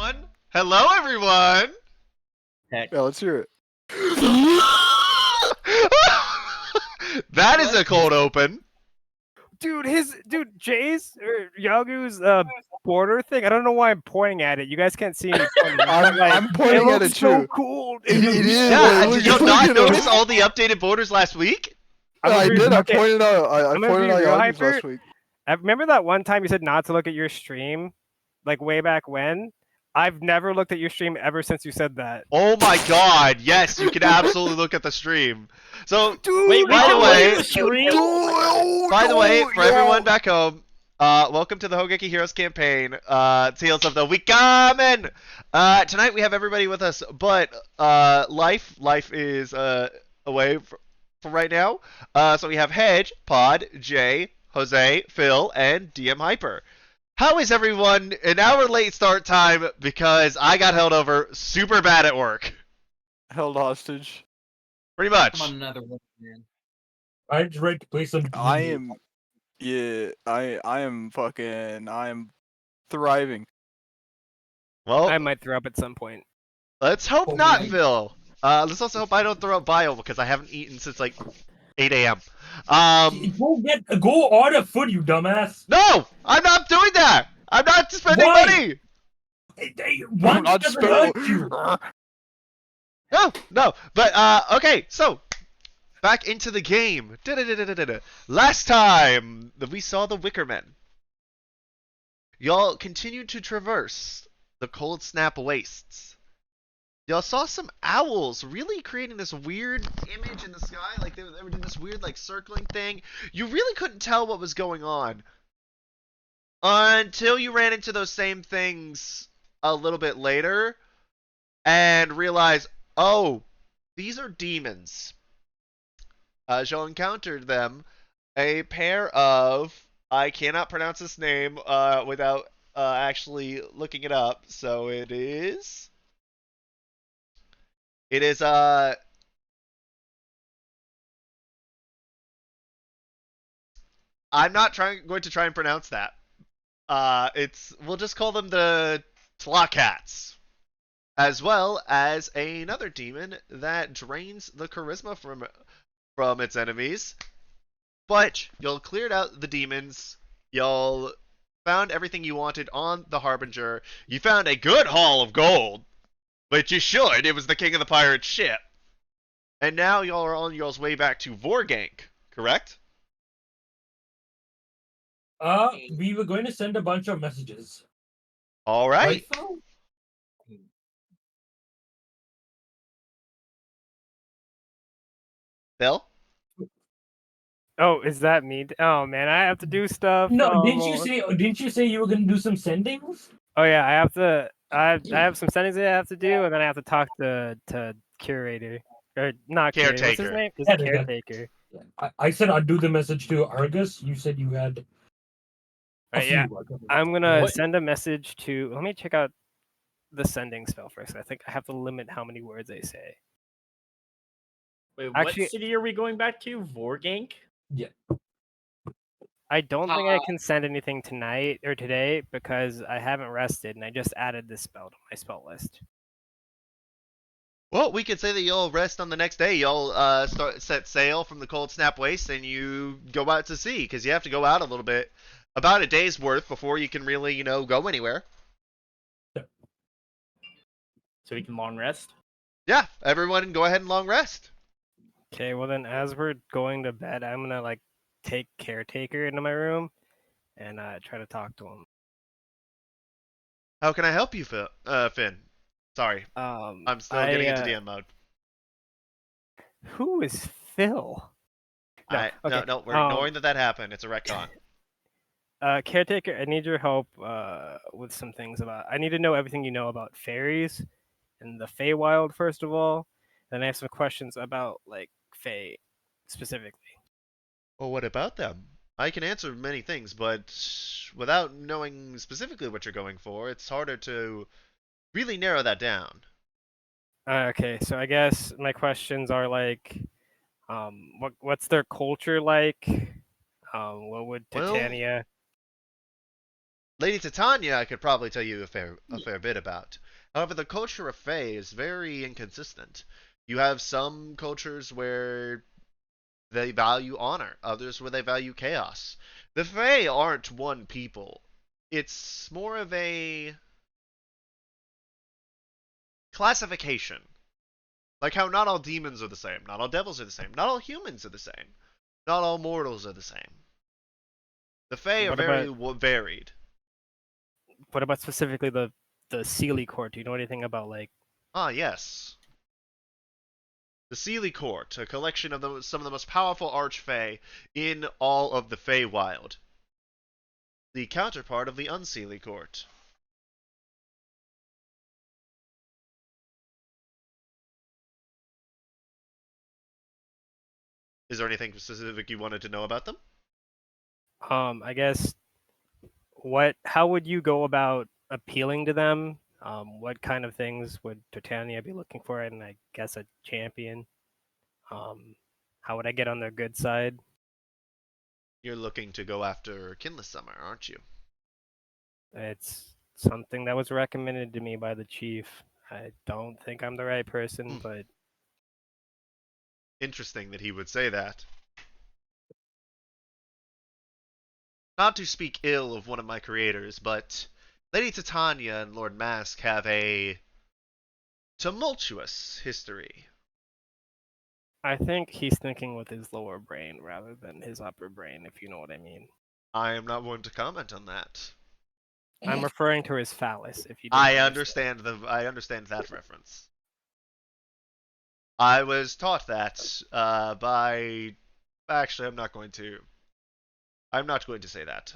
everyone. Hello, everyone. Heck. Yeah, let's hear it. That is a cold open. Dude, Jay's or Yagu's border thing. I don't know why I'm pointing at it. You guys can't see me pointing. I'm pointing it at looks it so too. cool. It is. Yeah, like, did you look not at notice him. all the updated borders last week? I did. I Okay, pointed out. I I'm gonna pointed be out real Yagu's hyper. last week. I remember that one time you said not to look at your stream, like way back when. I've never looked at your stream ever since you said that. Oh my god, yes, you can absolutely look at the stream. So, Dude, Wait, by the way, for everyone back home, welcome to the Hogeki Heroes campaign, Tales of the Wickermen! Tonight we have everybody with us, but life is away from right now. So we have Hedge, Pod, Jay, Jose, Phil, and DM Hyper. How is everyone? An hour late start time because I got held over super bad at work. Held hostage. Pretty much. Come on, another one, man. I'm just ready to play some. I am. Yeah. I am fucking. I am thriving. Well, I might throw up at some point. let's hope Oh, not, really? Phil. Let's also hope I don't throw up bile because I haven't eaten since like 8 a.m. Go order food, you dumbass. No! I'm not doing that! I'm not spending Why? money! One Not never spell- hurt you. No. But, okay, so, back into the game. Last time that we saw the Wickermen, y'all continued to traverse the cold snap wastes. Y'all saw some owls really creating this weird image in the sky, like they were doing this weird like circling thing. You really couldn't tell what was going on until you ran into those same things a little bit later and realized, oh, these are demons. As y'all encountered them, a pair of, I cannot pronounce this name without actually looking it up, so it is I'm not going to try and pronounce that. We'll just call them the Tlacats, as well as another demon that drains the charisma from its enemies. But y'all cleared out the demons. Y'all found everything you wanted on the Harbinger. You found a good haul of gold, which you should. It was the king of the pirates' ship. And now y'all are on y'all's way back to Vorgank, correct? We were going to send a bunch of messages. All right. Phil? Bill? Oh, is that me? Oh man, I have to do stuff. No, Oh, didn't Lord. you say you were going to do some sendings? Oh yeah, I have to. I have some settings that I have to do, and then I have to talk to curator or not curator. What's his Caretaker. name? It's Caretaker. caretaker. I said I'd do the message to Argus. You said you had. Right, yeah. few. I'm gonna What? send a message to. Let me check out the sending spell first. I think I have to limit how many words I say. Wait, Actually- what city are we going back to? Vorgank? I don't think I can send anything tonight or today because I haven't rested and I just added this spell to my spell list. Well, we could say that y'all rest on the next day. Y'all set sail from the cold snap waste and you go out to sea because you have to go out a little bit, about a day's worth before you can really, go anywhere. So we can long rest? Yeah, everyone go ahead and long rest. Okay, well then as we're going to bed, I'm gonna take caretaker into my room and try to talk to him. How can I help you, Finn? Sorry, I'm still getting into DM mode. Who is Phil? No, we're ignoring that happened. It's a retcon. Caretaker, I need your help with some things I need to know everything you know about fairies and the Feywild first of all. Then I have some questions about Fey specifically. Well, what about them? I can answer many things, but without knowing specifically what you're going for, it's harder to really narrow that down. Okay, so I guess my questions are what's their culture like? What would Well, Titania? Lady Titania, I could probably tell you a fair bit about. However, the culture of Fae is very inconsistent. You have some cultures where they value honor, others where they value chaos. The Fae aren't one people. It's more of a classification. Like how not all demons are the same, not all devils are the same, not all humans are the same, not all mortals are the same. The Fae are What very about varied. specifically the Sealy Court? Do you know anything about like? Ah, yes. The Sealy Court, a collection of some of the most powerful Archfey in all of the Feywild. The counterpart of the Unseelie Court. Is there anything specific you wanted to know about them? I guess how would you go about appealing to them? What kind of things would Titania be looking for? And I guess a champion. How would I get on their good side? You're looking to go after Kinless Summer, aren't you? It's something that was recommended to me by the chief. I don't think I'm the right person, Hmm. but Interesting that he would say that. Not to speak ill of one of my creators, but Lady Titania and Lord Mask have a tumultuous history. I think he's thinking with his lower brain rather than his upper brain, if you know what I mean. I am not one to comment on that. I'm referring to his phallus, if you didn't I understand. understand that reference. I was taught that by. Actually, I'm not going to. I'm not going to say that.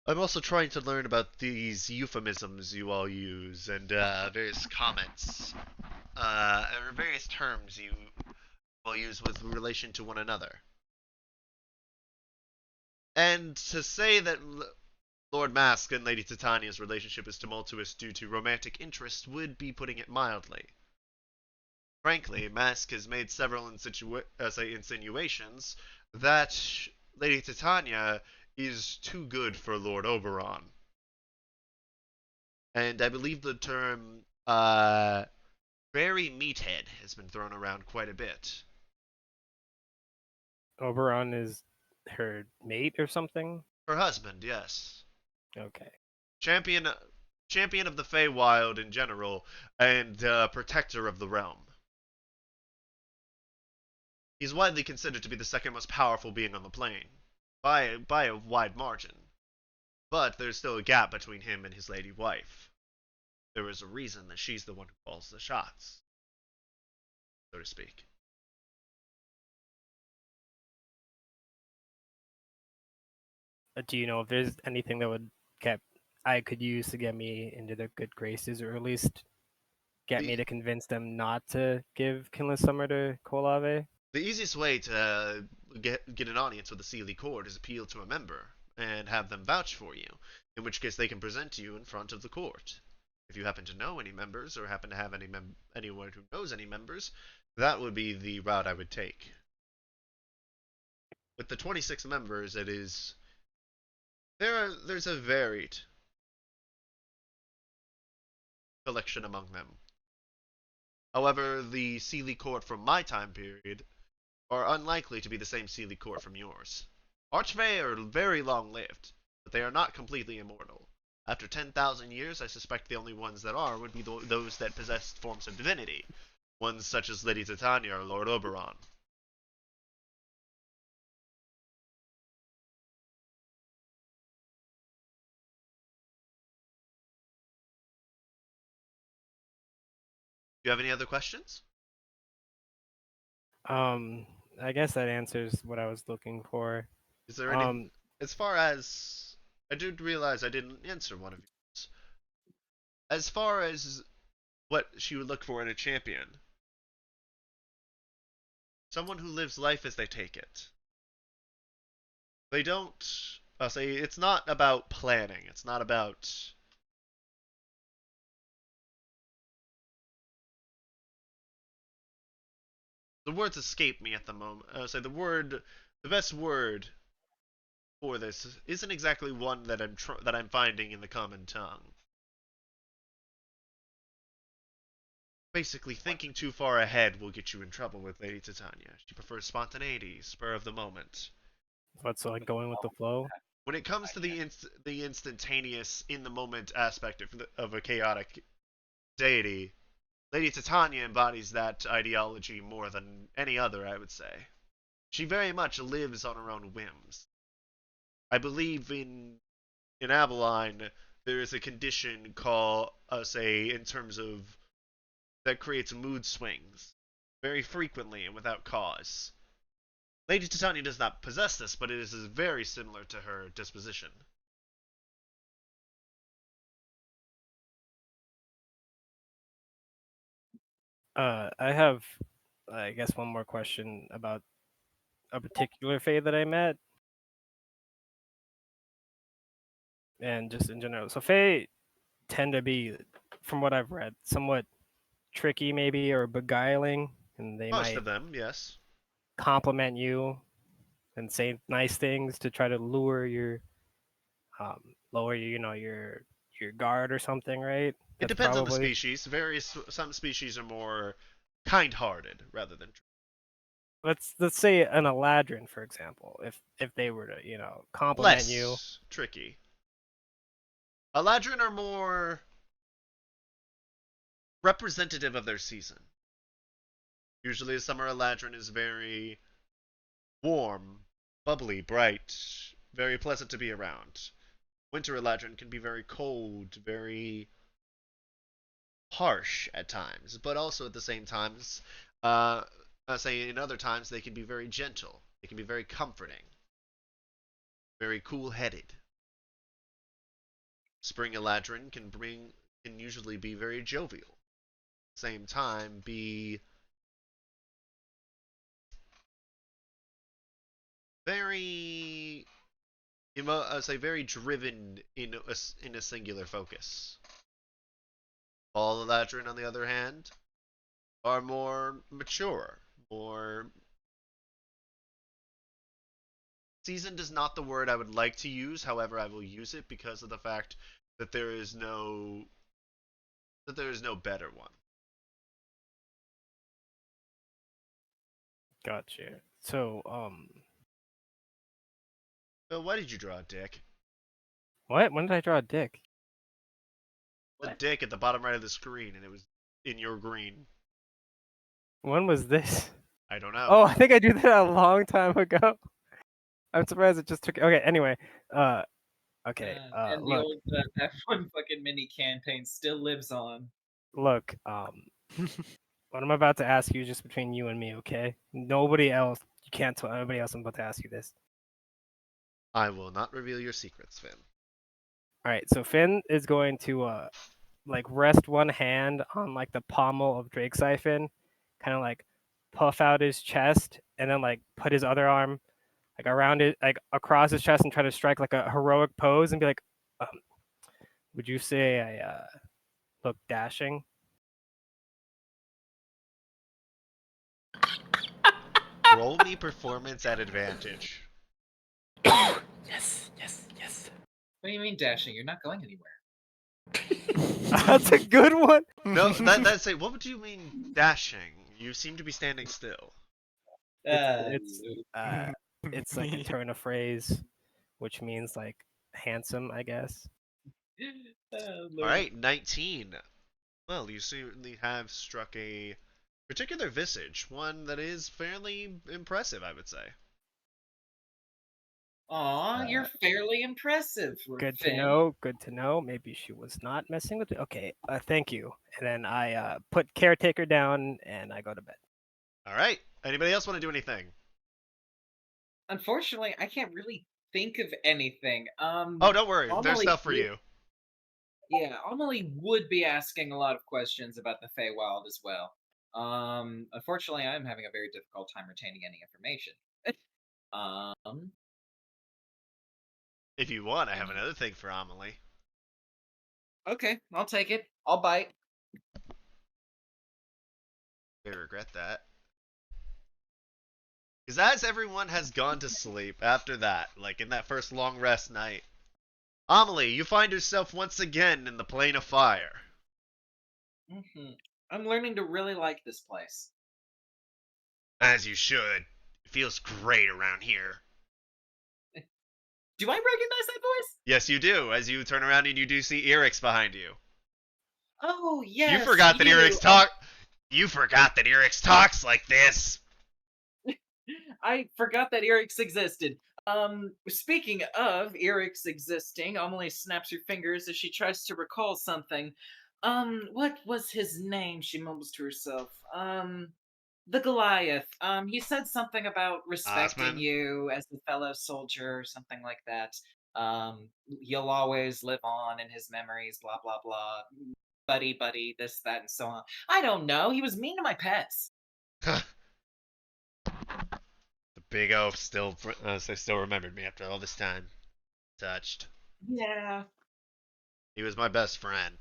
I'm also trying to learn about these euphemisms you all use and various comments, or various terms you all use with relation to one another. And to say that Lord Mask and Lady Titania's relationship is tumultuous due to romantic interest would be putting it mildly. Frankly, Mask has made several insinuations that Lady Titania is too good for Lord Oberon. And I believe the term very meathead has been thrown around quite a bit. Oberon is her mate or something? Her husband, yes. Okay. Champion champion of the Feywild in general, and protector of the realm. He's widely considered to be the second most powerful being on the plane, by a wide margin. But there's still a gap between him and his lady wife. There is a reason that she's the one who calls the shots, so to speak. Do you know if there's anything that would get I could use to get me into their good graces, or at least get me The to convince them not to give Kinless Summer to Kolave? the easiest way to get an audience with the Sealy Court is appeal to a member and have them vouch for you, in which case they can present you in front of the court. If you happen to know any members or happen to have anyone who knows any members, that would be the route I would take. With the 26 members, there's a varied collection among them. However, the Sealy Court from my time period are unlikely to be the same Sealy Court from yours. Archfey are very long-lived, but they are not completely immortal. After 10,000 years, I suspect the only ones that are would be those that possess forms of divinity, ones such as Lady Titania or Lord Oberon. Do you have any other questions? Um, I guess that answers what I was looking for. Is there any, as far as, I did realize I didn't answer one of yours. As far as what she would look for in a champion, someone who lives life as they take it. They don't, I'll say, it's not about planning. It's not about The words escape me at the moment. The best word for this isn't exactly one that I'm finding in the common tongue. Basically, thinking too far ahead will get you in trouble with Lady Titania. She prefers spontaneity, spur of the moment. What's like going with the flow? When it comes to the instantaneous, in the moment aspect of a chaotic deity, Lady Titania embodies that ideology more than any other, I would say. She very much lives on her own whims. I believe in Avalon there is a condition called, say, in terms of that creates mood swings very frequently and without cause. Lady Titania does not possess this, but it is very similar to her disposition. I have, I guess, one more question about a particular Fae that I met, and just in general. So Fae tend to be, from what I've read, somewhat tricky, maybe, or beguiling, and they Most might of them, yes. compliment you and say nice things to try to lure your, lower your, your guard or something, right? It That's depends on the probably. species. Some species are more kind-hearted rather than. Let's say an Eladrin, for example, if they were to compliment you. Less tricky. Eladrin are more representative of their season. Usually, a summer Eladrin is very warm, bubbly, bright, very pleasant to be around. Winter Eladrin can be very cold, very harsh at times, but also at the same times, I say in other times they can be very gentle. They can be very comforting, very cool-headed. Spring Eladrin can usually be very jovial. Same time, be very I say very driven in a singular focus. All Eladrin, on the other hand, are more mature, more seasoned is not the word I would like to use. However, I will use it because of the fact that there is no better one. Gotcha. So, Bill, why did you draw a dick? what? When did I draw a dick? The dick at the bottom right of the screen, and it was in your green. When was this? I don't know. Oh, I think I did that a long time ago. I'm surprised it just took. Okay, anyway, uh, okay, And the look, old F1 fucking mini campaign still lives on. look, what I'm about to ask you is just between you and me, okay? Nobody else. You can't tell anybody else I'm about to ask you this. I will not reveal your secrets, Finn. All right, so Finn is going to like rest one hand on like the pommel of Drake Siphon, kind of like puff out his chest, and then like put his other arm like around it, like across his chest, and try to strike like a heroic pose, and be like, "Would you say I look dashing?" Roll me performance at advantage. Yes, yes, yes. What do you mean dashing? You're not going anywhere. That's a good one. No, that's it. What would you mean dashing? You seem to be standing still. It's it's like a turn of phrase, which means like handsome, I guess. All right, 19. Well, you certainly have struck a particular visage, one that is fairly impressive, I would say. Aw, you're fairly impressive, Good to Finn. know. Good to know. Maybe she was not messing with it. Okay. Thank you. And then I put caretaker down and I go to bed. All right. Anybody else want to do anything? Unfortunately, I can't really think of anything. Oh, don't worry. There's Amelie stuff for would- you. Yeah, Amelie would be asking a lot of questions about the Feywild as well. Unfortunately, I'm having a very difficult time retaining any information. If you want, I have another thing for Amelie. Okay, I'll take it. I'll bite. I regret that. Because as everyone has gone to sleep after that, like in that first long rest night, Amelie, you find yourself once again in the plane of fire. I'm learning to really like this place. As you should. It feels great around here. Do I recognize that voice? Yes, you do, as you turn around and you do see Eric's behind you. Oh, yes. You forgot that Eric's You forgot that Eric's talks like this. I forgot that Eric's existed. Speaking of Eric's existing, Amelie snaps her fingers as she tries to recall something. What was his name? She mumbles to herself. The Goliath. He said something about respecting Osman? you as a fellow soldier or something like that. You'll always live on in his memories, blah, blah, blah. Buddy, buddy, this, that, and so on. I don't know. He was mean to my pets. The big oaf still remembered me after all this time. Touched. Yeah. He was my best friend.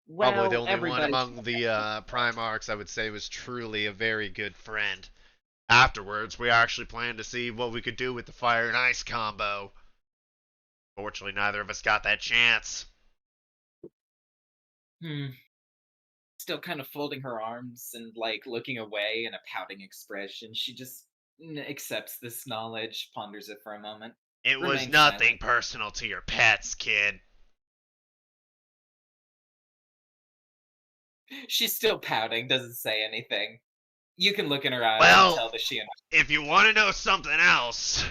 Well, Probably the only one everybody. among the Primarchs I would say was truly a very good friend. Afterwards, we actually planned to see what we could do with the fire and ice combo. Fortunately, neither of us got that chance. Still kind of folding her arms and like looking away in a pouting expression. She just accepts this knowledge, ponders it for a moment. It was Remains nothing silent. personal to your pets, kid. She's still pouting, doesn't say anything. You can look in her eyes Well, and tell that she understands. If you want to know something else,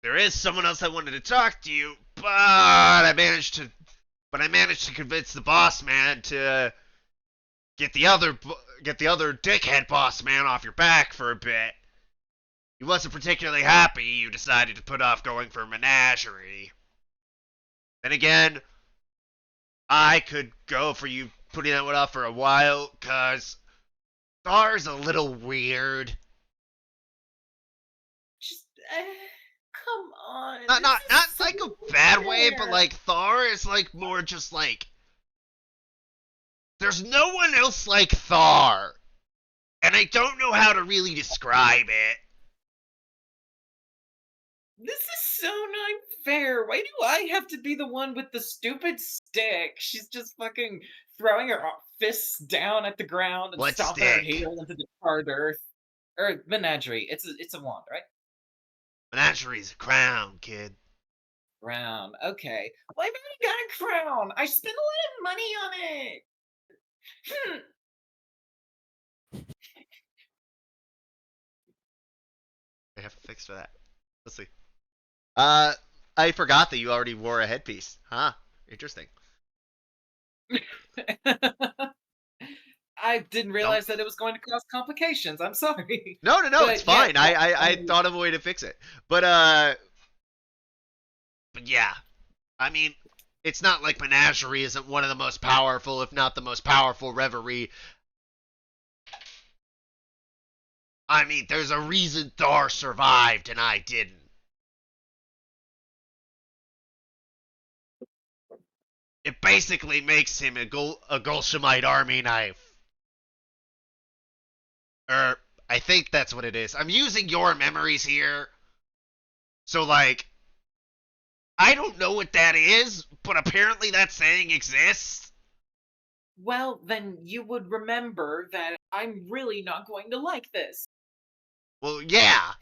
there is someone else I wanted to talk to you, but I managed to convince the boss man to get the other dickhead boss man off your back for a bit. He wasn't particularly happy you decided to put off going for a menagerie. Then again, I could go for you putting that one off for a while, cause Star's a little weird. Just, come on. Not this is like so a bad way, but unfair. like Thar is like more just like there's no one else like Thar. And I don't know how to really describe it. This is so not fair. Why do I have to be the one with the stupid stick? She's just fucking throwing her fists down at the ground and What stomping her stick? heel into the hard earth. Or menagerie. It's a wand, right? Menagerie's a crown, kid. Crown. Okay. Well, I've already got a crown. I spent a lot of money on it. I have to fix for that. Let's see. I forgot that you already wore a headpiece. Huh. Interesting. I didn't realize that it was going to cause complications. I'm sorry. No, But, it's fine. yeah, I thought of a way to fix it. But yeah. I mean, it's not like Menagerie isn't one of the most powerful, if not the most powerful reverie. I mean, there's a reason Thor survived and I didn't. It basically makes him a Golshemite army knife. I think that's what it is. I'm using your memories here. So, like, I don't know what that is, but apparently that saying exists. Well, then you would remember that I'm really not going to like this. Well, yeah.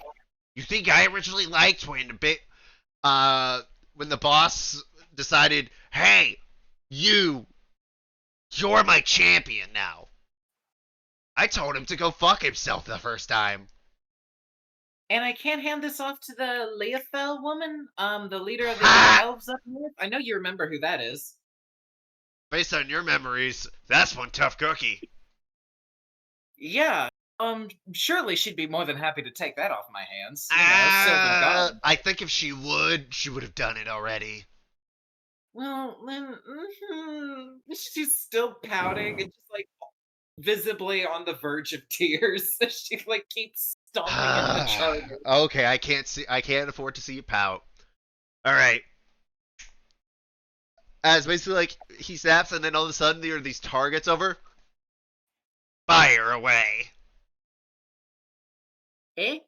You think I originally liked when the boss decided, hey, you're my champion now. I told him to go fuck himself the first time. And I can't hand this off to the Leofel woman, the leader of the Ha! elves up north. I know you remember who that is. Based on your memories, that's one tough cookie. Yeah. Surely she'd be more than happy to take that off my hands. You know, Sylvan God. I think if she would have done it already. Well, then, she's still pouting and just like visibly on the verge of tears. She like keeps stomping into the charger. Okay, I can't afford to see you pout. Alright. As basically like he snaps and then all of a sudden there are these targets over. Fire away. Eh?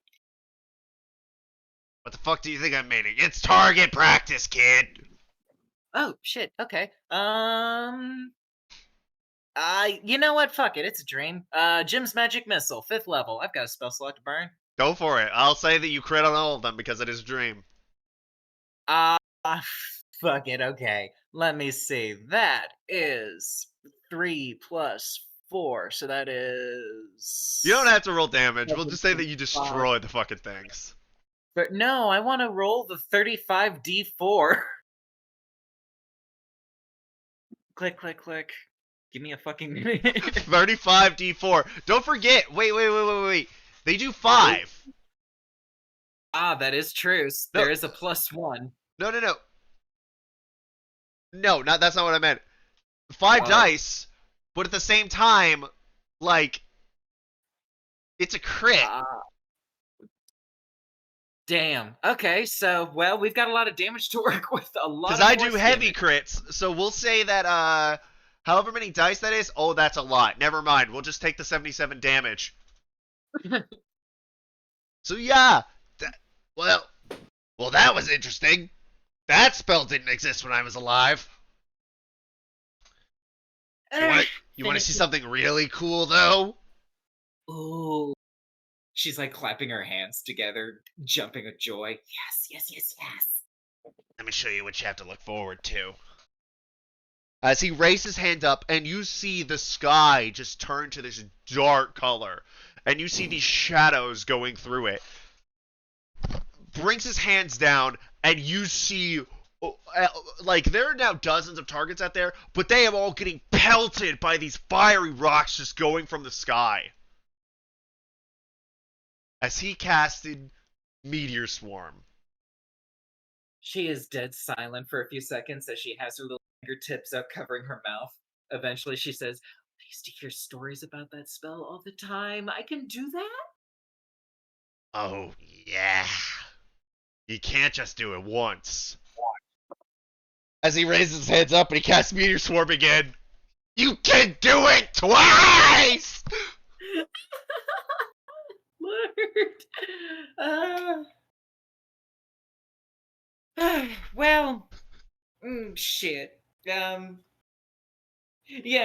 What the fuck do you think I'm meaning? It's target practice, kid. Oh shit. Okay. You know what? Fuck it. It's a dream. Jim's magic missile, 5th level. I've got a spell slot to burn. Go for it. I'll say that you crit on all of them because it is a dream. Uh, fuck it. Okay. Let me see. That is 3 plus 4. So that is. You don't have to roll damage. We'll Seven, just say that you 5. destroy the fucking things. But no, I want to roll the 35d4. Click, click, click. Give me a fucking minute. 35d4. Don't forget. Wait. They do 5. That is true. No. There is a +1. No. No, that's not what I meant. 5 dice, but at the same time, like, it's a crit. Damn. Okay, so well, we've got a lot of damage to work with. A lot. Because I do heavy crits, so we'll say that however many dice that is. Oh, that's a lot. Never mind. We'll just take the 77 damage. So yeah. Well, that was interesting. That spell didn't exist when I was alive. You want to see something really cool, though? Ooh. She's like clapping her hands together, jumping with joy. Yes. Let me show you what you have to look forward to. As he raises his hand up, and you see the sky just turn to this dark color, and you see these shadows going through it. Brings his hands down, and you see, like, there are now dozens of targets out there, but they are all getting pelted by these fiery rocks just going from the sky. As he casted Meteor Swarm. She is dead silent for a few seconds as she has her little fingertips out covering her mouth. Eventually she says, I used to hear stories about that spell all the time. I can do that? Oh, yeah. You can't just do it once. As he raises his hands up and he casts Meteor Swarm again. You can do it twice! Lord. Well, shit. Yeah,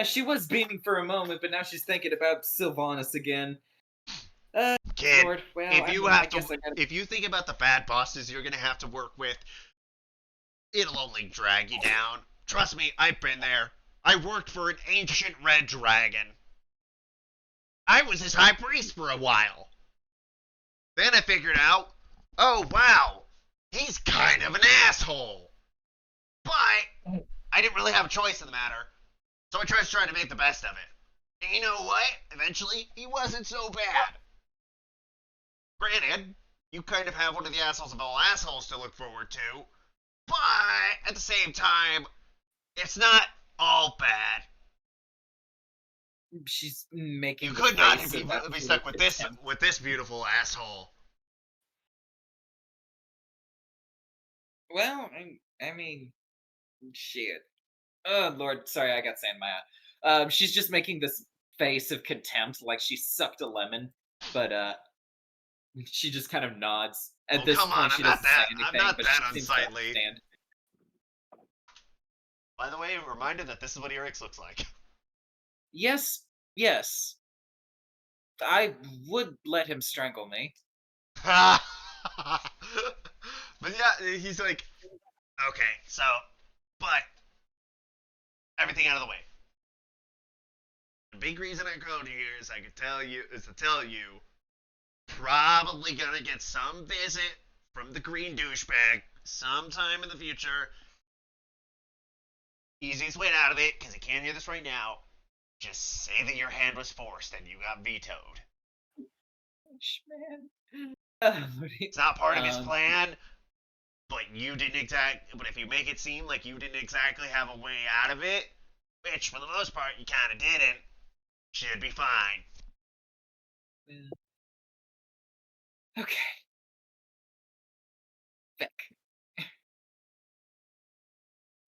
she was beaming for a moment, but now she's thinking about Sylvanas again. Kid, Lord, well, if you think about the bad bosses you're gonna have to work with, it'll only drag you down. Trust me, I've been there. I worked for an ancient red dragon. I was his high priest for a while. Then I figured out, oh wow, he's kind of an asshole. But I didn't really have a choice in the matter, so I tried to make the best of it. And you know what? Eventually, he wasn't so bad. Granted, you kind of have one of the assholes of all assholes to look forward to, but at the same time, it's not all bad. She's making. You could not be stuck with this beautiful asshole. Well, I mean, shit. Oh Lord, sorry, I got sand in my eye. She's just making this face of contempt, like she sucked a lemon, but she just kind of nods. At this point, she doesn't say anything, I'm not but that she seems to unsightly. understand. By the way, a reminder that this is what Eric's looks like. Yes. I would let him strangle me. But yeah, he's like, okay, so, but, everything out of the way. The big reason I called you here is to tell you, probably gonna get some visit from the green douchebag sometime in the future. Easiest way out of it, because I can't hear this right now, just say that your hand was forced and you got vetoed. It's not part of his plan, but but if you make it seem like you didn't exactly have a way out of it, which for the most part you kind of didn't, should be fine. Okay. Beck.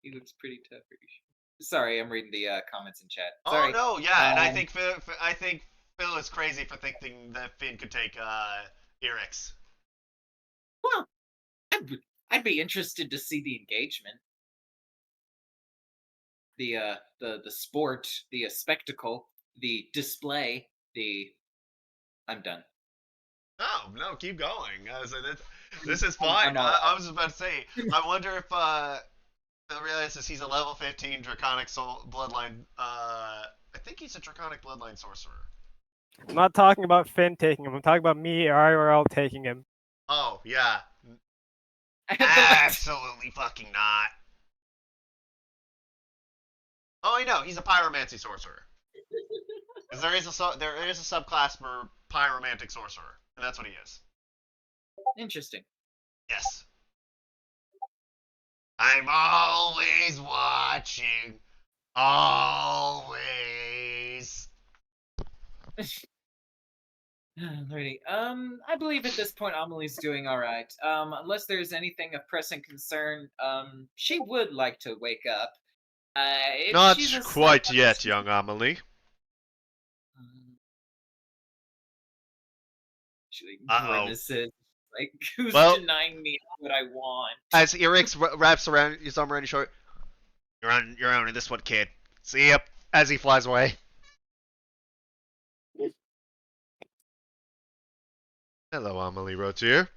He looks pretty tough. Sorry, I'm reading the comments in chat. Sorry. Oh no, yeah, and I think Phil is crazy for thinking that Finn could take Eric's. Well, I'd be interested to see the engagement, the sport, the spectacle, the display, the. I'm done. No, keep going. This is I'm fine. all I was about to say, I wonder if Phil realizes he's a level 15 Draconic Soul Bloodline. I think he's a Draconic Bloodline Sorcerer. I'm not talking about Finn taking him. I'm talking about me or IRL taking him. Oh, yeah. I have the right. Absolutely fucking not. Oh, I know. He's a Pyromancy Sorcerer. Because there is a subclass for Pyromantic Sorcerer, and that's what he is. Interesting. Yes. I'm always watching. Always. Alrighty. I believe at this point Amelie's doing all right. Unless there's anything of pressing concern, she would like to wake up. If Not she's a quite slight- yet, young Amelie. She Uh-oh. grimaces. Like, who's Well- denying me what I want? As Eric's wraps around his arm around his shoulder, you're on your own in this one, kid. See ya. As he flies away. Hello, Amelie Rotier.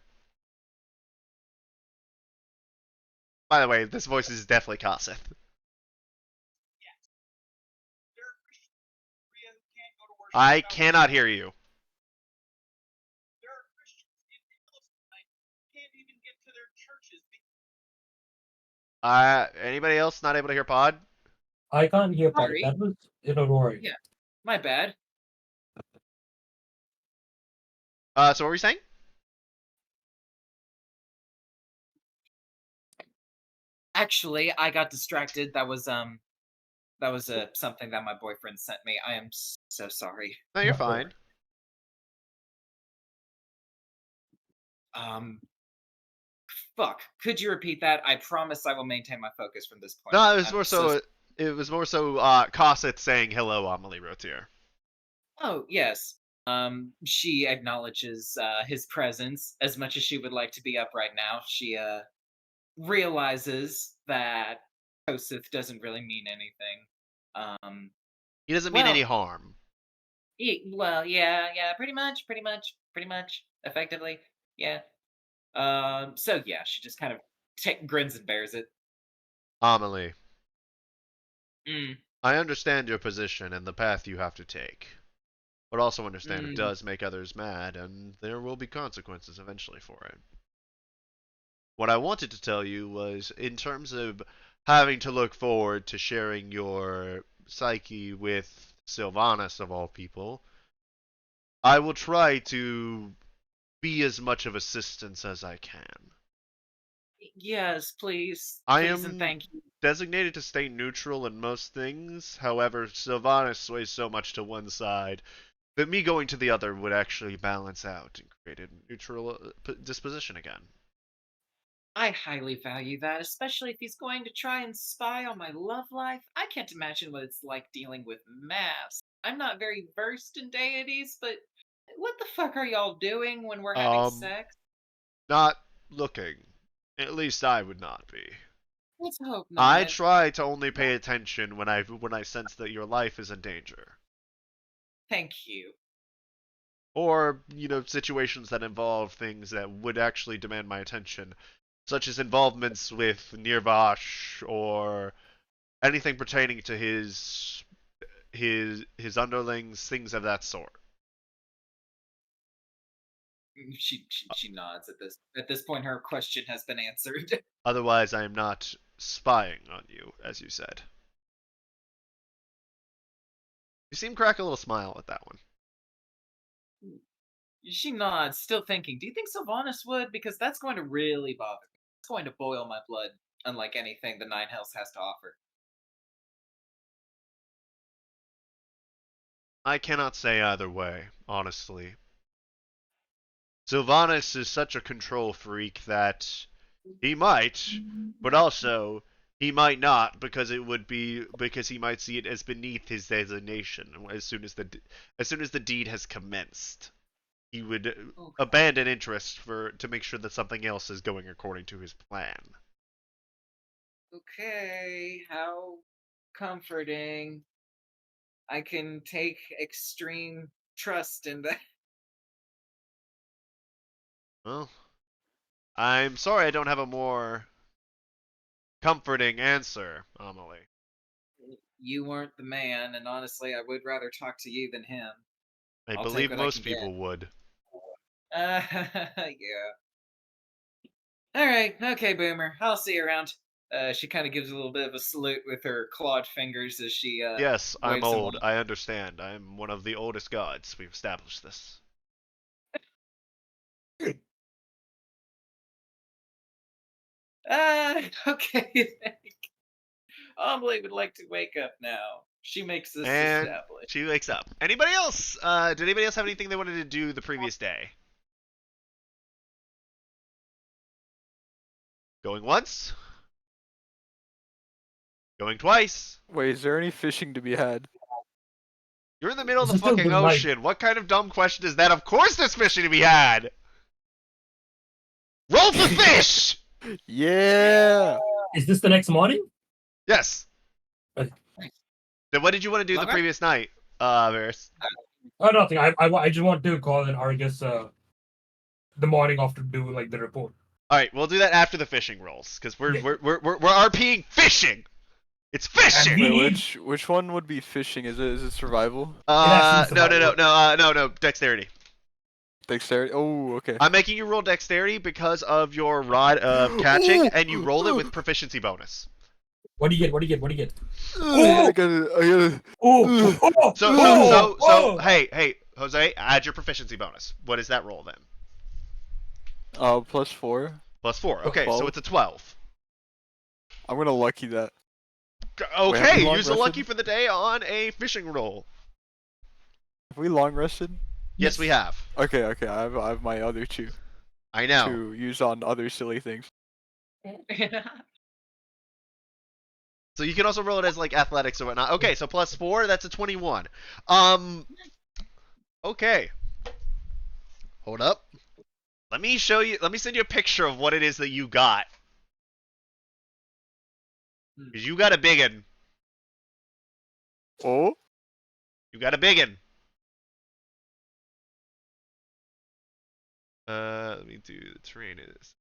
By the way, this voice is definitely Kosseth. I cannot hear you. Anybody else not able to hear Pod? I can't hear part. Sorry. That was in Aurora. Yeah. My bad. So what were you saying? Actually, I got distracted. That was something that my boyfriend sent me. I am so sorry. No, you're No fine. Fuck. Could you repeat that? I promise I will maintain my focus from this point. No, on. it was I'm more so. It was more so. Kosseth saying hello, Amelie Rotier. Oh yes. She acknowledges his presence as much as she would like to be up right now. She realizes that Joseph doesn't really mean anything. He doesn't mean Well- any harm. Well, yeah, pretty much, effectively, yeah. So yeah, she just kind of grins and bears it. Amelie, Mm, I understand your position and the path you have to take, but also understand it Mm. does make others mad, and there will be consequences eventually for it. What I wanted to tell you was, in terms of having to look forward to sharing your psyche with Sylvanas of all people, I will try to be as much of assistance as I can. yes, please, I please, am and thank you. designated to stay neutral in most things. However, Sylvanas sways so much to one side that me going to the other would actually balance out and create a neutral disposition again. I highly value that, especially if he's going to try and spy on my love life. I can't imagine what it's like dealing with masks. I'm not very versed in deities, but what the fuck are y'all doing when we're having sex? Not looking. At least I would not be. Let's hope I not. try to only pay attention when I sense that your life is in danger. Thank you. Or, situations that involve things that would actually demand my attention, such as involvements with Nirvash or anything pertaining to his underlings, things of that sort. She nods at this. At this point, her question has been answered. Otherwise, I am not spying on you, as you said. You seem to crack a little smile at that one. She nods, still thinking. Do you think Sylvanas would? Because that's going to really bother me. It's going to boil my blood, unlike anything the Nine Hells has to offer. I cannot say either way, honestly. Sylvanas is such a control freak that he might, but also he might not, because he might see it as beneath his designation as soon as the deed has commenced. he would Okay. abandon interest to make sure that something else is going according to his plan. Okay, how comforting. I can take extreme trust in that. Well, I'm sorry I don't have a more comforting answer, Amelie. You weren't the man, and honestly, I would rather talk to you than him. I I'll believe take what I most can get. people would. Yeah. All right, okay, Boomer. I'll see you around. She kind of gives a little bit of a salute with her clawed fingers as she Yes, I'm waves them old. on. I understand. I'm one of the oldest gods. We've established this. Okay. Amelie would like to wake up now. She makes this And established. she wakes up. Anybody else? Did anybody else have anything they wanted to do the previous day? Going once? Going twice? Wait, is there any fishing to be had? You're in the middle of This the is still fucking the night. ocean. What kind of dumb question is that? Of course there's fishing to be had! Roll for fish! Yeah. Is this the next morning? Yes. Okay. Then what did you want to do the Okay. previous night, Varys? Oh, nothing. I just want to call in Argus the morning after do like the report. All right, we'll do that after the fishing rolls, because Yeah. we're RPing fishing. It's fishing. And he- Wait, which one would be fishing? Is it survival? has to be No, dexterity. Dexterity? Oh, okay. I'm making you roll dexterity because of your rod of catching, Ooh, and you roll it ooh. with proficiency bonus. What do you get? What do you get? What do you get? I gotta. Oh, oh, So, hey, Jose, add your proficiency bonus. What is that roll then? +4. Plus 4. Okay, so 12. it's a 12. I'm gonna lucky that. Wait, have Okay, we long use the lucky rested? for the day on a fishing roll. Have we long rested? Yes, we have. Okay. I have my other two I know. to use on other silly things. So you can also roll it as like athletics or whatnot. Okay, so plus 4, that's a 21. Okay. Hold up. Let me show you. Let me send you a picture of what it is that you got. Cause you got a biggin. Oh. You got a biggin. Let me do the terrain is.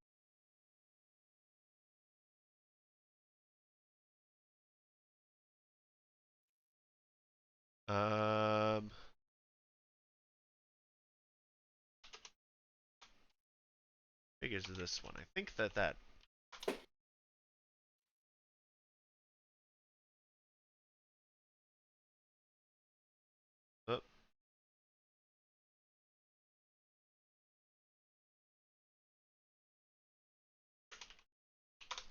Big is this one. I think that. Oh.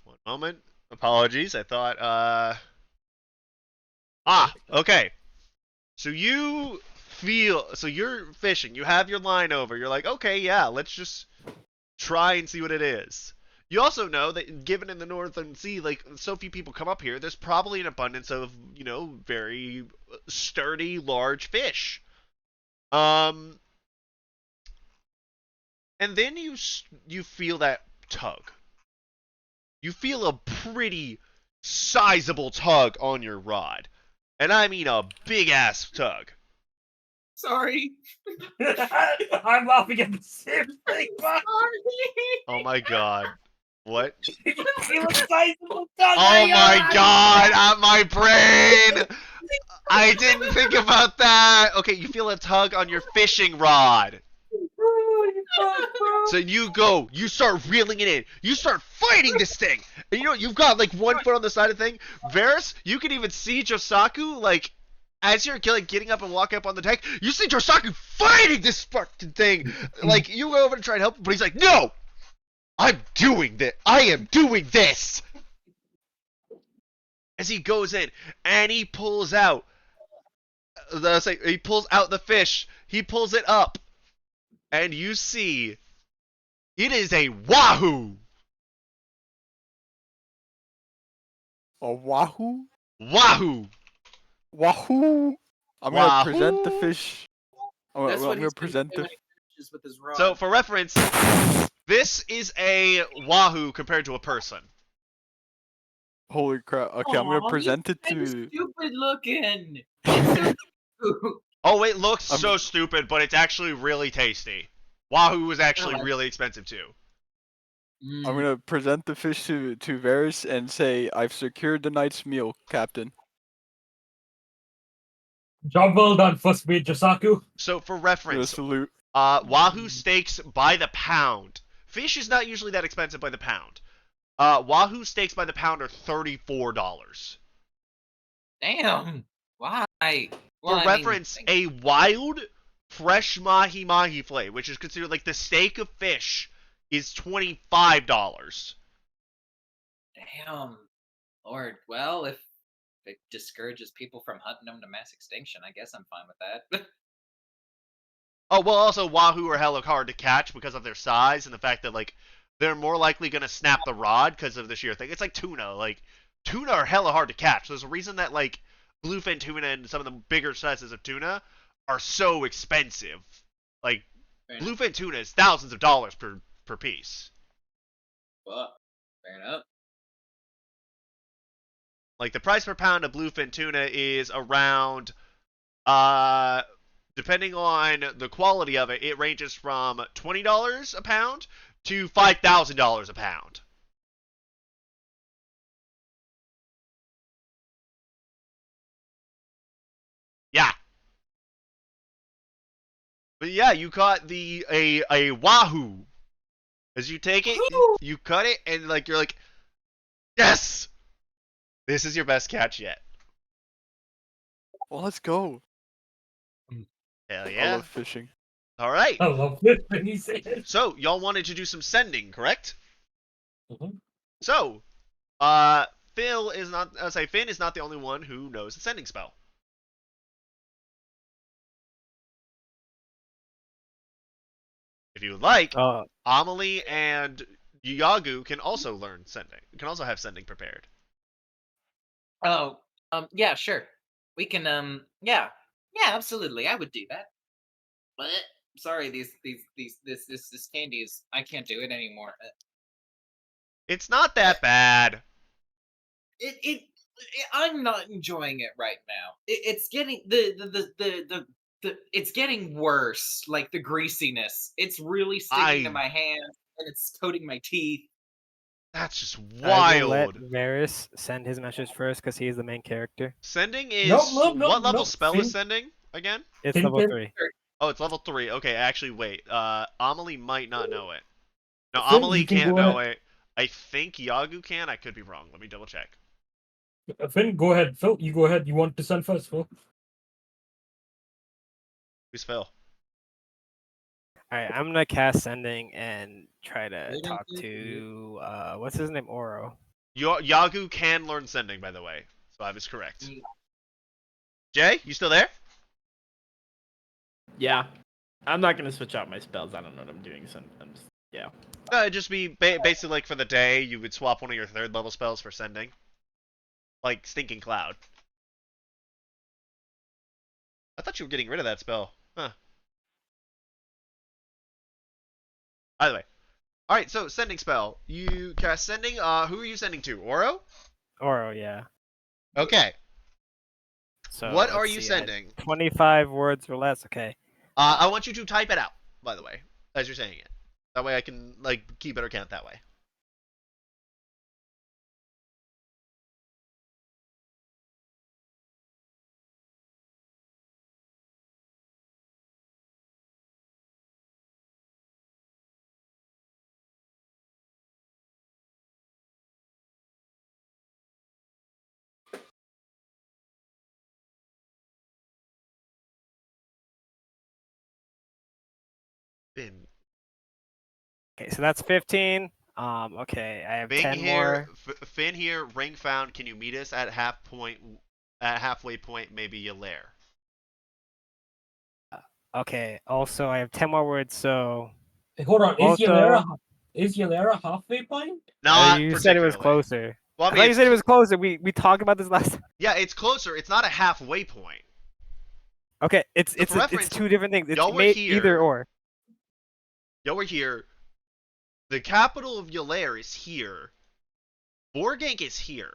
One moment. Apologies. I thought. Okay. So you feel. So you're fishing. You have your line over. You're like, okay, yeah, let's just try and see what it is. You also know that given in the Northern Sea, like, so few people come up here, there's probably an abundance of, very sturdy, large fish. And then you feel that tug. You feel a pretty sizable tug on your rod. And I mean a big ass tug. Sorry. I'm laughing at the same thing. Oh my god. What? You feel a sizable tug. Oh my god, my brain! I didn't think about that! Okay, you feel a tug on your fishing rod. So you start reeling it in. You start fighting this thing. And you've got like 1 foot on the side of the thing. Varys, you can even see Josaku, like, as you're getting up and walking up on the deck, you see Josaku fighting this fucking thing. Like, you go over to try and help him, but he's like, no! I'm doing this. I am doing this. As he goes in and he pulls out. He pulls out the fish. He pulls it up, and you see it is a wahoo. A wahoo? Wahoo. Wahoo! I'm gonna present the fish. I'm That's what gonna he's been present the. doing fishes with his rod. So, for reference, this is a wahoo compared to a person. Holy crap. Okay, I'm Aw, gonna present it it's to. stupid looking. It's so Oh, it looks I'm- so stupid, but it's actually really tasty. Wahoo is actually Oh, really expensive too. I'm gonna present the fish to Varys and say, I've secured the night's meal, Captain. Job well done, first mate Josaku. So, for I'm gonna reference, salute. wahoo steaks by the pound. Fish is not usually that expensive by the pound. Wahoo steaks by the pound are $34. Damn. Why? For Well, I mean, reference, a wild, fresh mahi fillet, which is considered like the steak of fish, is $25. damn. Lord, well, if it discourages people from hunting them to mass extinction, I guess I'm fine with that. Oh, well, also, wahoo are hella hard to catch because of their size and the fact that, like, they're more likely going to snap the rod because of the sheer thing. It's like tuna. Like, tuna are hella hard to catch. There's a reason that, like, bluefin tuna and some of the bigger sizes of tuna are so expensive. Like, Fair enough. bluefin tuna is thousands of dollars per piece. Well, fair enough. Like, the price per pound of bluefin tuna is around, depending on the quality of it, it ranges from $20 a pound to $5,000 a pound. Yeah. But yeah, you caught a wahoo. As you take it, you cut it, and like you're like, yes, this is your best catch yet. Well, let's go. Hell I yeah! love fishing. All right. I love this when he says. So y'all wanted to do some sending, correct? Mhm. So, Finn is not the only one who knows the sending spell. If you would like, Amelie and Yagu can also learn sending. Can also have sending prepared. Oh, yeah, sure. We can, yeah, absolutely. I would do that. But sorry, this candy is. I can't do it anymore. It's not that bad. I'm not enjoying it right now. It's getting it's getting worse. Like the greasiness, it's really sticking to my hands and it's coating my teeth. That's just I will let wild. Varys send his message first because he is the main character. Sending is No, what level no. spell Finn- is sending again? It's Finn level can- 3. Oh, it's level 3. Okay, actually, wait. Amelie might not know it. No, Finn, Amelie you can can't go know ahead. it. I think Yagu can. I could be wrong. Let me double check. Finn, go ahead. Phil, you go ahead. You want to send first, Phil? Who's Phil? Alright, I'm gonna cast sending and try to Wait talk until to what's his name? Oro. Yagu can learn sending, by the way. So I was correct. Mm. Jay, you still there? Yeah. I'm not gonna switch out my spells. I don't know what I'm doing sometimes. Yeah. It'd just be basically like for the day, you would swap one of your 3rd level spells for sending. Like Stinking Cloud. I thought you were getting rid of that spell. Huh. Either way. Alright, so sending spell. You cast sending. Who are you sending to? Oro? Oro, yeah. Okay. So What are let's you see, I- sending? 25 words or less. Okay. I want you to type it out, by the way, as you're saying it. That way I can, like, keep better count that way. Finn. Okay, so that's 15. Okay, I have Bing 10 here, more. Finn here, ring found. Can you meet us at halfway point, maybe a lair? Okay, also I have 10 more words, so Hey, hold on. Also- Is Yalera halfway point? Not you said it was particularly. closer. Well, I thought you said it was closer. We talked about this last time. Yeah, it's closer. It's not a halfway point. Okay, it's So for reference, it's two different things. It's y'all were made here. either or. Y'all were here. The capital of Yolair is here. Vorgank is here.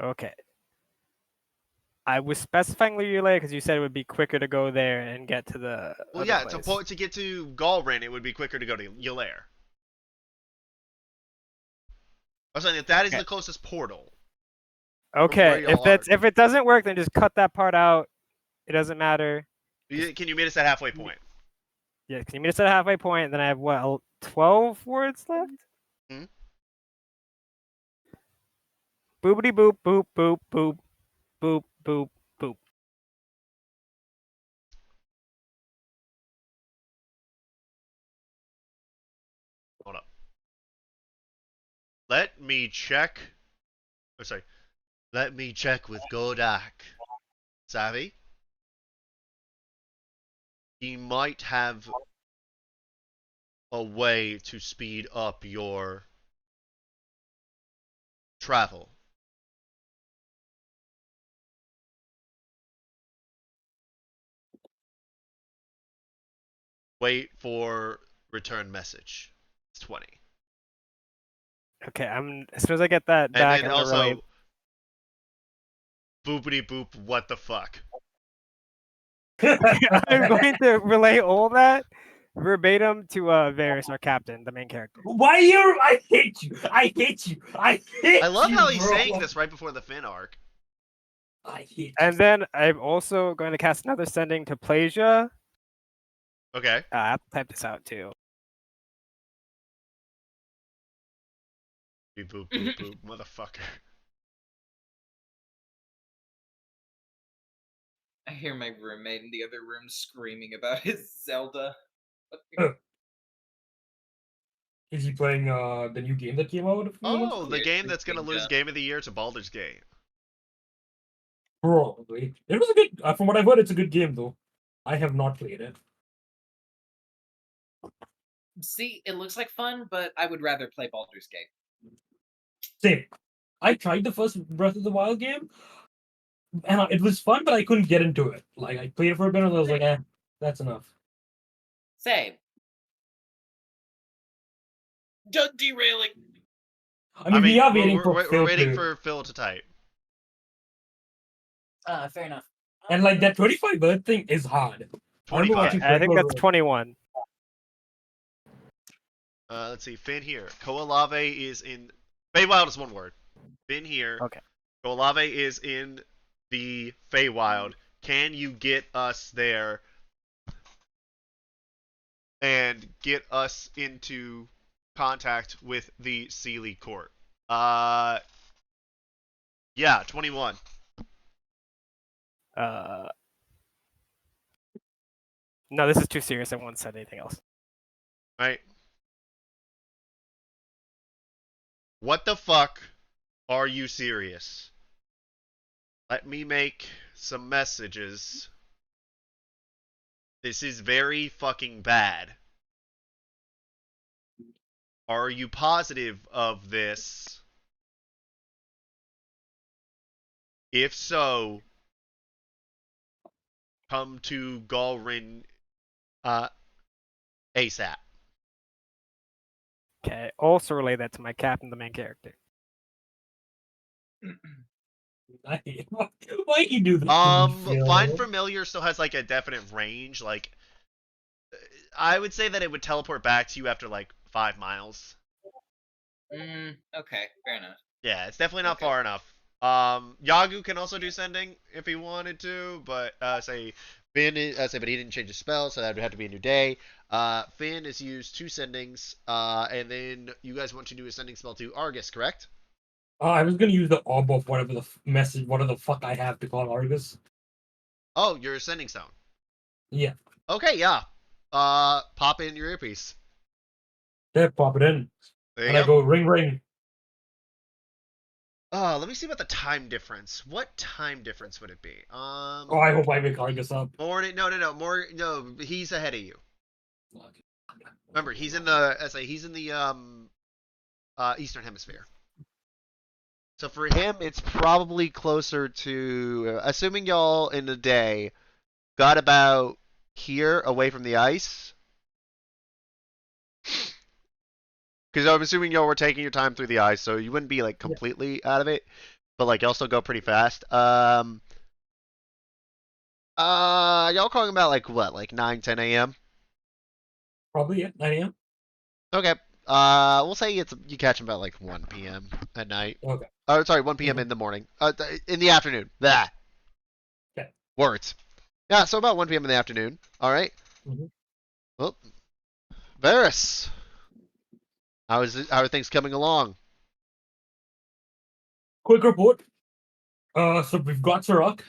Okay. I was specifying Lulule because you said it would be quicker to go there and get to the Well, other yeah, place. to get to Galrin, it would be quicker to go to Yolair. I was saying that is Okay. the closest portal. Okay, y'all are. if it doesn't work, then just cut that part out. It doesn't matter. Can you meet us at halfway point? Yeah, can you meet us at a halfway point? Then I have what, 12 words left? Hmm? Boopity boop boop boop boop boop boop boop. Hold up. Let me check. Oh, sorry. Let me check with Godak. Savvy? He might have a way to speed up your travel. Wait for return message. It's 20. Okay, as soon as I get that And back, then I'm gonna relay. also, boopity boop, what the fuck? I'm going to relay all that verbatim to Varys, our captain, the main character. Why you? I hate you. I hate you. I hate I love you, how he's bro. saying this right before the Finn arc. I hate you. And then I'm also going to cast another sending to Plasia. Okay. I have to type this out too. Boop boop boop boop, motherfucker. I hear my roommate in the other room screaming about his Zelda. Is he playing the new game that came out a few months Oh, ago? the Yeah, game that's gonna freaking lose dumb. Game of the Year to Baldur's Gate. Probably. It was a good. From what I've heard, it's a good game though. I have not played it. See, it looks like fun, but I would rather play Baldur's Gate. Same. I tried the first Breath of the Wild game, and it was fun, but I couldn't get into it. Like I played it for a bit, and I was like, that's enough. Same. Just derailing. I mean, we are waiting for we're Phil waiting to, for Phil to type. Fair enough. and like that 25 bird thing is hard. I remember 25. watching I think Critical that's 21. Let's see. Finn here. Koalave is in. Feywild is one word. Finn here. Okay. Koalave is in the Feywild. Can you get us there and get us into contact with the Sealy Court? Yeah, 21. No, this is too serious. I won't say anything else. Right? What the fuck? Are you serious? Let me make some messages. This is very fucking bad. Are you positive of this? If so, come to Galrin ASAP. Okay. Also relay that to my captain, the main character. I hate why you do that to me, Phil? Find Familiar still has like a definite range. Like, I would say that it would teleport back to you after like 5 miles. Okay, fair enough. Yeah, it's definitely not Okay. far enough. Yagu can also do sending if he wanted to, but say Finn, but he didn't change his spell, so that would have to be a new day. Finn is used 2 sendings, and then you guys want to do a sending spell to Argus, correct? I was gonna use the orb of whatever the message, whatever the fuck I have to call Argus. Oh, you're sending stone. Yeah, Okay, yeah. Pop in your earpiece. there, pop it in, There you and I go. go ring ring. Let me see about the time difference. What time difference would it be? Oh, I hope I wake Argus up. Morning. No. He's ahead of you. Remember, he's in the Eastern Hemisphere. So for him, it's probably closer to, assuming y'all in the day got about here away from the ice. Because I'm assuming y'all were taking your time through the eyes, so you wouldn't be like completely out of it, but like you'll still go pretty fast. Y'all calling about like what, like 9, 10 a.m.? Probably 9 a.m. Okay. We'll say you catch him about like 1 p.m. at night. Okay. Oh, sorry, 1 p.m. in the morning. In the afternoon. That. Okay. Words. Yeah, so about 1 p.m. in the afternoon. All right. Mhm. Well, Varys, how are things coming along? Quick report. So we've got Sirach.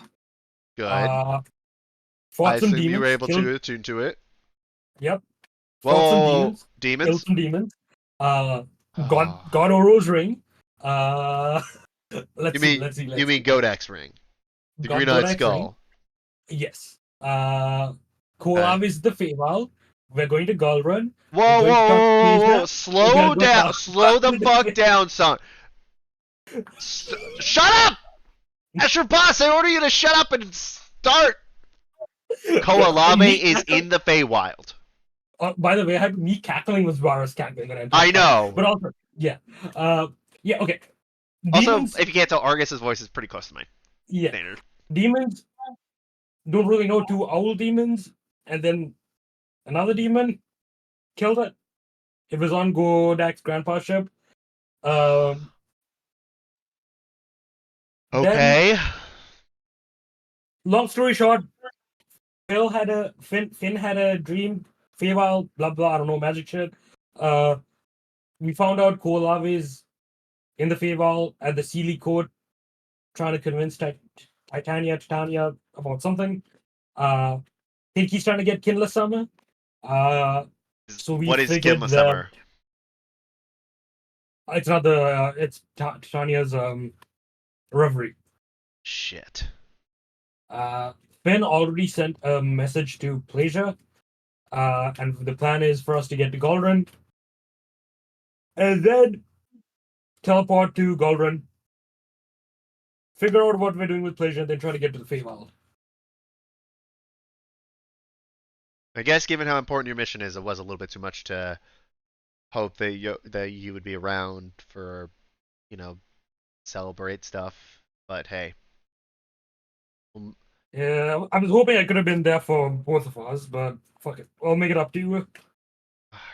Good. I Fought some assume you demons. were able killed, to attune to it. Yep. Whoa, Fought some demons. Killed demons? some demons. Got Oh. Oro's ring. You mean Let's you see. mean Godek's ring, the Got Green Eyed Godak's ring. Skull. Yes. Kolav is the Feywild. We're going to Gulrun. Whoa, We're going to talk to whoa, whoa, whoa! Asia. We gotta Slow go down, talk slow the to fuck down, son. Shut up! That's your boss. I order you to shut up and start. Koalave Me is in the Feywild. by the way, me cackling was Vara's cackling when I I know. But also, yeah. Okay. Also, Demons, if you can't tell, Argus's voice is pretty close to mine. yeah. Standard. Demons, don't really know two owl demons, and then another demon killed it. It was on Godak's grandpa ship. Then Okay. long story short, Finn had a dream, Feywild, blah blah, I don't know, magic shit. We found out Kolav is in the Feywild at the Sealy Court, trying to convince Titania about something. Think he's trying to get Kinless Summer. So we What is figured Kinless that Summer? it's not the it's Titania's reverie. Shit. Finn already sent a message to Pleasure, and the plan is for us to get to Galdron, and then teleport to Galdron, figure out what we're doing with Pleasure, and then try to get to the Feywild. I guess given how important your mission is, it was a little bit too much to hope that you would be around for, celebrate stuff. But hey. Yeah, I was hoping I could have been there for both of us, but fuck it. I'll make it up to you.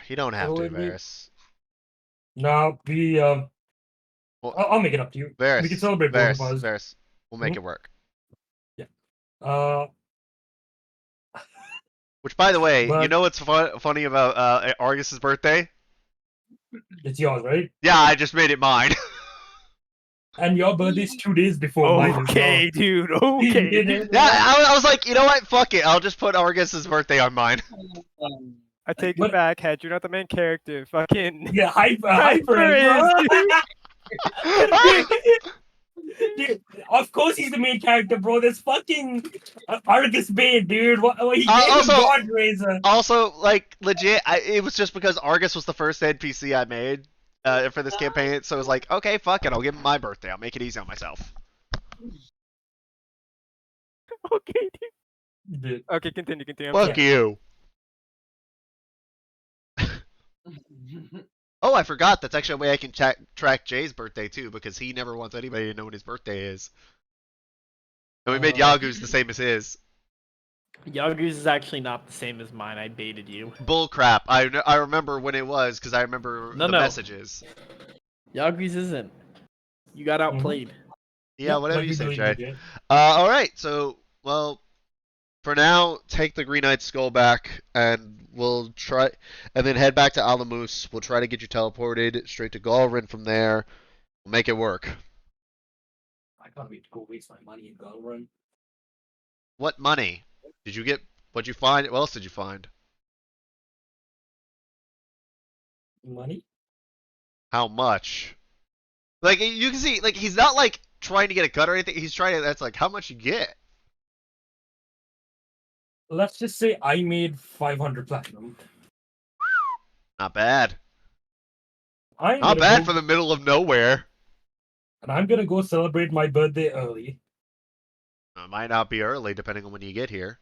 You don't have to, Otherwise, Varys. No, Well, I'll make it up to you. Varys, We can celebrate both of us. Varys, we'll make it work. Yeah. Uh, Which, by the way, you but know what's funny about Argus's birthday? it's yours, right? Yeah, I just made it mine. And your birthday's 2 days before mine as well. Okay, dude. Okay. dude. Yeah, I was like, you know what? Fuck it. I'll just put Argus's birthday on mine. I take But- it back, Head. You're not the main character. Fucking. Yeah, Hyper Hyper is, dude, of course he's the main character, bro. There's fucking Argus Bane, dude. What he gave Also- him God Razor. Also, like, legit, it was just because Argus was the first NPC I made for this campaign, so it was like, okay, fuck it. I'll give him my birthday. I'll make it easy on myself. Okay. Dude. Okay, continue. I'm Fuck sorry. you. Oh, I forgot. That's actually a way I can track Jay's birthday too, because he never wants anybody to know when his birthday is. And we made Yagu's the same as his. Yagu's is actually not the same as mine. I baited you. Bull crap. I remember when it was because I remember the messages. Yagu's isn't. You got outplayed. Yeah, whatever like you we say, believe Jay. you did. All right. So, well, for now, take the Green Knight skull back, and we'll try, and then head back to Alamus. We'll try to get you teleported straight to Galrin from there. We'll make it work. I can't wait to go waste my money in Galrun. What money? Did you get? What'd you find? What else did you find? Money? How much? Like, you can see, like, he's not like trying to get a cut or anything. He's trying to. That's like how much you get. Let's just say I made 500 platinum. Not bad. I'm Not gonna bad go, for the middle of nowhere. and I'm gonna go celebrate my birthday early. It might not be early, depending on when you get here.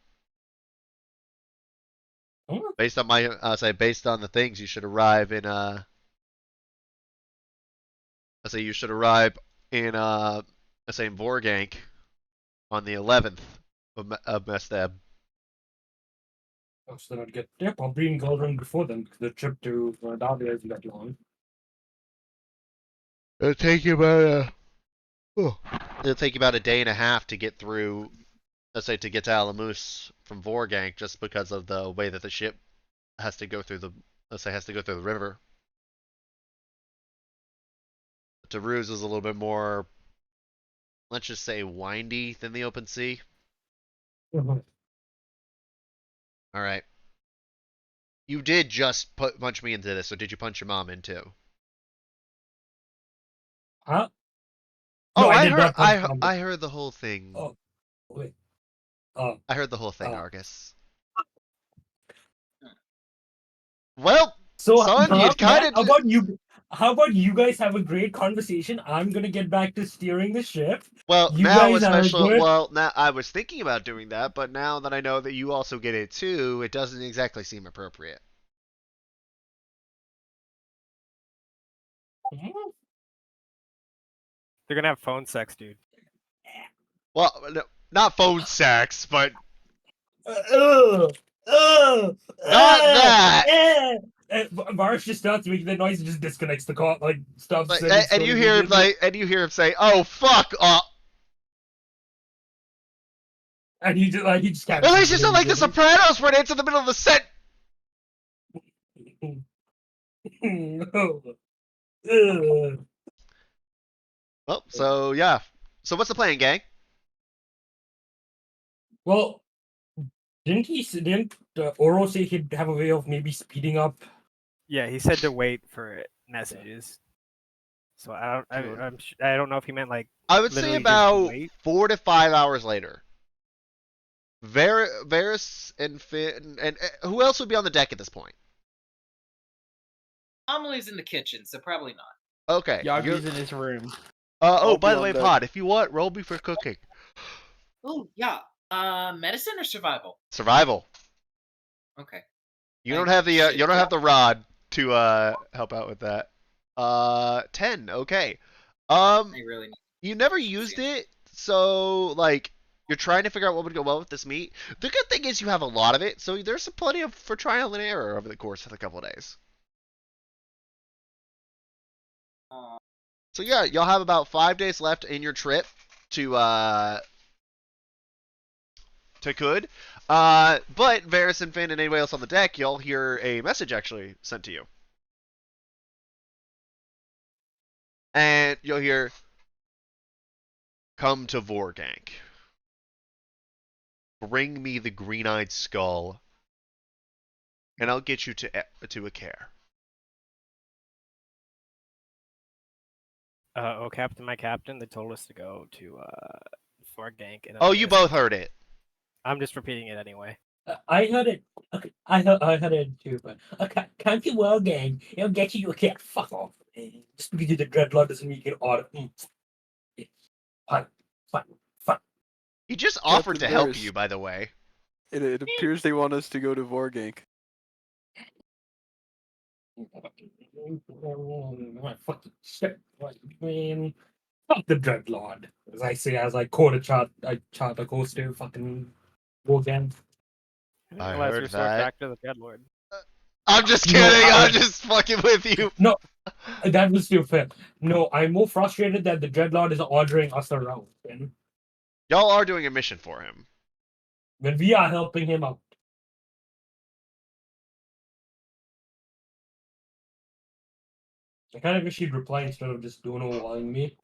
Oh, Based on based on the things, you should arrive in I say you should arrive in let's say in Vorgank on the 11th of Mestab. Oh, so then I'd get probably in Gold Run before then, because the trip to Davia isn't that long. It'll take you about it'll take you about a day and a half to get through. Let's say to get to Alamus from Vorgank, just because of the way that the ship has to go through the has to go through the river. Taruz is a little bit more, let's just say, windy than the open sea. Mhm. All right. You did just punch me into this, so did you punch your mom in too? Huh? Oh, No, I I did heard. not punch Mom. I heard the whole thing. Oh, wait. I heard the whole thing, uh, Argus. Well, So, son, you kind Matt, of. how about you guys have a great conversation? I'm gonna get back to steering the ship. Well, You now guys are especially. good. Well, now I was thinking about doing that, but now that I know that you also get it too, it doesn't exactly seem appropriate. They're gonna have phone sex, dude. Well, no, not phone sex, but Uh, uh, not that. Varsh just starts making that noise and just disconnects the call, like stops Like, sending and you stories hear him immediately. and you hear him say, "Oh fuck!" And he just At cancels least it it's not like The immediately. Sopranos, where it's in the middle of the set. Well, so yeah. So what's the plan, gang? Well, didn't Oro say he'd have a way of maybe speeding up? Yeah, he said to wait for messages. So I don't know if he meant like I would say literally just about wait. 4 to 5 hours later. Varys and Finn and who else would be on the deck at this point? Amelie's in the kitchen, so probably not. Okay. Yagu's in his room. Oh, I'll by be the on way, deck. Pod, if you want, roll me for cooking. Oh yeah. Medicine or survival? Survival. Okay. You I don't have the should you don't have the rod to help out with that. 10. Okay. I really need. You never used it, so like you're trying to figure out what would go well with this meat. The good thing is you have a lot of it, so there's some plenty of for trial and error over the course of a couple of days. So yeah, you'll have about 5 days left in your trip to Kud. But Varys and Finn and anybody else on the deck, you'll hear a message actually sent to you. And you'll hear, "Come to Vorgank. Bring me the green-eyed skull, and I'll get you to a care." Oh, Captain, my captain, they told us to go to Fort Gank. And Oh, you both heard it. I'm just repeating it anyway. I heard it. Okay, I heard it too. But can't you well, gang? It'll get you a cat. Fuck off. Just because you're the dreadlord doesn't mean you can order. Fine, fine, fine. He just offered Captain to help Varys. you, by the way. It appears they want us to go to Vorgank. Fucking shit. Man. Fuck the dreadlord. As I say, as I quote a chart, I chart a course to fucking go again. I Unless heard restore that. back to the Dreadlord. I'm just No, kidding. I'm just fucking with you. No, that was too fair. No, I'm more frustrated that the dreadlord is ordering us around Y'all are doing a mission for him. when we are helping him out. I kind of wish he'd reply instead of just don't know walling me.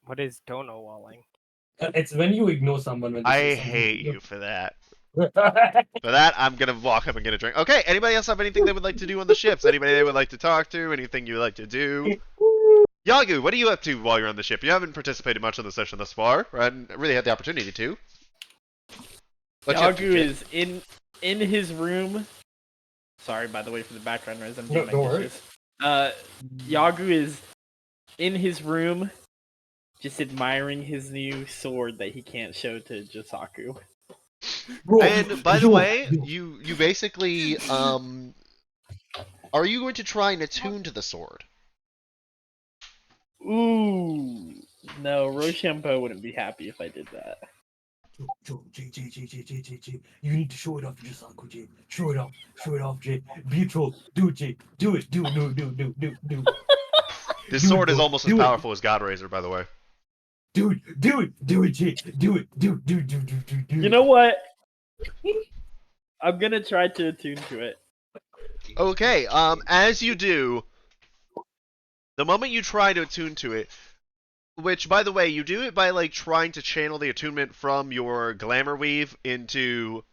What is dono walling? It's when you ignore someone when they I say something. hate you for that. For that, I'm gonna walk up and get a drink. Okay, anybody else have anything they would like to do on the ships? Anybody they would like to talk to? Anything you would like to do? Yagu, what are you up to while you're on the ship? You haven't participated much on the session thus far. I haven't really had the opportunity to. What you up to, Yagu kid? is in his room. Sorry, by the way, for the background noise. I'm doing No, don't my worry. dishes. Yagu is in his room, just admiring his new sword that he can't show to Josaku. Bro, And by the yo, way, yo. you basically are you going to try and attune to the sword? Ooh. No, Rochambeau wouldn't be happy if I did that. Joe, Jay. You need to show it off to Jisanko, Jay. Show it off, Jay. Be a troll. Do it, Jay. Do it. This Do it, sword is bro. almost as Do it. powerful as God Razor, by the way. Do it, Jay. Do it. You know what? I'm gonna try to attune to it. Okay, as you do, the moment you try to attune to it, which, by the way, you do it by, like, trying to channel the attunement from your Glamour Weave into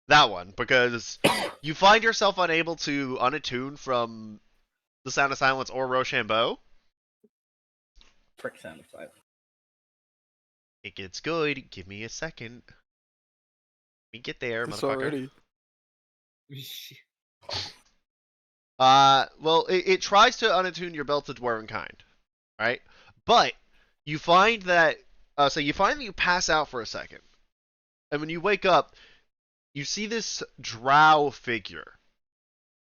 that one, because you find yourself unable to unattune from the Sound of Silence or Rochambeau. Frick Sound of Silence. It gets good. Give me a second. Let me get there, It's motherfucker. already. Well, it tries to unattune your belted dwarven kind, right? But you find that, you pass out for a second, and when you wake up, you see this drow figure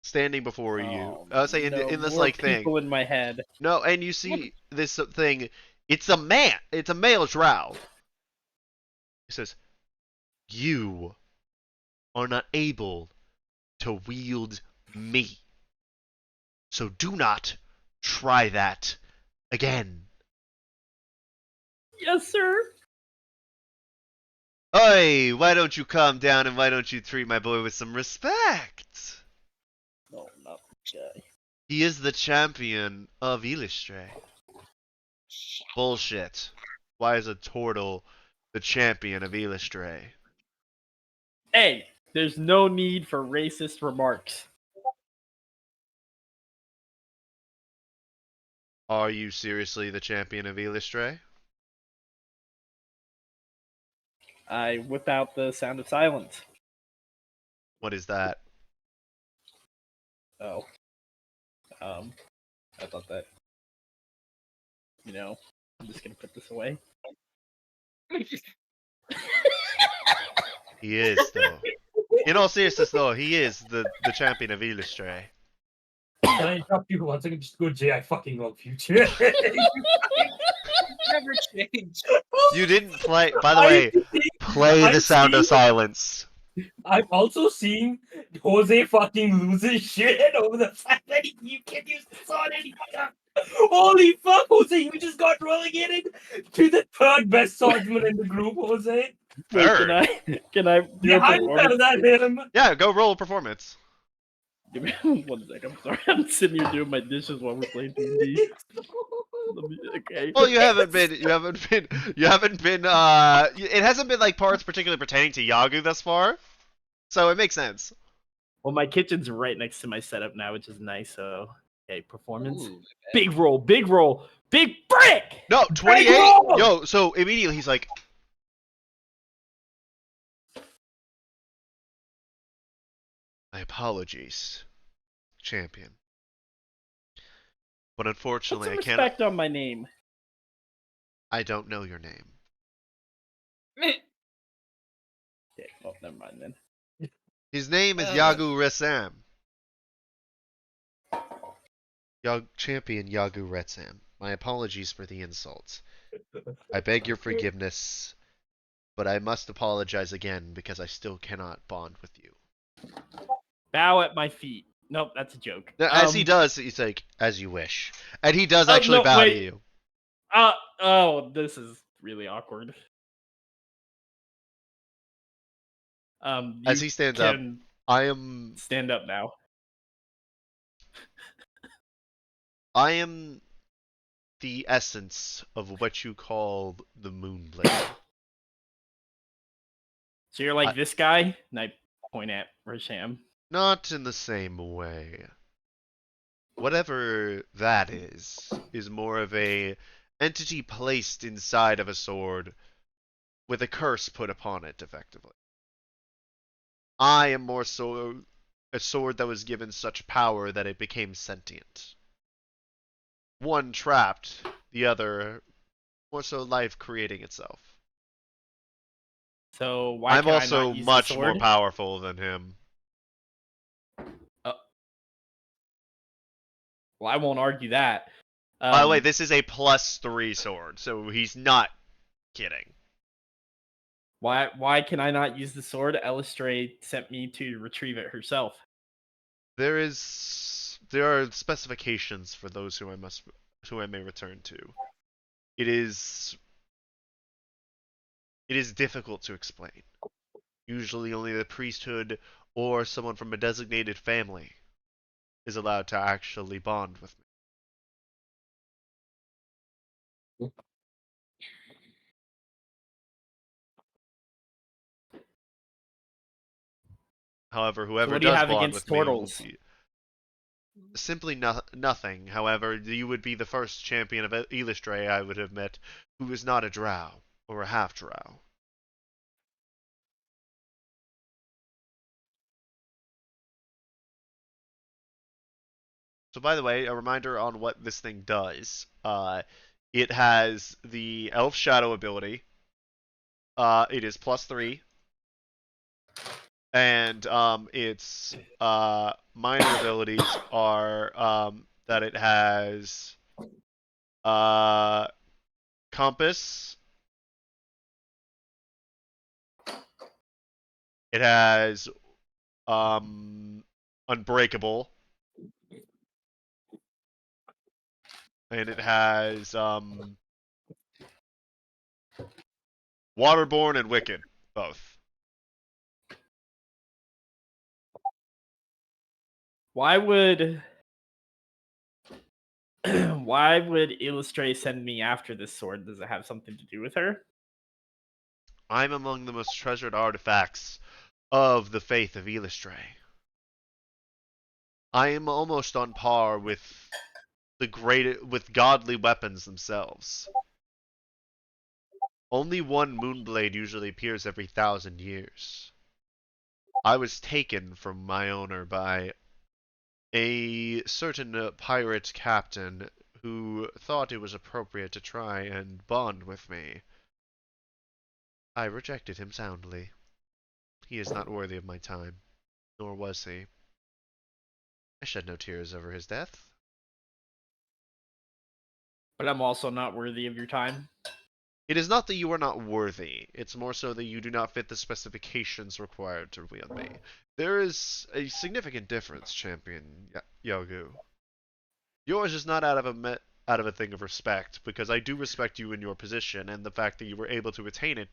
standing before you. In this more like thing. people in my head. No, and you see this thing. It's a man. It's a male drow. He says, "You are not able to wield me. So do not try that again." Yes, sir. Oi, why don't you calm down and why don't you treat my boy with some respect? No, not the guy. He is the champion of Illustre. Bullshit. Why is a turtle the champion of Illustre? Hey, there's no need for racist remarks. Are you seriously the champion of Illustre? I whip out the Sound of Silence. What is that? Oh. I thought that. I'm just gonna put this away. He is, though. In all seriousness, though, he is the champion of Illustre. Can I interrupt you for 1 second? Just go, Jay. I fucking love you, Jay. Never change. You didn't play, by the way, play the Sound of Silence. I'm also seeing Jose fucking lose his shit over the fact that you can use the sword anymore. Holy fuck, Jose, you just got relegated to the third best swordsman in the group, Jose. Wait, Third. can I do Yeah, a I'm better performance? than him. Yeah, go roll a performance. Give me 1 sec. I'm sorry. I'm sitting here doing my dishes while we're playing D&D. Okay. Well, you haven't been, it hasn't been like parts particularly pertaining to Yagu thus far, so it makes sense. Well, my kitchen's right next to my setup now, which is nice. So, okay, performance. Ooh, Big roll, big brick. No, 28. roll! Yo, so immediately he's like, my apologies, champion. But Put unfortunately, some I can't. respect on my name. I don't know your name. Okay, well, never mind then. His name is Uh, Yagu Resam. Champion Yagu Resam. My apologies for the insults. I beg your forgiveness, but I must apologize again because I still cannot bond with you. Bow at my feet. Nope, that's a joke. Now, as he does, he's like, as you wish. And he does actually no, bow wait. to you. This is really awkward. As You he stands up, can I am stand up now. the essence of what you call the Moonblade. So you're like this guy, and I point at Rasham. Not in the same way. Whatever that is more of a entity placed inside of a sword with a curse put upon it, effectively. I am more so a sword that was given such power that it became sentient. One trapped, the other more so life creating itself. So why I'm can I also not use much the more sword? powerful than him. Well, I won't argue that. By the way, this is a +3 sword, so he's not kidding. Why can I not use the sword? Elistray sent me to retrieve it herself. There are specifications for those who I may return to. It is difficult to explain. Usually only the priesthood or someone from a designated family is allowed to actually bond with me. However, So whoever what do you does have bond against with me will turtles? be simply nothing. However, you would be the first champion of Elistray I would have met who is not a drow or a half drow. So, by the way, a reminder on what this thing does. It has the Elf Shadow ability. It is +3, and its minor abilities are that it has uh, Compass. It has Unbreakable, and it has Waterborne and Wicked, both. Why would why would Illustray send me after this sword? Does it have something to do with her? I'm among the most treasured artifacts of the faith of Elistray. I am almost on par with with godly weapons themselves. Only one Moonblade usually appears every 1,000 years. I was taken from my owner by a certain pirate captain who thought it was appropriate to try and bond with me. I rejected him soundly. He is not worthy of my time, nor was he. I shed no tears over his death. But I'm also not worthy of your time. It is not that you are not worthy, it's more so that you do not fit the specifications required to wield me. There is a significant difference, Champion Yagu. Yours is not out of a thing of respect, because I do respect you in your position, and the fact that you were able to attain it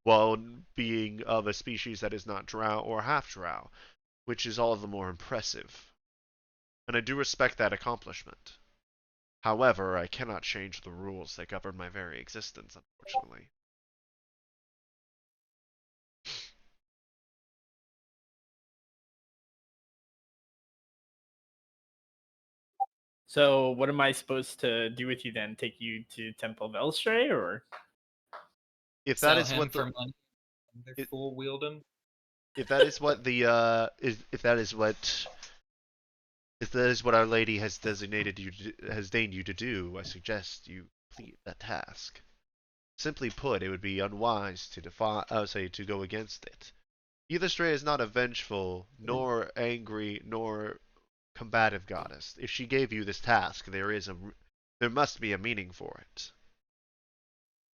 while being of a species that is not drow or half drow, which is all the more impressive. And I do respect that accomplishment. However, I cannot change the rules that govern my very existence, unfortunately. So what am I supposed to do with you then? Take you to Temple of Elstray, or If that Sell is him what for the money. They it, full wield him. if that is what the if that is what if that is what Our Lady has designated you has deigned you to do, I suggest you complete that task. Simply put, it would be unwise to I would say to go against it. Eithastray is not a vengeful, nor angry, nor combative goddess. If she gave you this task, there must be a meaning for it.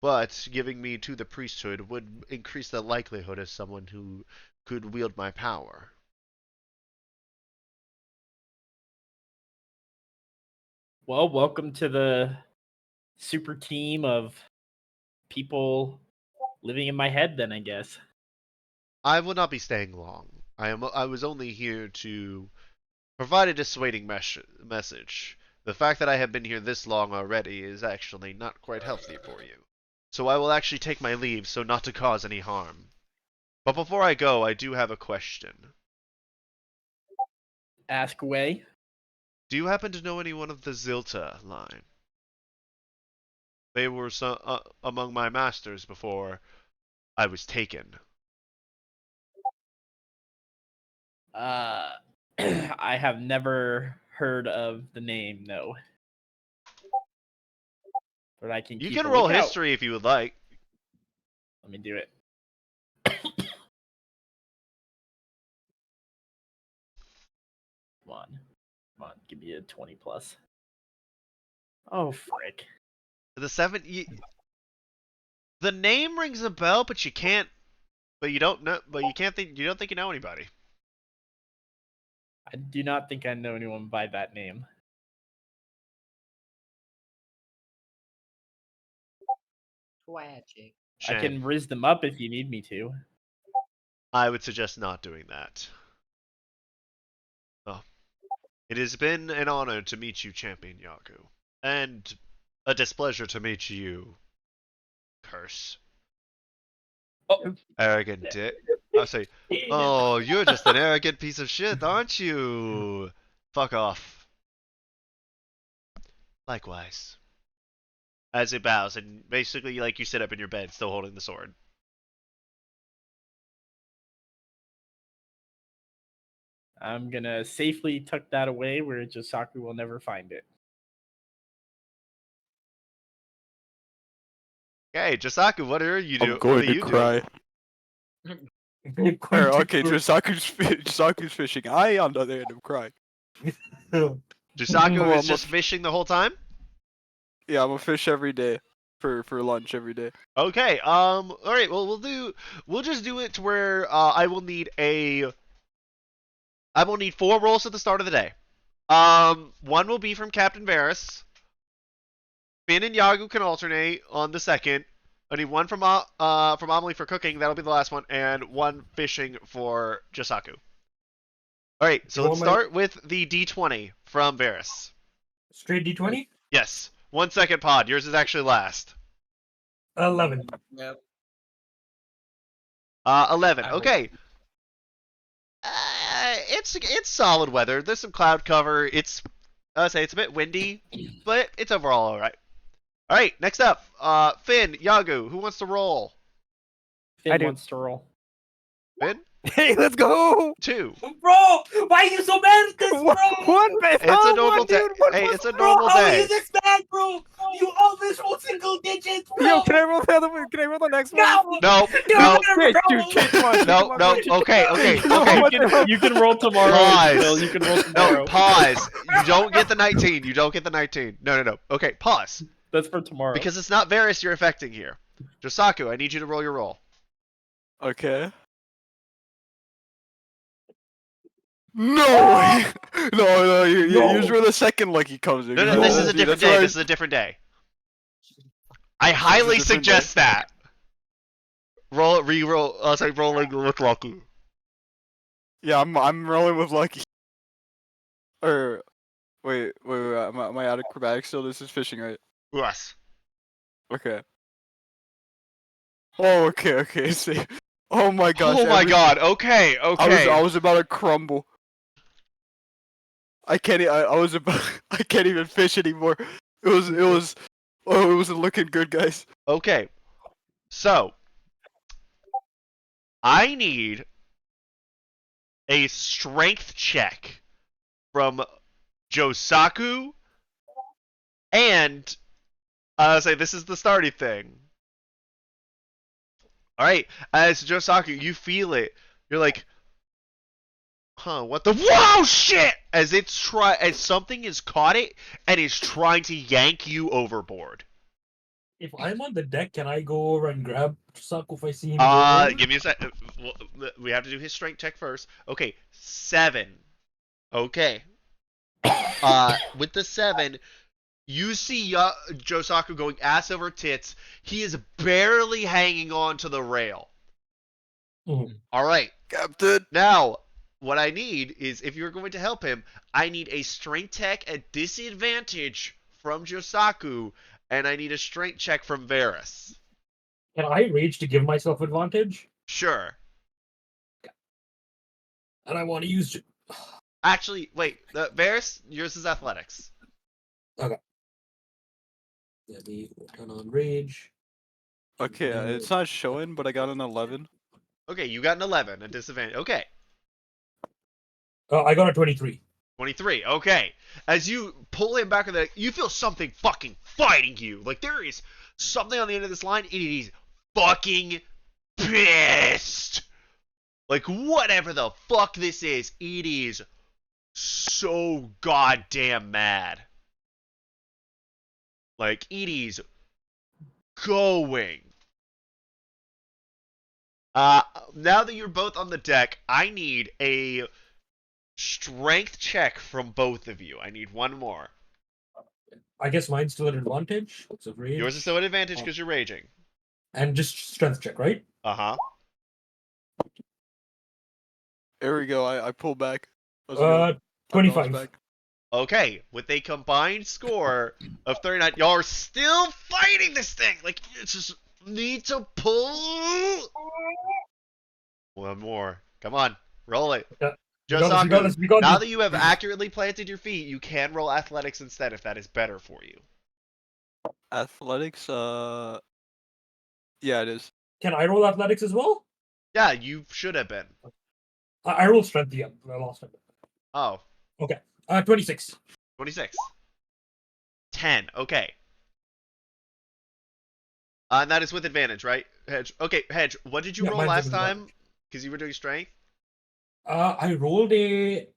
But giving me to the priesthood would increase the likelihood of someone who could wield my power. well, welcome to the super team of people living in my head then, I guess. I will not be staying long. I was only here to provide a dissuading message. The fact that I have been here this long already is actually not quite healthy for you. So I will actually take my leave so not to cause any harm. But before I go, I do have a question. Ask away. Do you happen to know anyone of the Zilta line? They were among my masters before I was taken. I have never heard of the name, no. But I can You keep can a roll lookout. history if you would like. Let me do it. Come on. Come on, give me a 20 plus. Oh frick! The 7. The name rings a bell, but you can't. But you don't know. But you can't think. You don't think you know anybody. I do not think I know anyone by that name. Tragic. I Shame. can riz them up if you need me to. I would suggest not doing that. Oh. It has been an honor to meet you, Champion Yaku. And a displeasure to meet you, Curse. Oh. Arrogant dick. I'll say, oh, you're just an arrogant piece of shit, aren't you? Fuck off. Likewise. As it bows, and basically, like, you sit up in your bed, still holding the sword. I'm gonna safely tuck that away where Josaku will never find it. Hey, Josaku, what are you doing? I'm going What are to you cry. doing? Okay, Josaku's fishing. I, on the other hand, am crying. Josaku Well, is just fishing the whole time? Yeah, I'm a fish every day for lunch every day. Okay, alright, well, we'll just do it to where, I will need 4 rolls at the start of the day. One will be from Captain Varys. Finn and Yagu can alternate on the second. I need one from Amelie for cooking, that'll be the last one, and one fishing for Josaku. Alright, so let's start with the D20 from Varys. Straight D20? Yes. 1 second pod, yours is actually last. 11. Yep. 11. I will- Okay. It's solid weather. There's some cloud cover. I would say it's a bit windy, but it's overall all right. All right, next up, Finn, Yagu, who wants to roll? Finn I do. wants to roll. Finn, Hey, let's go! 2. Bro, why are you so mad at this, bro? One base. It's a normal day. Hey, it's a normal How are day. you this bad, bro? You always roll single digits, bro. Yo, can I roll the other one? Can I roll the next one? No, No, no, no, Wait, dude, change one. no, no. Okay, okay, okay. You can roll tomorrow. Pause. Phil. You can roll tomorrow. No, pause. You don't get the 19. You don't get the 19. No. Okay, pause. That's for tomorrow. Because it's not Varys you're affecting here. Josaku, I need you to roll your roll. Okay. No way! No, you just roll the second lucky comes in. No, this is a Dude, different that's day. why This is a different day. I highly different suggest that. Re-roll. Rolling with lucky. Yeah, I'm rolling with lucky. Or wait, am I out of acrobatics still? This is fishing, right? Yes. Okay. Oh, okay. See. Oh my gosh. Oh my god. Okay. I was about to crumble. I can't even fish anymore. It wasn't looking good, guys. Okay. So, I need a strength check from Josaku, and I'll say this is the starting thing. All right, as Josaku, you feel it. You're like, huh? What the? Whoa! Shit! As something has caught it and is trying to yank you overboard. If I'm on the deck, can I go over and grab Saku if I see him go over? Give me a sec. We have to do his strength check first. Okay, 7. Okay. With the 7, you see Josaku going ass over tits. He is barely hanging on to the rail. Mhm. All right. Captain. Now, what I need is, if you're going to help him, I need a strength check at disadvantage from Josaku, and I need a strength check from Varys. Can I rage to give myself advantage? Sure. And I want to use. Actually, wait. Varys, yours is athletics. Let me turn on rage. Okay, it's not showing, but I got an 11. Okay, you got an 11, a disadvantage. Okay. I got a 23. 23. Okay. As you pull him back, you feel something fucking fighting you. Like, there is something on the end of this line. It is fucking pissed. Like, whatever the fuck this is, it is so goddamn mad. Like, Edie's going. Now that you're both on the deck, I need a strength check from both of you. I need one more. I guess mine's still an advantage. So rage. Yours is still an advantage because you're raging. And just strength check, right? Uh-huh. There we go. I pull back. I was gonna dodge 25. back. Okay, with a combined score of 39, y'all are still fighting this thing. Like, you just need to pull. One more. Come on, roll it. Yeah. We got this. Now that you have accurately planted your feet, you can roll athletics instead if that is better for you. Athletics. Yeah, it is. Can I roll athletics as well? Yeah, you should have been. I rolled strength, yeah. I lost it. Oh, Okay. 26. 26. 10. Okay. And that is with advantage, right, Hedge? Okay, Hedge, what did you Yeah, roll mine's last with time? advantage. Because you were doing strength? I rolled a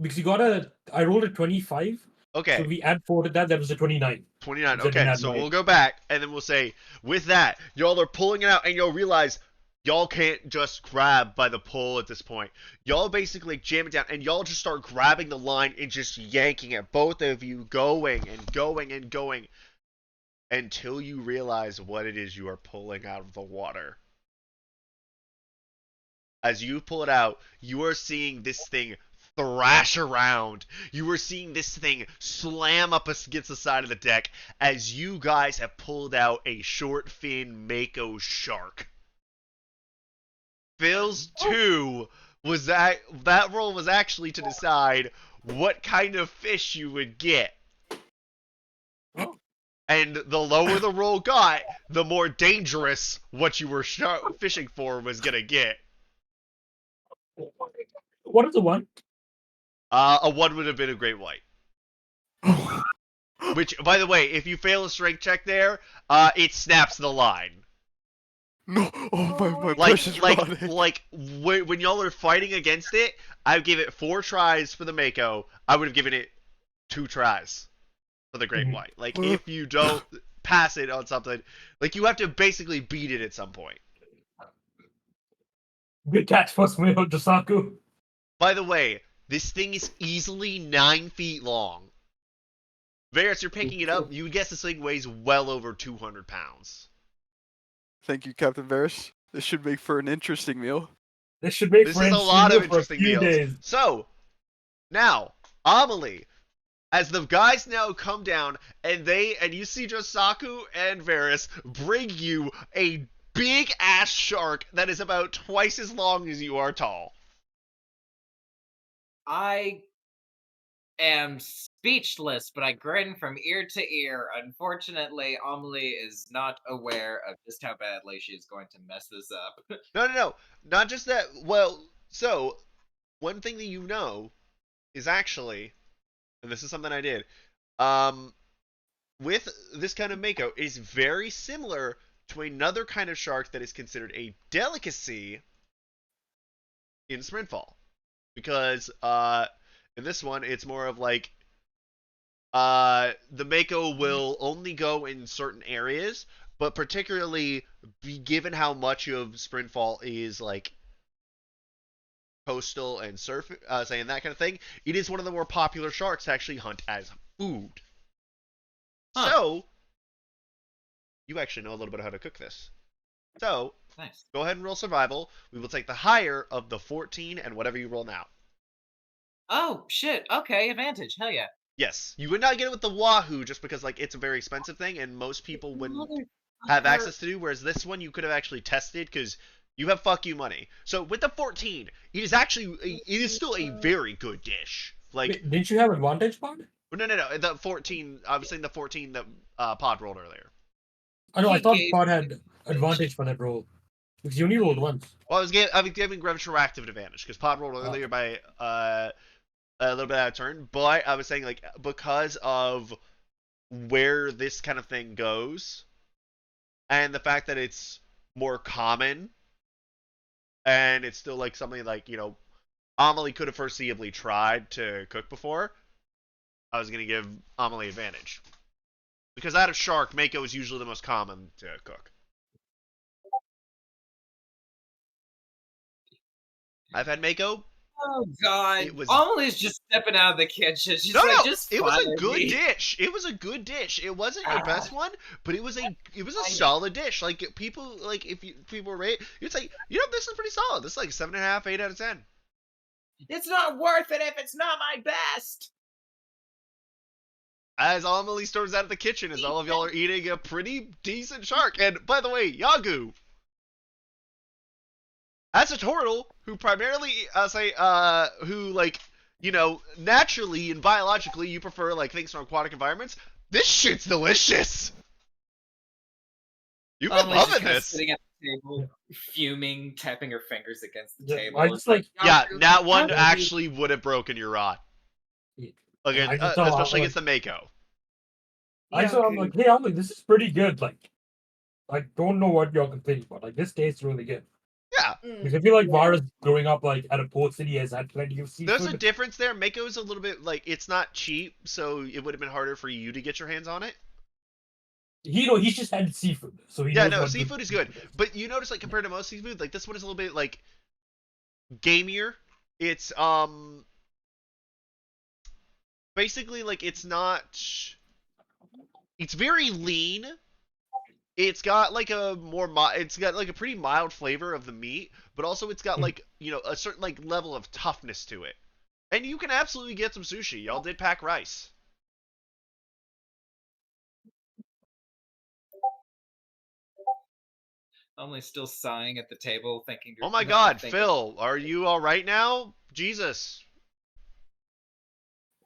because I rolled a 25. Okay. So we add 4 to that. That was a 29. 29. So Okay, then so add we'll go back and then we'll say, with that, y'all are pulling it out and you'll realize y'all can't just grab by the pull at this point. Y'all basically jam it down and y'all just start grabbing the line and just yanking it. Both of you going and going and going until you realize what it is you are pulling out of the water. As you pull it out, you are seeing this thing thrash around. You are seeing this thing slam up against the side of the deck as you guys have pulled out a short fin mako shark. Phil's 2 was that roll was actually to decide what kind of fish you would get. And the lower the roll got, the more dangerous what you were fishing for was gonna get. What is the one? A 1 would have been a great white. Which, by the way, if you fail a strength check there, it snaps the line. No, my precious rod. When y'all are fighting against it, I would give it 4 tries for the Mako. I would have given it 2 tries for the Great White. Like, if you don't pass it on something, like, you have to basically beat it at some point. Good catch, first male, Josaku. By the way, this thing is easily 9 feet long. Varys, you're picking it up. You would guess this thing weighs well over 200 pounds. Thank you, Captain Varys. This should make for an interesting meal. This should make This for is a lot of for a interesting few meals. days. So, now, Amelie, as the guys now come down and you see Josaku and Varys bring you a big ass shark that is about twice as long as you are tall. I am speechless, but I grin from ear to ear. Unfortunately, Amelie is not aware of just how badly she is going to mess this up. No. Not just that. Well, so, one thing that you know is actually, and this is something I did, with this kind of Mako, is very similar to another kind of shark that is considered a delicacy in Sprintfall. Because, in this one, it's more of like, the Mako will only go in certain areas, but particularly given how much of Sprintfall is like coastal and surf, saying that kind of thing, it is one of the more popular sharks to actually hunt as food. Huh. So, you actually know a little bit of how to cook this. So, Nice. go ahead and roll survival. We will take the higher of the 14 and whatever you roll now. Oh, shit. Okay, advantage. Hell yeah. Yes, you would not get it with the Wahoo just because like it's a very expensive thing and most people wouldn't have Motherfucker. access to. Whereas this one you could have actually tested because you have fuck you money. So with the 14, it is still a very good dish. Like Wait, didn't you have advantage part? no, the 14. I was saying the 14 that Pod rolled earlier. I know. I He thought gave Pod had advantage for that roll because you only rolled once. Well, I was giving retroactive advantage because Pod rolled earlier by a little bit out of turn, but I was saying like because of where this kind of thing goes and the fact that it's more common and it's still like something like, you know, Amelie could have foreseeably tried to cook before, I was going to give Amelie advantage. Because out of shark, mako is usually the most common to cook. I've had mako. Oh God! It was Amelie's just stepping out of the kitchen. She's no, like, no. just It was a fire good me. dish. It was a good dish. It wasn't your best one, but it was a solid dish. Like people, like if you, people rate, you'd say, this is pretty solid. This is like 7.5, 8 out of 10. It's not worth it if it's not my best. As Amelie storms out of the kitchen, as all of y'all are eating a pretty decent shark. And by the way, Yagu, as a turtle who primarily, naturally and biologically you prefer like things from aquatic environments, this shit's delicious. You've been Amelie's just loving kinda this. sitting at the table, fuming, tapping her fingers against the Yeah, table. I It's just like Yeah, "Yaku, that one how do you-" actually would have broken your rod. Again, I just saw, especially like- against the mako. I saw. I'm like, hey, I'm like, this is pretty good. Like, I don't know what you're complaining about. Like, this tastes really good. Yeah, Because I feel like Vara's growing up like at a port city has had plenty of seafood. there's a difference there. Mako is a little bit like it's not cheap, so it would have been harder for you to get your hands on it. He's just had seafood, so he Yeah, knows no, what seafood is good, but you notice like compared to most seafood, like this one is a little bit like gamier. It's basically like it's not. It's very lean. It's got like a it's got like a pretty mild flavor of the meat, but also it's got like a certain like level of toughness to it. And you can absolutely get some sushi. Y'all did pack rice. Amelie's still sighing at the table, thinking. Oh my God, Phil, are you all right now? Jesus,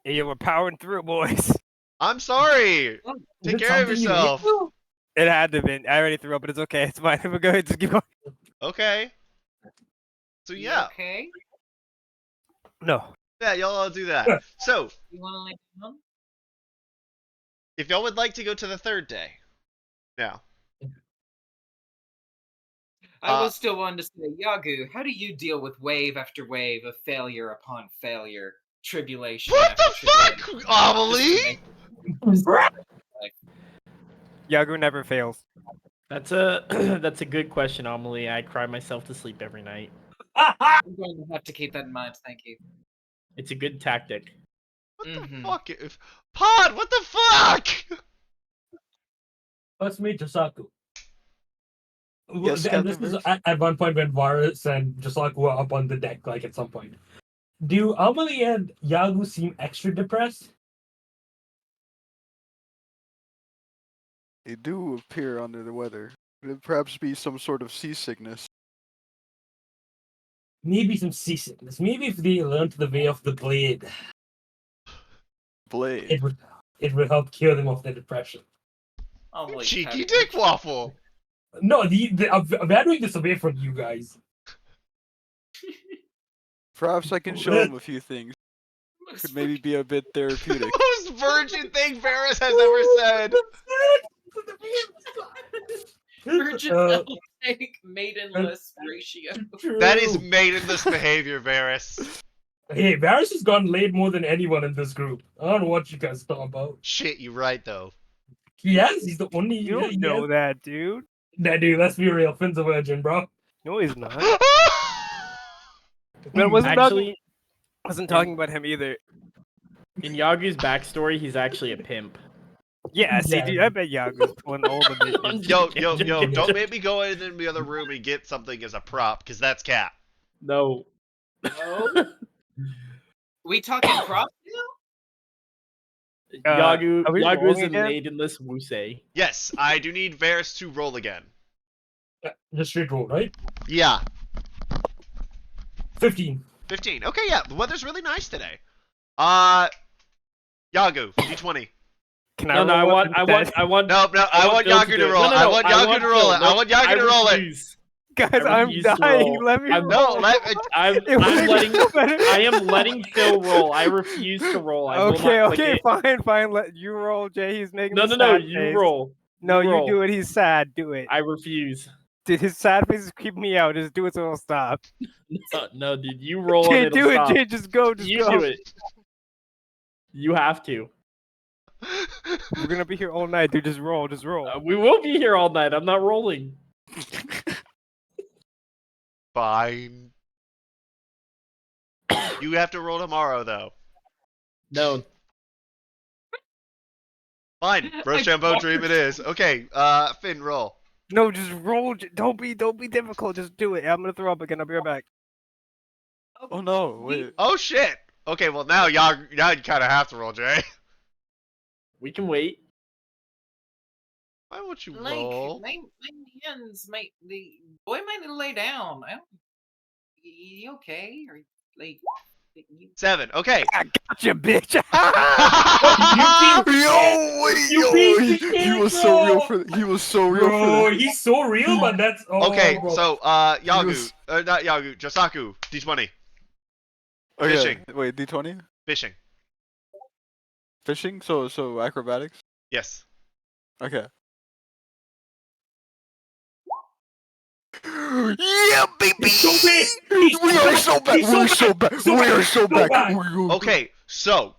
Yeah, we're powering through, boys. I'm sorry. Is Take it care of something you yourself. ate, though? It had to have been. I already threw up, but it's okay. It's fine. We're going. Just keep going. Okay. So "You yeah, okay? No. yeah, y'all all do that. So You want to lay down?" if y'all would like to go to the third day, now. I was still wanting to say, Yagu, how do you deal with wave after wave of failure upon failure, tribulation What after the fuck, tribulation? Amelie? Yagu never fails. That's a good question, Amelie. I cry myself to sleep every night. I'm going to have to keep that in mind, thank you. It's a good tactic. What Mhm. the fuck? Pod, what the fuck? Let's meet Josaku. Yes, And this Captain is at one point when Varus and Josaku were up on the deck, like at some point. Do Amelie and Yagu seem extra depressed? They do appear under the weather. Could it perhaps be some sort of seasickness? Maybe some seasickness. Maybe if they learned the way of the blade, Blade. it would help cure them of their depression. Amelie Cheeky tapped- dick waffle. No, we're doing this away from you guys. Perhaps I can show him a few things. Could maybe be a bit therapeutic. Most virgin thing Varys has ever said. Virgin Uh, take maidenless ratio. That is True. maidenless behavior, Varys. Hey, Varys has gotten laid more than anyone in this group. I don't know what you guys talk about. Shit, you right though. He has. He's the only. You don't know that, dude. Nah, dude, let's be real. Finn's a virgin, bro. No, he's not. But wasn't Actually, wasn't talking about him either. in Yagu's backstory, he's actually a pimp. Yeah, see, Yeah. dude, I bet Yagu's pulling all the I'm bitches. just Yo, kidding. don't make me go in the other room and get something as a prop, because that's cap. No. No. We talking props now? Yagu are we is rolling a again? maidenless Wusei. Yes, I do need Varys to roll again. Just straight roll, right? Yeah, 15. 15. Okay, yeah, the weather's really nice today. Yagu, D20. Can No, no, I roll want, up I want, instead? I want. No, I want Phil Yagu to do it. roll. No, no, I no, want Yagu to roll Phil. it. I want Yagu to roll it. refuse. Guys, I I'm refuse to dying. roll. Let me I'm- roll. No, I'm It was letting. better. I am letting Phil roll. I refuse to roll. I will Okay, not click okay, it. fine. Let you roll, Jay. He's making No, the no, no. sad You face. roll. No, you roll. do it. He's sad. Do it. I refuse. Dude, his sad face is creeping me out. Just do it so it'll stop. No, dude. You roll Jay, and it'll do stop. it, Jay. Just go. Just You go. do it. You have to. We're gonna be here all night, dude. Just roll, just roll. We will be here all night. I'm not rolling. Fine. You have to roll tomorrow, though. No. Fine. Rochambeau dream it is. Okay, Finn, roll. No, just roll. Don't be difficult. Just do it. I'm gonna throw up again. I'll be right back. Oh no, wait. Oh, shit! Okay, well, now you kind of have to roll, Jay. We can wait. Why won't you Like, roll? my hands might. The boy might lay down. I don't. You okay? Or like. You, 7. Okay. I gotcha, bitch. Yo, wait, You yo, beat the he kid, was so real bro. for he was so real Bro, for that. he's so real, but that's Okay, bro. so, Yagu. was- Not Yagu. Josaku. D20. Okay, Fishing. wait, D20? Fishing. Fishing? So acrobatics? Yes. Okay. Yeah, baby! He's so bad. He's We so are bad. so back! He's so We're so bad. back! So We bad. are so So back! bad. Okay, so.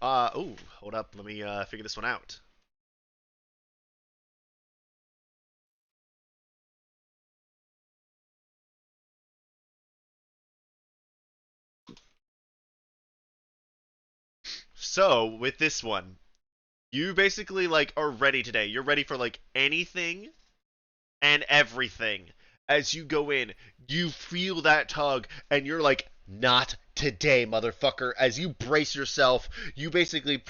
Ooh, hold up. Let me, figure this one out. So, with this one, you basically, like, are ready today. You're ready for, like, anything and everything. As you go in, you feel that tug, and you're like, not today, motherfucker. As you brace yourself, you basically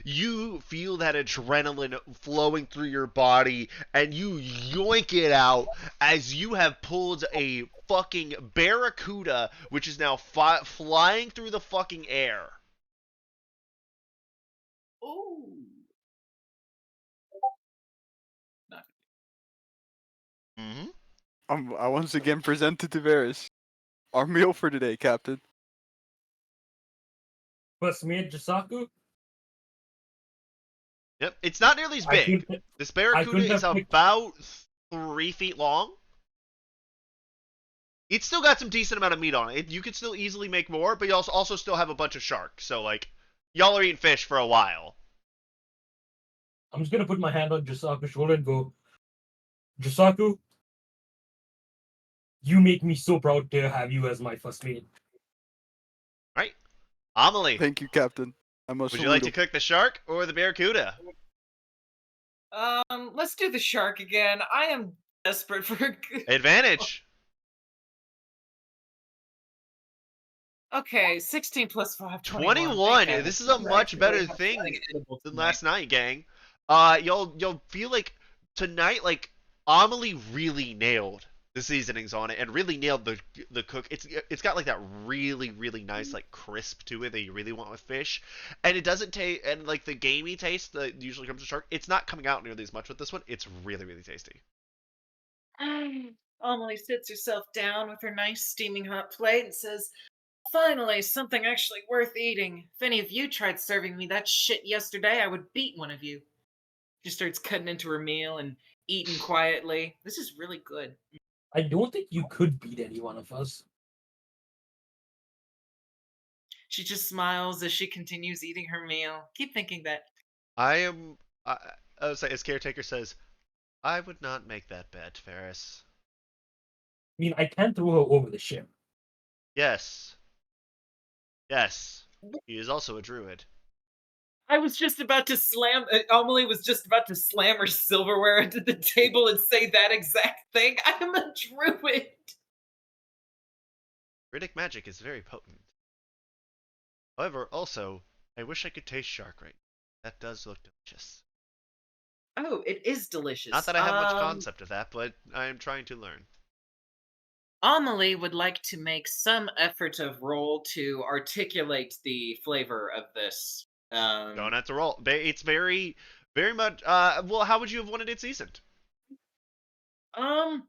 you feel that adrenaline flowing through your body, and you yoink it out as you have pulled a fucking barracuda, which is now flying through the fucking air. oh. Not Mm-hmm. I once again presented to Varys. Our meal for today, Captain. First mate Jisaku. Yep, it's not nearly as I big. couldn't- This I barracuda couldn't is have picked- about 3 feet long. It's still got some decent amount of meat on it. You could still easily make more, but you also still have a bunch of shark. So, like, y'all are eating fish for a while. I'm just gonna put my hand on Jisaku's shoulder and go, Jisaku, you make me so proud to have you as my first mate. Right? Amelie, Thank you, Captain. I must would you like to salute cook the shark or the barracuda? Let's do the shark again. I am desperate for. Advantage. Okay, 16 plus 5, 21. Thank This is heavens. a I'm much actually better really having thing an edible than tonight. last night, gang. You'll feel like tonight, like, Amelie really nailed the seasonings on it and really nailed the cook. It's got like that really nice like crisp to it that you really want with fish, and it doesn't taste, and like the gamey taste that usually comes with shark, it's not coming out nearly as much with this one. It's really tasty. Amelie sits herself down with her nice steaming hot plate and says, "Finally, something actually worth eating. If any of you tried serving me that shit yesterday, I would beat one of you." She starts cutting into her meal and eating quietly. This is really good. I don't think you could beat any one of us. She just smiles as she continues eating her meal. Keep thinking that. I was say, as caretaker says, I would not make that bet, Ferris. I mean, I can throw her over the ship. Yes. Yes. He is also a druid. I was just about to slam. Amelie was just about to slam her silverware into the table and say that exact thing. I am a druid. Riddick magic is very potent. However, also, I wish I could taste shark right now. That does look delicious. Oh, it is delicious. Not that I have much concept of that, but I am trying to learn. Amelie would like to make some effort of roll to articulate the flavor of this. Don't have to roll. It's very much. Well, how would you have wanted it seasoned? I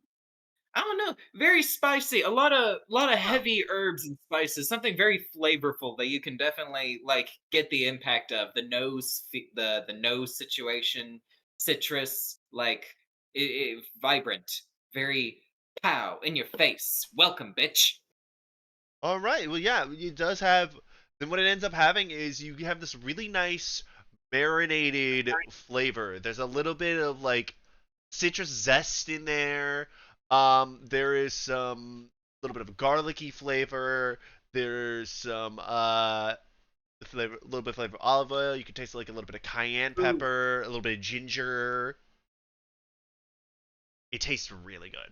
don't know. Very spicy. A lot of heavy herbs and spices. Something very flavorful that you can definitely like get the impact of. The nose situation, citrus, like vibrant, very pow in your face. Welcome, bitch. All right. Well, yeah, it does have. Then what it ends up having is you have this really nice marinated flavor. There's a little bit of like citrus zest in there. There is some little bit of garlicky flavor. There's some flavor, a little bit of flavor of olive oil. You can taste like a little bit of cayenne pepper, a little bit of ginger. It tastes really good.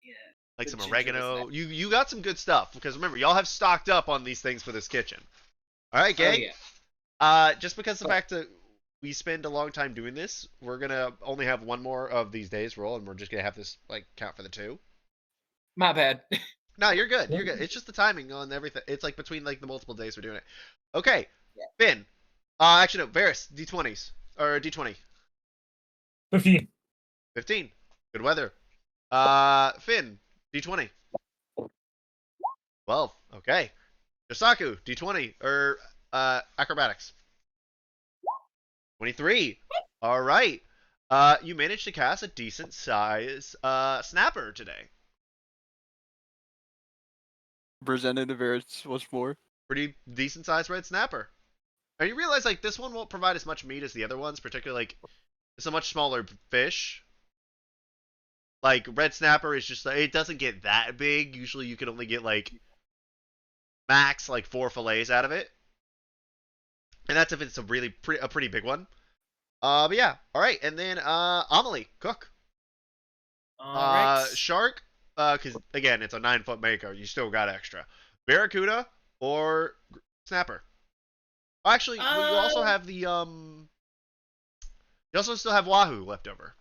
Yeah. Like The some ginger was oregano. nice. You got some good stuff because remember y'all have stocked up on these things for this kitchen. All right, Oh gang. yeah. Just because the fact that we spend a long time doing this, we're gonna only have one more of these days roll, and we're just gonna have this like count for the 2. My bad. No, you're good. You're Yeah. good. It's just the timing on everything. It's like between like the multiple days we're doing it. Okay, Yeah. Finn. Actually no, Varys. D20s or D20. 15. 15. Good weather. Finn. D20. 12. Okay. Yosaku. D20 or acrobatics. 23. All right. You managed to cast a decent size snapper today. Presented a very once more. Pretty decent sized red snapper. And you realize like this one won't provide as much meat as the other ones, particularly like it's a much smaller fish. Like red snapper is just like it doesn't get that big. Usually you can only get like max like 4 fillets out of it. And that's if it's a really pretty big one. But yeah, all right. And then Amelie, cook. All right. Shark, because again, it's a 9-foot mako. You still got extra. Barracuda or snapper. Actually, you also have the You also still have wahoo left over.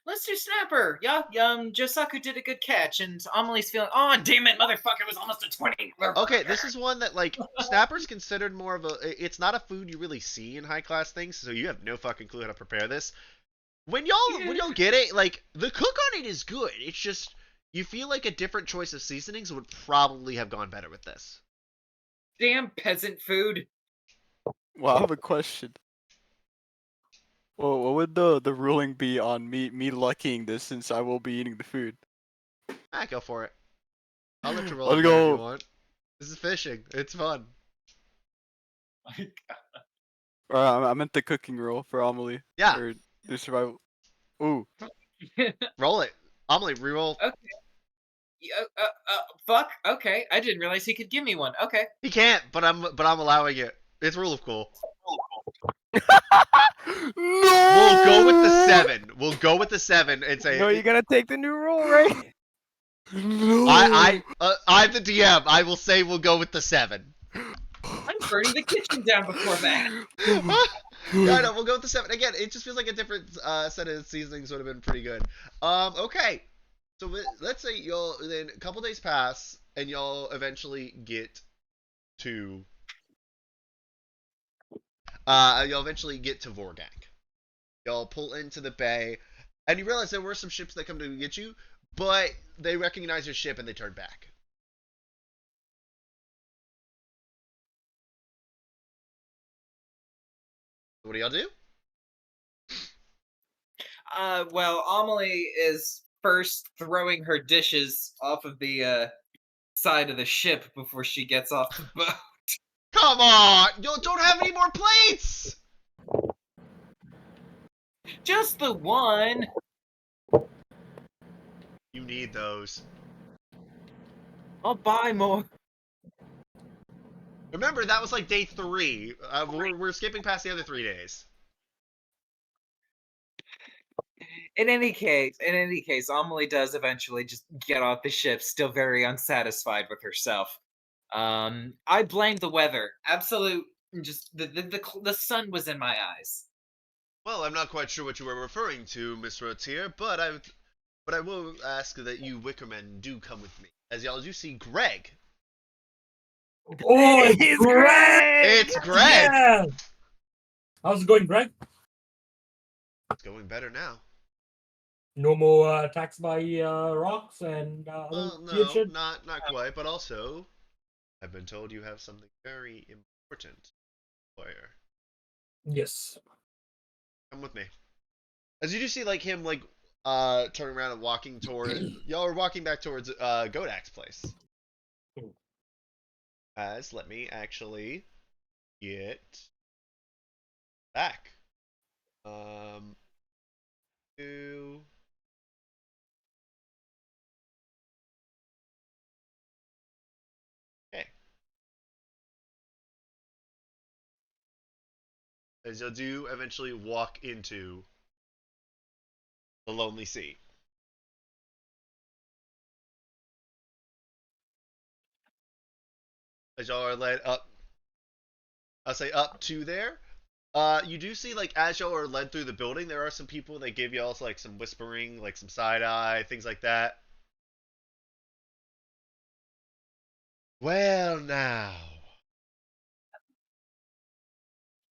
Let's do snapper. Yeah. Josaku did a good catch, and Amelie's feeling. Oh damn it, motherfucker! It was almost a 20. Okay, this is one that like snapper's considered more of a. It's not a food you really see in high class things, so you have no fucking clue how to prepare this. When y'all get it, like the cook on it is good. It's just you feel like a different choice of seasonings would probably have gone better with this. Damn peasant food. Well, I have a question. Well, what would the ruling be on me lucking this since I will be eating the food? Go for it. I'll let you roll Let's again if you go. want. This is fishing. It's fun. Or I meant the cooking roll for Amelie. Yeah. Or the survival. Ooh. Roll it. Amelie, reroll. Okay. Fuck. Okay, I didn't realize he could give me one. Okay. He can't, but I'm allowing it. It's rule of cool. No! We'll go with the 7. We'll go with the 7 and say. No, you gotta take the new roll, right? No! I'm the DM. I will say we'll go with the 7. I'm burning the kitchen down before that. Yeah, no, we'll go with the 7. Again, it just feels like a different set of seasonings would have been pretty good. Okay. So let's say y'all then a couple days pass and y'all eventually get to Vorgang. Y'all pull into the bay, and you realize there were some ships that come to get you, but they recognize your ship and they turn back. What do y'all do? Well, Amelie is first throwing her dishes off of the side of the ship before she gets off the boat. Come on! You don't have any more plates! Just the one. You need those. I'll buy more. Remember, that was like day 3. We're skipping past the other 3 days. In any case, Amelie does eventually just get off the ship, still very unsatisfied with herself. I blame the weather. Absolute, just the sun was in my eyes. Well, I'm not quite sure what you were referring to, Miss Rotier, but I will ask that you Wickermen do come with me, as y'all do see Greg. Oh, It's it's Greg! It's Greg. Yeah! How's it going, Greg? It's going better now. No more attacks by rocks and Well, weird no, shit? not quite, but also, I've been told you have something very important for you. Yes. Come with me. As you do see, like him, like turning around and walking toward. Y'all are walking back towards Godak's place. As let me actually it back. To okay. As you'll do eventually walk into the Lonely Sea. As y'all are led up, I'll say up to there. You do see like as y'all are led through the building, there are some people that give y'all like some whispering, like some side eye, things like that. Well, now,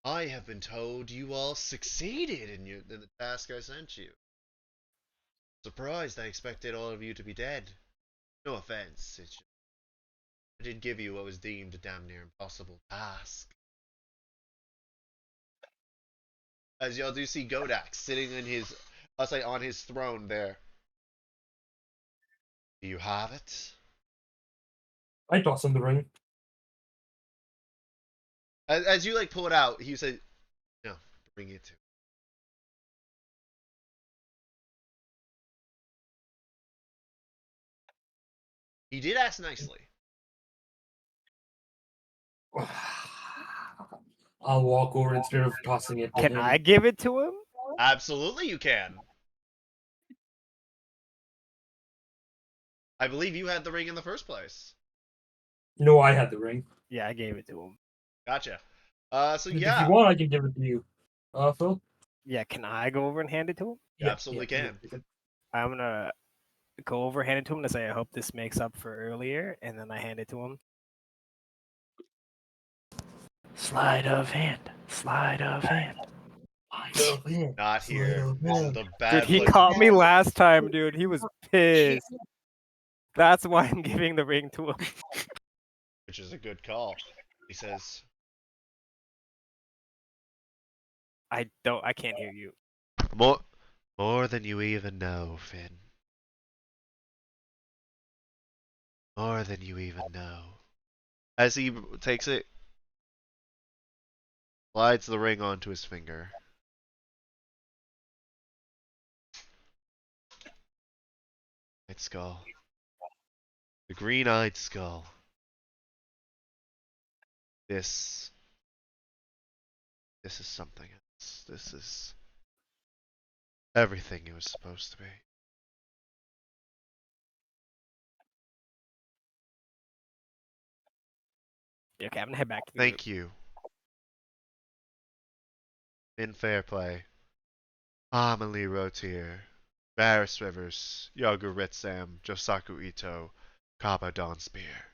I have been told you all succeeded in the task I sent you. Surprised, I expected all of you to be dead. No offense, I did give you what was deemed a damn near impossible task. As y'all do see Godak sitting in his, I'll say on his throne there. Do you have it? I toss him the ring. As you like pull it out, he said, "No, bring it to." He did ask nicely. I'll walk over instead of tossing it to Can him. I give it to him? Absolutely, you can. I believe you had the ring in the first place. No, I had the ring. Yeah, I gave it to him. Gotcha. So If you yeah, want, I can give it to you. Phil? Yeah, can I go over and hand it to him? you absolutely can. I'm gonna go over, hand it to him, to say I hope this makes up for earlier, and then I hand it to him. Sleight of hand. Sleight of hand. Not here. This is the Dude, bad he place. caught me last time, dude. He was pissed. That's why I'm giving the ring to him. Which is a good call. He says, I can't hear you. more than you even know, Finn. More than you even know." As he takes it, slides the ring onto his finger. Night Skull. The green-eyed skull. This is something else. This is everything it was supposed to be. Yeah, okay, I'm gonna head back to the Thank you. In fair play. Amelie Rotier, Varys Rivers, Yoga Ritsam, Josaku Ito, Kaba Dawnspear.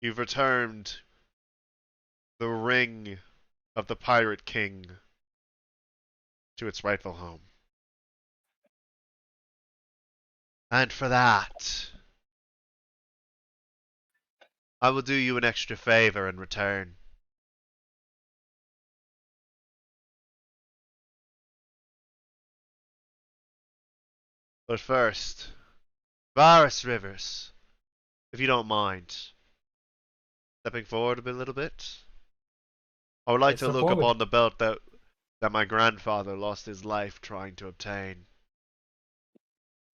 You've returned the ring of the Pirate King to its rightful home. And for that, I will do you an extra favor in return. But first, Varys Rivers, if you don't mind, stepping forward a little bit. I would like Yes, to step look forward. upon the belt that my grandfather lost his life trying to obtain.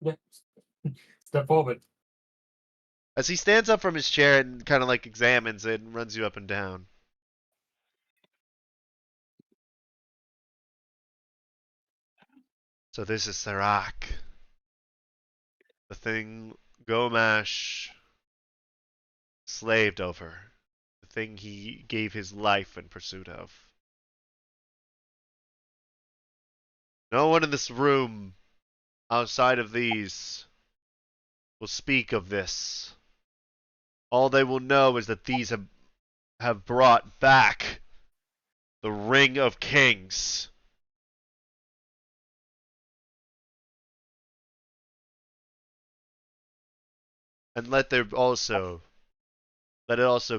Yeah. Step forward. As he stands up from his chair and kind of like examines it and runs you up and down. So this is Serac. The thing Gomash slaved over. The thing he gave his life in pursuit of. No one in this room, outside of these, will speak of this. All they will know is that these have brought back the Ring of Kings. And let it also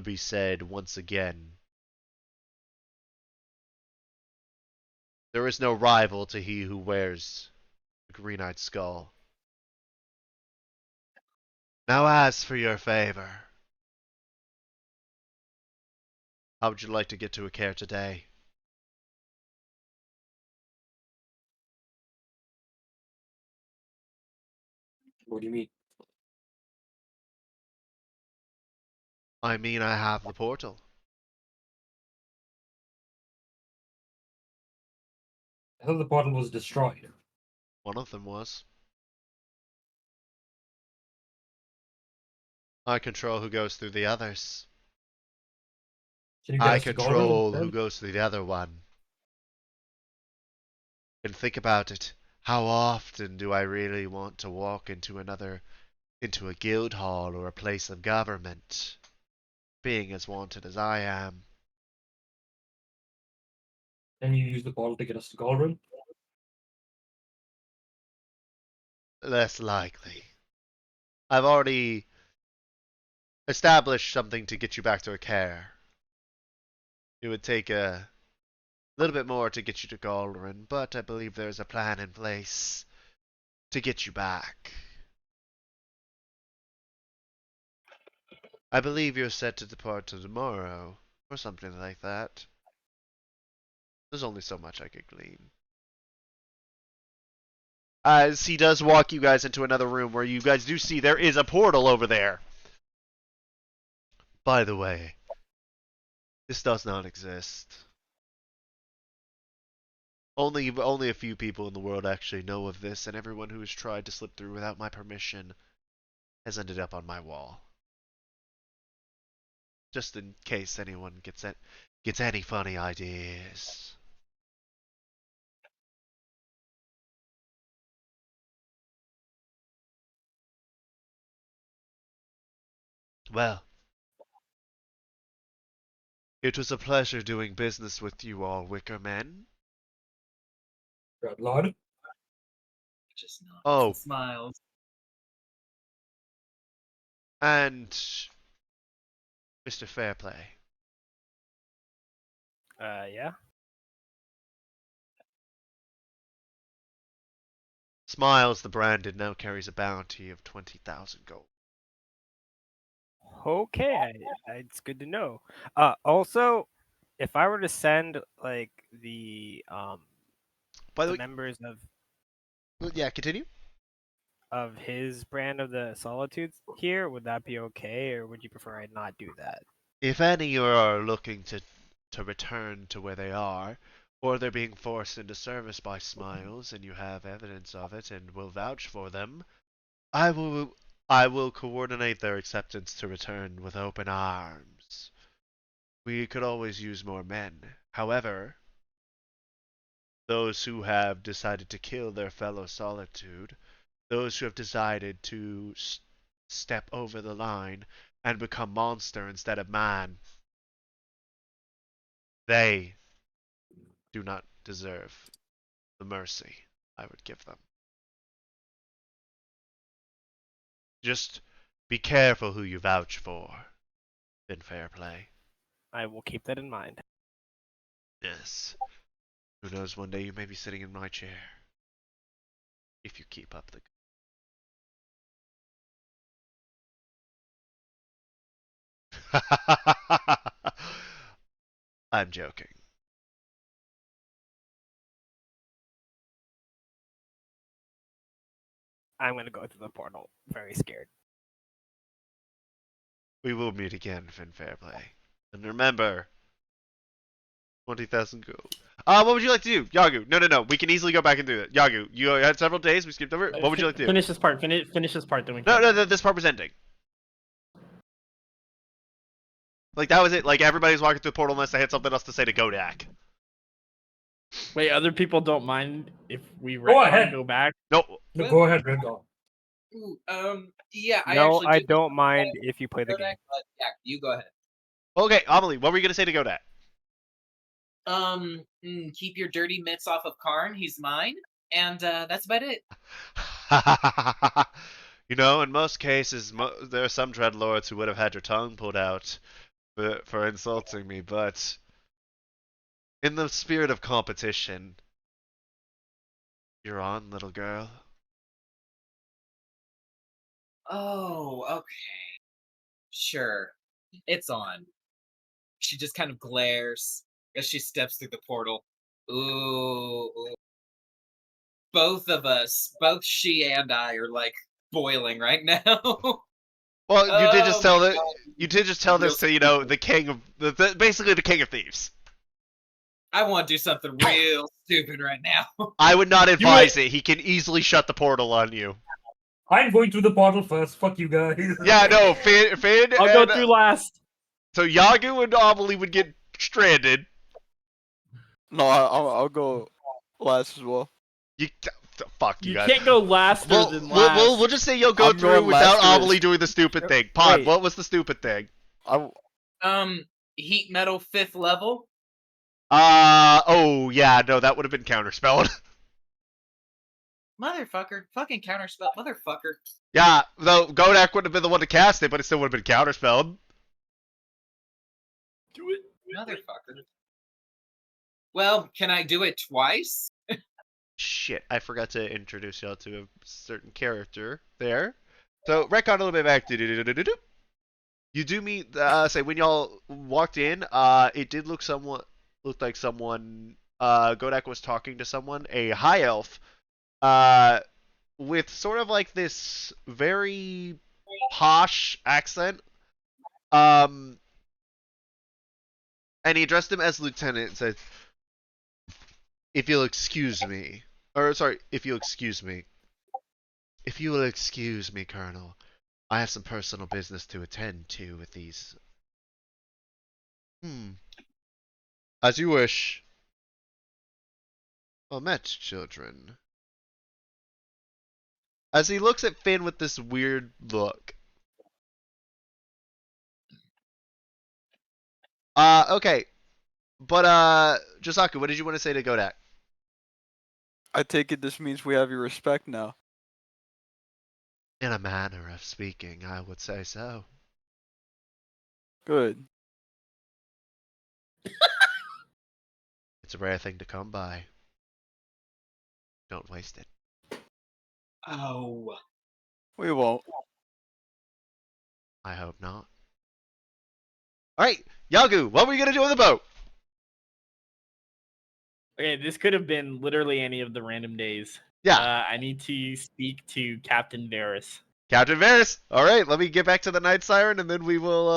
be said once again, there is no rival to he who wears the green-eyed skull. Now as for your favor, How would you like to get to a care today? What do you mean? I mean, I have the portal. I thought the portal was destroyed. One of them was. I control who goes through the others. Can you get I us to Galrin control who instead? goes through the other one. And think about it. How often do I really want to walk into a guild hall or a place of government, being as wanted as I am? Can you use the portal to get us to Galrin? Less likely. I've already established something to get you back to a care. It would take a little bit more to get you to Galrin, but I believe there's a plan in place to get you back. I believe you're set to depart tomorrow, or something like that. There's only so much I could glean. As he does walk you guys into another room where you guys do see there is a portal over there. By the way, this does not exist. Only a few people in the world actually know of this, and everyone who has tried to slip through without my permission has ended up on my wall. Just in case anyone gets any funny ideas. Well, it was a pleasure doing business with you all, Wickermen. Red Lord? Just nods Oh, and smiles. and Mr. Fairplay. Yeah. Smiles the branded now carries a bounty of 20,000 gold. Okay, it's good to know. Also, if I were to send like By the the way, members yeah, continue. of his brand of the Solitudes here, would that be okay, or would you prefer I not do that? If any are looking to return to where they are, or they're being forced into service by Smiles, and you have evidence of it and will vouch for them, I will coordinate their acceptance to return with open arms. We could always use more men. However, those who have decided to kill their fellow Solitude, those who have decided to step over the line and become monster instead of man, they do not deserve the mercy I would give them. Just be careful who you vouch for in fair play. I will keep that in mind. Yes. Who knows, one day you may be sitting in my chair. If you keep up the... I'm joking. I'm gonna go through the portal. Very scared. We will meet again in fair play. And remember, 20,000 gold. What would you like to do? Yagu, no. We can easily go back and do it. Yagu, you had several days, we skipped over it. What would you like to do? Finish this part. Finish this part. Then we No, can. this part was ending. Like, that was it. Like, everybody's walking through the portal unless they had something else to say to Godak. Wait, other people don't mind if we Go ahead. go back. No, No, go ahead, Rengar. Ooh, yeah, I No, actually I do don't mind if you play the game. Kodak, but yeah, you go ahead. okay, Amelie, what were you going to say to Godak? Keep your dirty mitts off of Karn. He's mine, and that's about it. You know, in most cases, there are some dreadlords who would have had your tongue pulled out for insulting me, but in the spirit of competition, you're on, little girl. Oh, okay, sure, it's on. She just kind of glares as she steps through the portal. Ooh. Both of us, both she and I, are like boiling right now. Well, you did just Oh tell my that. God. You did just tell this to the king of basically the king of thieves. I want to do something real stupid right now. I would not advise it. He can easily shut the portal on you. I'm going through the portal first. Fuck you guys. Yeah, no, Finn I'll go through last. So Yagu and Amelie would get stranded. No, I'll go last as well. You fuck you You guys. can't go last We'll, than we'll, last. we'll just say you'll go I'm through going without last Amelie first. doing the stupid thing. Pod, Wait. what was the stupid thing? Heat metal 5th level. Oh yeah, no, that would have been counterspelled. Motherfucker. Fucking counterspell. Motherfucker. Yeah, though Godak wouldn't have been the one to cast it, but it still would have been counterspelled. Do it. Motherfucker. Well, can I do it twice? Shit, I forgot to introduce y'all to a certain character there. So, retcon a little bit back. You do meet, say, when y'all walked in, it did look like someone, Godak was talking to someone, a high elf, with sort of like this very posh accent. And he addressed him as lieutenant and said, if you'll excuse me. Or, sorry, if you'll excuse me. If you will excuse me, Colonel. I have some personal business to attend to with these. As you wish. Well met, children. As he looks at Finn with this weird look. Okay. But, Josaku, what did you want to say to Godak? I take it this means we have your respect now. In a manner of speaking, I would say so. Good. It's a rare thing to come by. Don't waste it. Oh. We won't. I hope not. Alright, Yagu, what were you gonna do on the boat? Okay, this could have been literally any of the random days. Yeah. I need to speak to Captain Varys. Captain Varys. Alright, let me get back to the Night Siren and then we will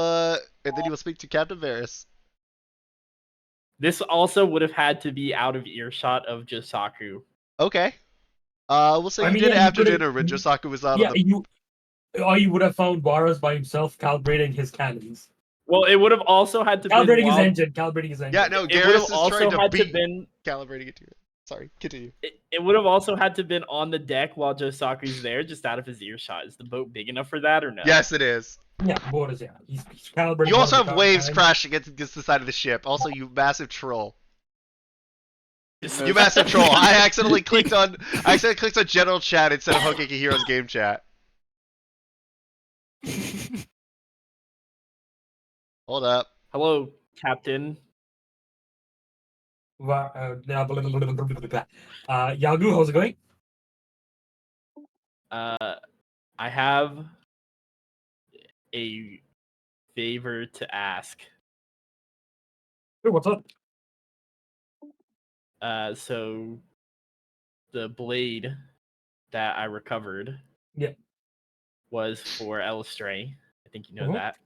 and then you will speak to Captain Varys. This also would have had to be out of earshot of Josaku. Okay. We'll say I you mean, did it yeah, you after could've- dinner when Josaku was out Yeah, on the or you would have found Varus by himself calibrating his cannons. Well, it would have also had to Calibrating been his while- engine. Calibrating his engine. Yeah, no, It would Garrus have is also trying to had to beat been. calibrating it to you. Sorry, continue. It would have also had to been on the deck while Josaku's there, just out of his earshot. Is the boat big enough for that or no? Yes, it is. Yeah, Boris, yeah. He's calibrating. You also one of have the waves cannons. crashing against the side of the ship. Also, you massive troll. Yes. You massive troll. I accidentally clicked on general chat instead of Hokeki Heroes game chat. Hold up. Hello, Captain. Yagu, how's it going? I have a favor to ask. Hey, what's up? So the blade that I recovered, Yeah. was for Elistray. I think you know Mhm. that.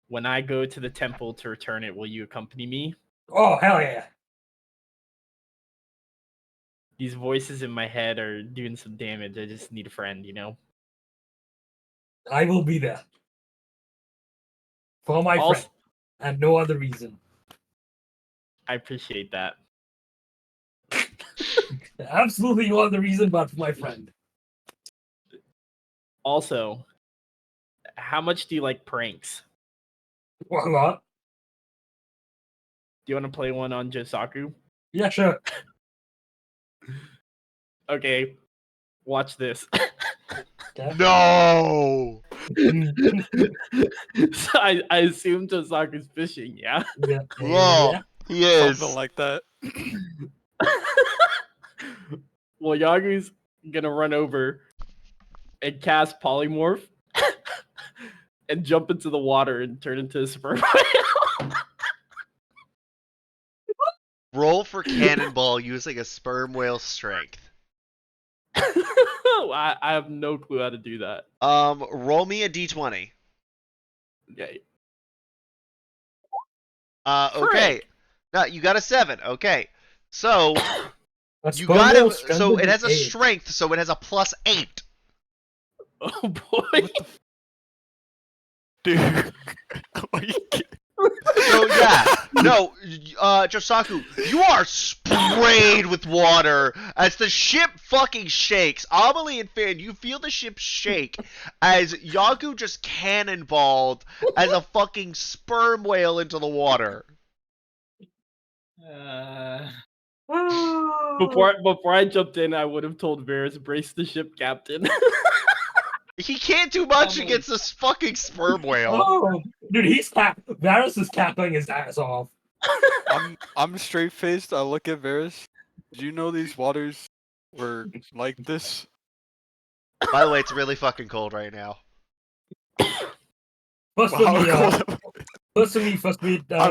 When I go to the temple to return it, will you accompany me? Oh, hell yeah. These voices in my head are doing some damage. I just need a friend, you know? I will be there. For my Also, friend. And no other reason. I appreciate that. Absolutely no other reason but for my friend. Also, how much do you like pranks? What? Do you want to play one on Josaku? Yeah, sure. Okay, watch this. No. So I assume Josaku's fishing, yeah? Yeah. Whoa. Yeah. He is. Something like that. Well, Yagu's gonna run over and cast polymorph and jump into the water and turn into a sperm whale. Roll for cannonball using a sperm whale strength. I have no clue how to do that. Roll me a d20. Okay. Okay. Frick. No, you got a 7. Okay. So A you sperm got whale him. So strengthened it has a with 8. strength. So it has a +8. Oh boy. Dude. Are you kidding? So yeah, no, Josaku, you are sprayed with water as the ship fucking shakes. Amelie and Fan, you feel the ship shake as Yagu just cannonballed as a fucking sperm whale into the water. Before I jumped in, I would have told Varys, brace the ship, Captain. He can't do much Amelie. against this fucking sperm whale. Oh, dude, Varys is cackling his ass off. I'm straight faced. I look at Varys. Do you know these waters were like this? By the way, it's really fucking cold right now. First Wow, of me, cold.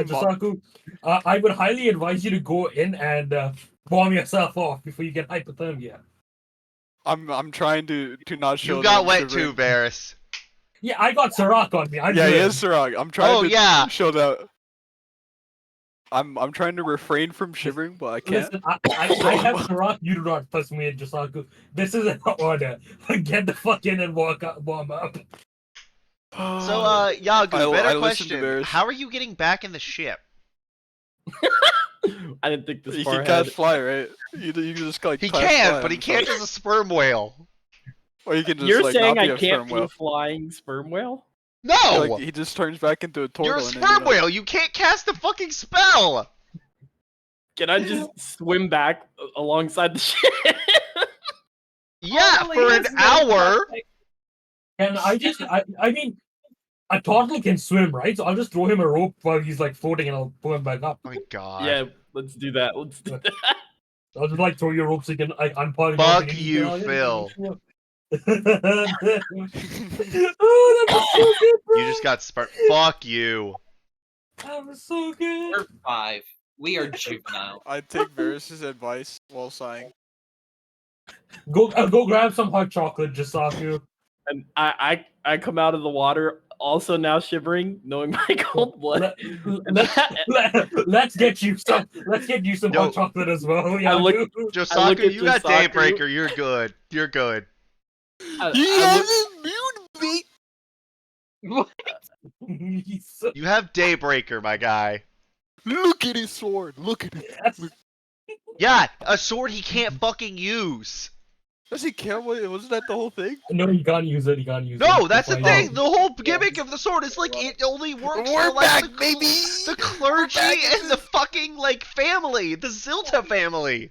Josaku, I would highly advise you to go in and warm yourself off before you get hypothermia. I'm trying to not show You that got I'm wet shivering. too, Varys. Yeah, I got Sirac on me. I'm Yeah, he good. is Sirach. I'm trying Oh, to yeah. show that. I'm trying to refrain from shivering, but I can't. Listen, I have Sirac. You do not. Trust me, Josaku. This is an order. Get the fuck in and warm up. So, Yagu, better I listened to question. Varys. How are you getting back in the ship? I didn't think this You far can ahead. cast fly, right? You can just like He cast can, fly but he on can't stuff. as a sperm whale. Or you can just You're like saying not be I a can't sperm be whale. a flying sperm whale? No! Yeah, like, he just turns back into a turtle. You're a and then, sperm whale! You can't cast a fucking spell! Can I just swim back alongside the ship? Yeah, Amelie for an has no hour! protection. And I mean, a turtle can swim, right? So I'll just throw him a rope while he's like floating, and I'll pull him back up. Oh my god. Yeah, let's do that. Let's do that. I'll just like throw your rope so you can like unplug. Fuck and you, get Phil. oh, that was so good, bro. You just got Fuck you. That was so good. We're 5. We are juvenile. I take Varys' advice while sighing. Go grab some hot chocolate, Josaku. And I come out of the water also now shivering, knowing my cold blood. Let's get you some. Let's get you some Yo, hot chocolate as well. Yeah, I look Josaku, at you got Josaku. Daybreaker. You're good. You're good. I look- You have Daybreaker, my guy. Look at his sword. Look at it. Yeah, a sword he can't fucking use. Does he care? Wasn't that the whole thing? No, you can't use it. You can't use it. No, that's the Fine. thing. The whole gimmick of the sword is like it only works We're for like back, the, baby! the clergy We're back in and the fucking like family, the Zilta family.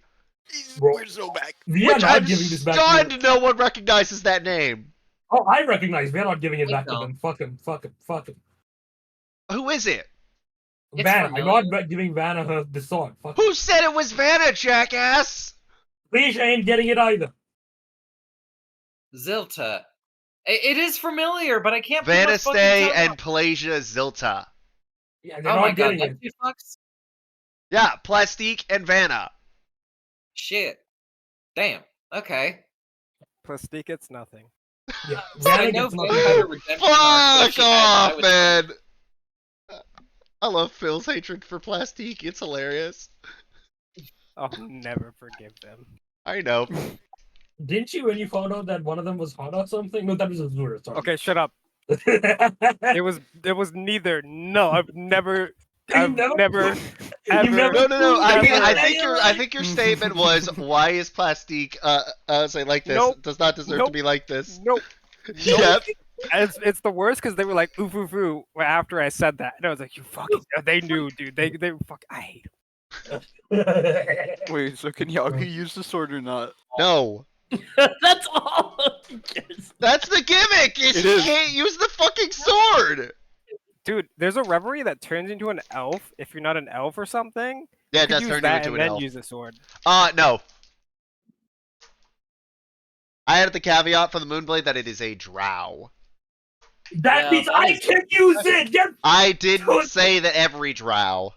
Bro. We're so back. We are Which not I'm giving this back. stunned no one recognizes that name. Oh, I recognize. We're not giving it I back to don't. them. Fuck him. Fuck him. Fuck him. Who is it? It's Vanna. I'm familiar. not giving Vanna the sword. Fuck him. Who said it was Vanna, jackass? Leisha ain't getting it either. Zilta. It is familiar, but I can't put my Vanna fucking Stay tongue and on- Pelagia Zilta. Yeah, they're Oh not my god, getting that it. two fucks? Yeah, Plastique and Vanna. Shit. Damn. Okay. Plastique, it's nothing. Yeah, So I Vanna know gets Vanna nothing. had a redemption arc, but Fuck she had- I off, was- man. I love Phil's hatred for Plastique. It's hilarious. I'll never forgive them. I know. Didn't you when you found out that one of them was hot or something? No, that was Azura. Sorry. Okay, shut up. It was neither. No, I've never. I've never- never. You've Ever. never- No. I Never. think your statement was why is Plastique say like this Nope. does not deserve to Nope. be like this. Nope. Yep. It's the worst because they were like oof oof oof after I said that, and I was like, you fucking. They knew, dude. They fuck. I hate 'em. Wait, so can Yagu use the sword or not? No. That's all he cares. That's the gimmick. Is It he is. can't use the fucking sword. Dude, there's a reverie that turns into an elf if you're not an elf or something. Yeah, You it could does use turn you that into and an then elf. use a sword. No. I added the caveat for the Moonblade that it is a drow. That Well, means that I is- can use it. Get I didn't say that every drow.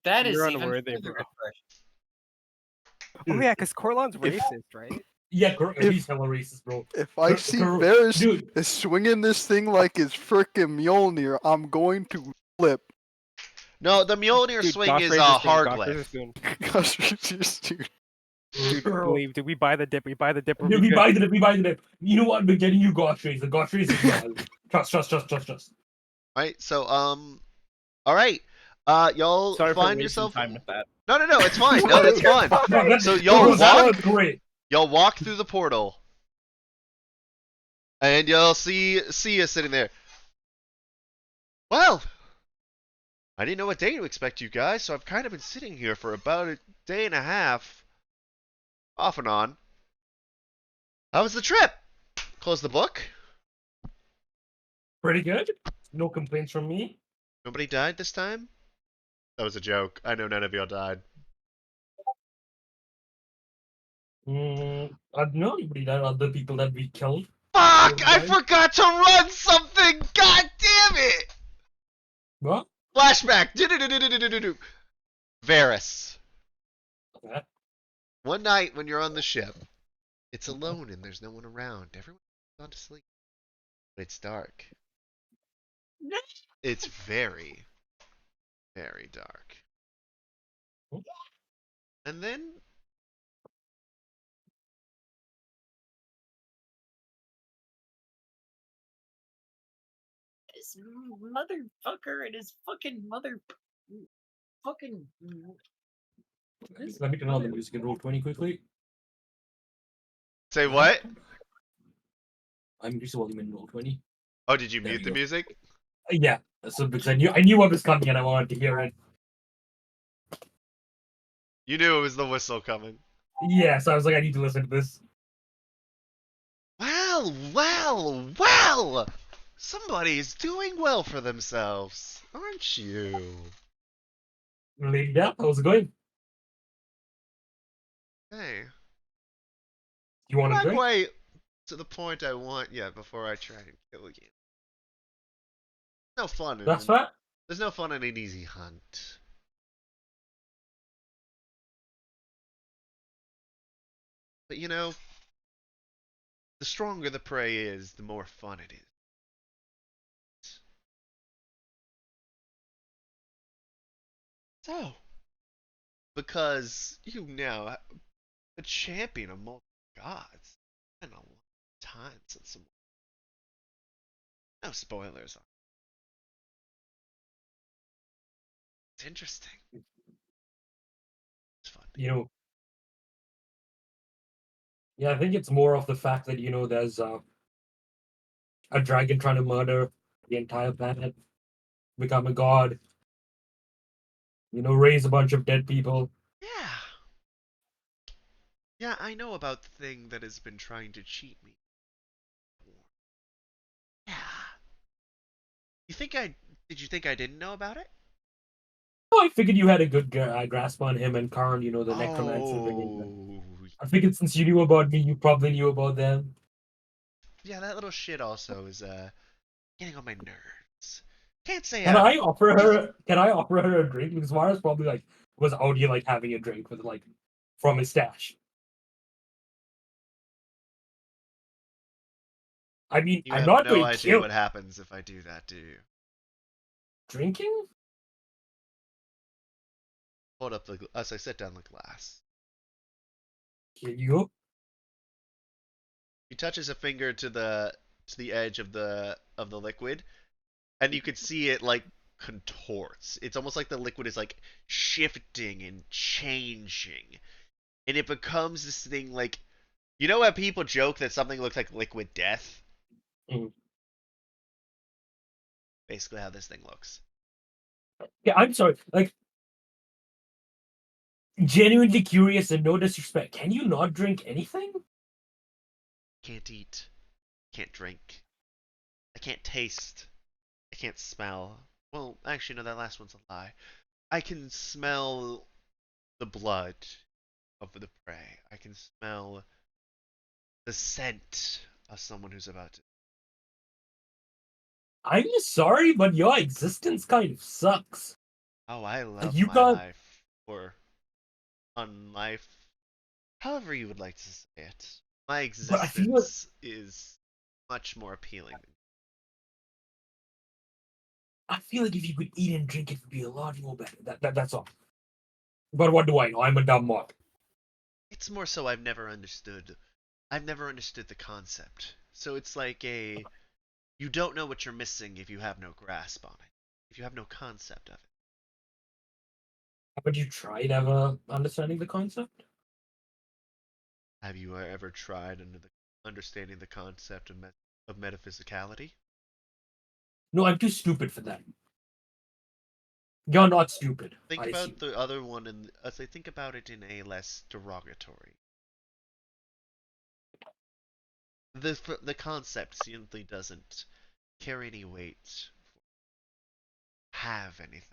That is You're even unworthy, further bro. depression. Oh yeah, because Corlon's If- racist, right? Yeah, If- he's hella racist, bro. If I Cor- see Cor- Varys dude. is swinging this thing like it's frickin' Mjolnir, I'm going to flip. No, the Mjolnir Dude, swing Gosh is raises a spoon. hard Gosh lift. raises spoon. Gosh, dude. Dude, Girl. believe. Did we buy the dip? We buy the dip. We'll Dude, be we good. buy the dip. We buy the dip. You know what? We're getting you Gosh Rays. The Gosh Rays is wild. Trust. Right. So all right. Y'all Sorry for find wasting yourself. time with that. No, it's fine. No, that's fine. No, that- So that y'all was walk. great. Y'all walk through the portal, and you'll see you sitting there. Well, I didn't know what day to expect you guys, so I've kind of been sitting here for about a day and a half, off and on. How was the trip? Close the book. Pretty good. No complaints from me. Nobody died this time? That was a joke. I know none of y'all died. I don't know anybody that other people that we killed. Fuck! I Died. forgot to run something! God damn it! What? Flashback! Do-do-do-do-do-do-do. Varys. Okay. One night when you're on the ship, it's alone and there's no one around. Everyone's gone to sleep. But it's dark. It's very, very dark. And then This motherfucker and his fucking fucking. Let me turn on the music and roll 20 quickly. say what? I'm just volume in roll 20. Oh, did you There mute we the go. music? Yeah. So because I knew what was coming and I wanted to hear it. You knew it was the whistle coming. Yeah, so I was like, I need to listen to this. Well! Somebody's doing well for themselves, aren't you? Lady Death, how's it going? Hey, You want we're a not drink? quite to the point I want yet before I try and kill you. No fun in That's it. fair. There's no fun in an easy hunt. But you know, the stronger the prey is, the more fun it is. So, because you now have a champion of multiple gods, it's been a long time since some. No spoilers. It's interesting. It's fun. You know. Yeah, I think it's more of the fact that, there's a dragon trying to murder the entire planet, become a god, raise a bunch of dead people. Yeah. Yeah, I know about the thing that has been trying to cheat me. Yeah. Did you think I didn't know about it? Oh, I figured you had a good grasp on him and Karn, the necromancer bringing them. Oh. I figured since you knew about me, you probably knew about them. Yeah, that little shit also is getting on my nerves. Can't say Can I'm I offer her a drink? Because Mara's probably was out here having a drink with from his stash. I mean, You I'm have not no going to idea kill what happens if I do that, do you? drinking. Hold up as I set down the glass. Here you go. He touches a finger to the edge of the liquid, and you could see it contorts. It's almost like the liquid is shifting and changing, and it becomes this thing you know how people joke that something looks like liquid death? Mhm. Basically how this thing looks. Yeah, I'm sorry. Genuinely curious and no disrespect. Can you not drink anything? Can't eat, can't drink, I can't taste, I can't smell. Well, actually, no, that last one's a lie. I can smell the blood of the prey. I can smell the scent of someone who's about to. I'm sorry, but your existence kind of sucks. Oh, I love You my can't. life. Or unlife. However you would like to say it. My But I feel like existence is much more appealing. if you could eat and drink, it would be a lot more better. That's all. But what do I know? I'm a dumb mod. It's more so I've never understood. I've never understood the concept. So it's like you don't know what you're missing if you have no grasp on it. If you have no concept of it. But you tried ever understanding the concept? Have you ever tried understanding the concept of metaphysicality? No, I'm too stupid for that. You're not stupid, Think I about assume. the other one, and as I think about it in a less derogatory. The concept simply doesn't carry any weight, have anything.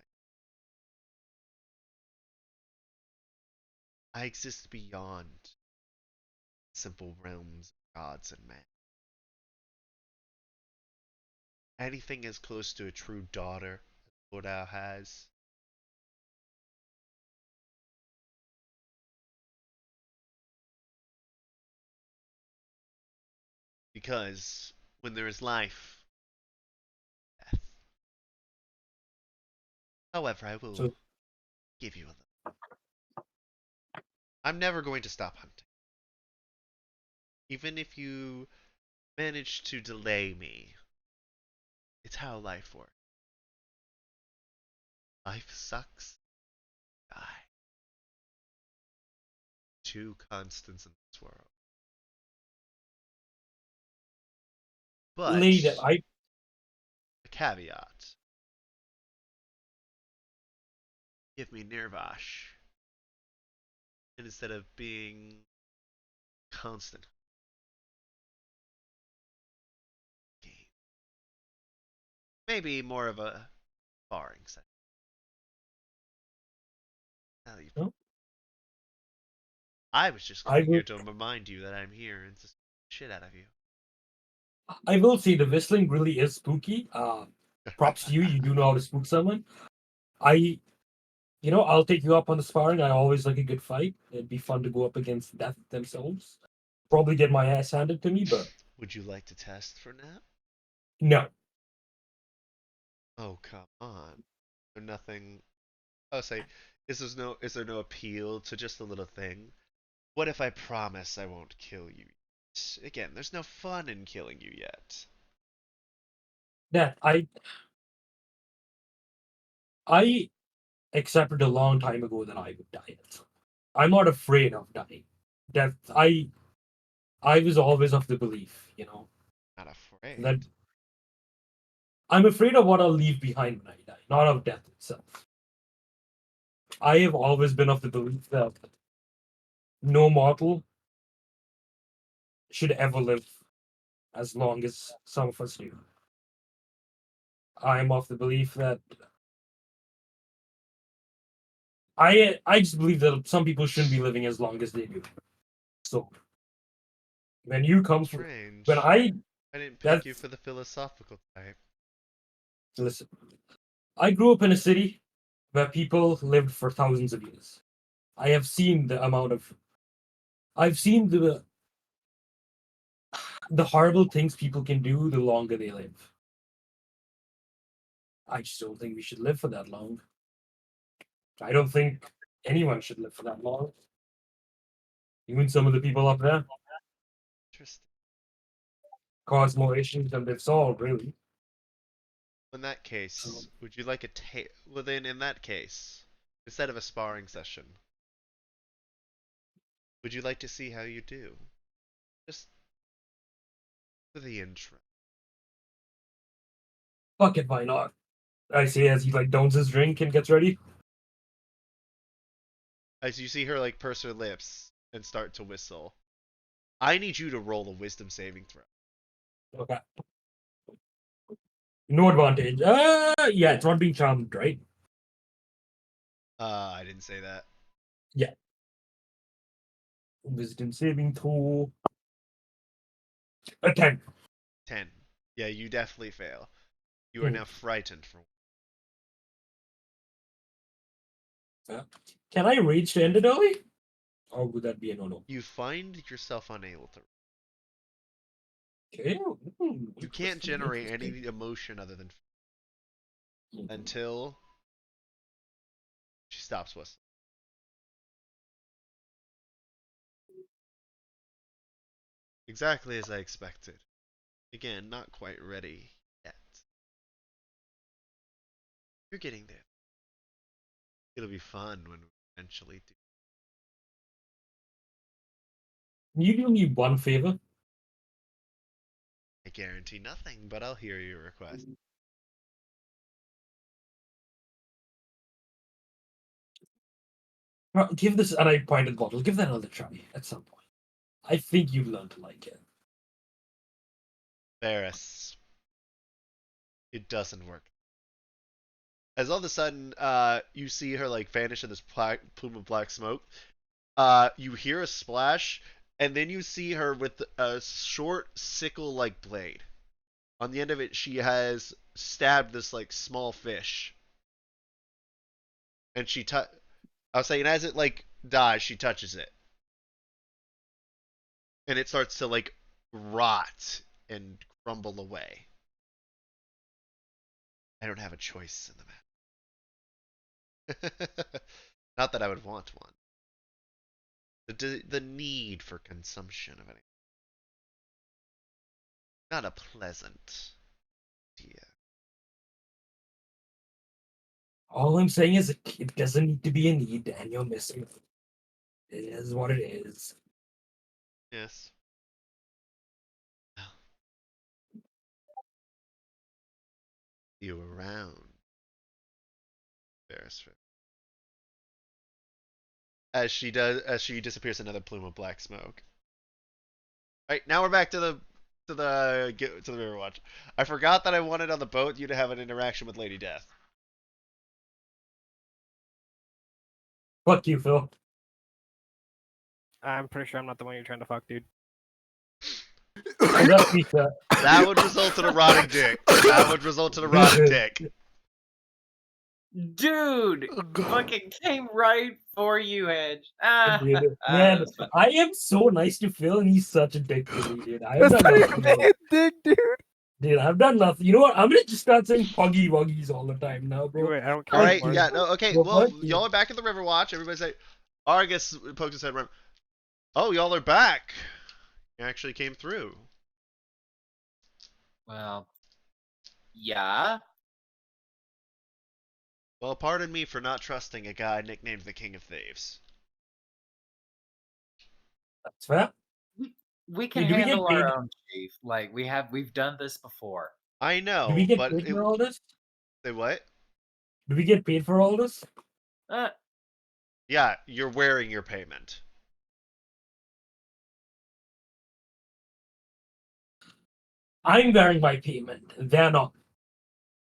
I exist beyond simple realms of gods and men. Anything as close to a true daughter as Lordau has. Because when there is life, death. However, I will So give you a little. I'm never going to stop hunting. Even if you manage to delay me, it's how life works. Life sucks. Die. Two constants in this world. But later, a caveat. Give me Nirvash. And instead of being constant game. Maybe more of a sparring set. no, I was just I coming here will. to remind you that I'm here and just shit out of you. I will say the whistling really is spooky. Props to you. You do know how to spook someone. I, I'll take you up on the sparring. I always like a good fight. It'd be fun to go up against death themselves. Probably get my ass handed to me, but Would you like to test for Nap? no. Oh, come on. There's nothing. I'll say, is there no appeal to just a little thing? What if I promise I won't kill you? Again, there's no fun in killing you yet. That I accepted a long time ago that I would die. I'm not afraid of dying. That I was always of the belief, Not that afraid. I'm afraid of what I'll leave behind when I die, not of death itself. I have always been of the belief that no mortal should ever live as long as some of us do. I'm of the belief that I just believe that some people shouldn't be living as long as they do. So when you come from when Strange. I I didn't pick you that's for the philosophical type. listen, I grew up in a city where people lived for thousands of years. I have seen the amount of I've seen the horrible things people can do the longer they live. I just don't think we should live for that long. I don't think anyone should live for that long. Even some of the people up there Interesting. cause more issues than they've solved, really. In that So, case, would you like a well then in that case, instead of a sparring session, would you like to see how you do? Just for the intro. fuck it, why not? I say as he downs his drink and gets ready. As you see her like purse her lips and start to whistle. I need you to roll a wisdom saving throw. Okay. No advantage. Yeah, it's not being charmed, right? I didn't say that. Yeah. Wisdom saving throw. A 10. 10. Yeah, you definitely fail. You are Hmm. now frightened for Can I rage to end it early? Or would that be a no-no? You find yourself unable to. Okay. You can't generate any emotion other than until she stops whistling. Exactly as I expected. Again, not quite ready yet. You're getting there. It'll be fun when we eventually do. Can you do me one favor? I guarantee nothing, but I'll hear your request. Give this, and I pointed bottle. Give that another try at some point. I think you've learned to like it. Varys. It doesn't work. As all of a sudden, you see her like vanish in this plume of black smoke. You hear a splash, and then you see her with a short sickle-like blade. On the end of it, she has stabbed this like small fish, and I was saying, as it like dies, she touches it, and it starts to like rot and crumble away. I don't have a choice in the matter. Not that I would want one. The need for consumption of anything. Not a pleasant idea. All I'm saying is it doesn't need to be a need, and you're missing it. It is what it is. Yes. You around, Beresford. As she disappears in another plume of black smoke. Right, now we're back to the Riverwatch. I forgot that I wanted on the boat you to have an interaction with Lady Death. Fuck you, Phil. I'm pretty sure I'm not the one you're trying to fuck, dude. Oh, that's me, sir. That would result in a rotting dick. That would result in a rotting dick. Dude, fucking came right for you, Edge. Dude, That man, was fun. I am so nice to Phil, and he's such a dick to me, dude. I've That's done not nothing. even a dick, dude. Dude, I've done nothing. You know what? I'm gonna just start saying puggy wuggies all the time now, bro. Wait, I don't All care right, anymore. yeah, no, okay. Well, Well, fuck you. y'all are back in the Riverwatch. Everybody's like, Argus pokes his head around. Oh, y'all are back. You actually came through. Well, yeah. Well, pardon me for not trusting a guy nicknamed the King of Thieves. That's fair. We can Do we get handle paid? our own, Chief. Like we've done this before. I Do we know, get but paid for all this? say what? Do we get paid for all this? Uh, Yeah, you're wearing your payment. I'm wearing my payment. They're not.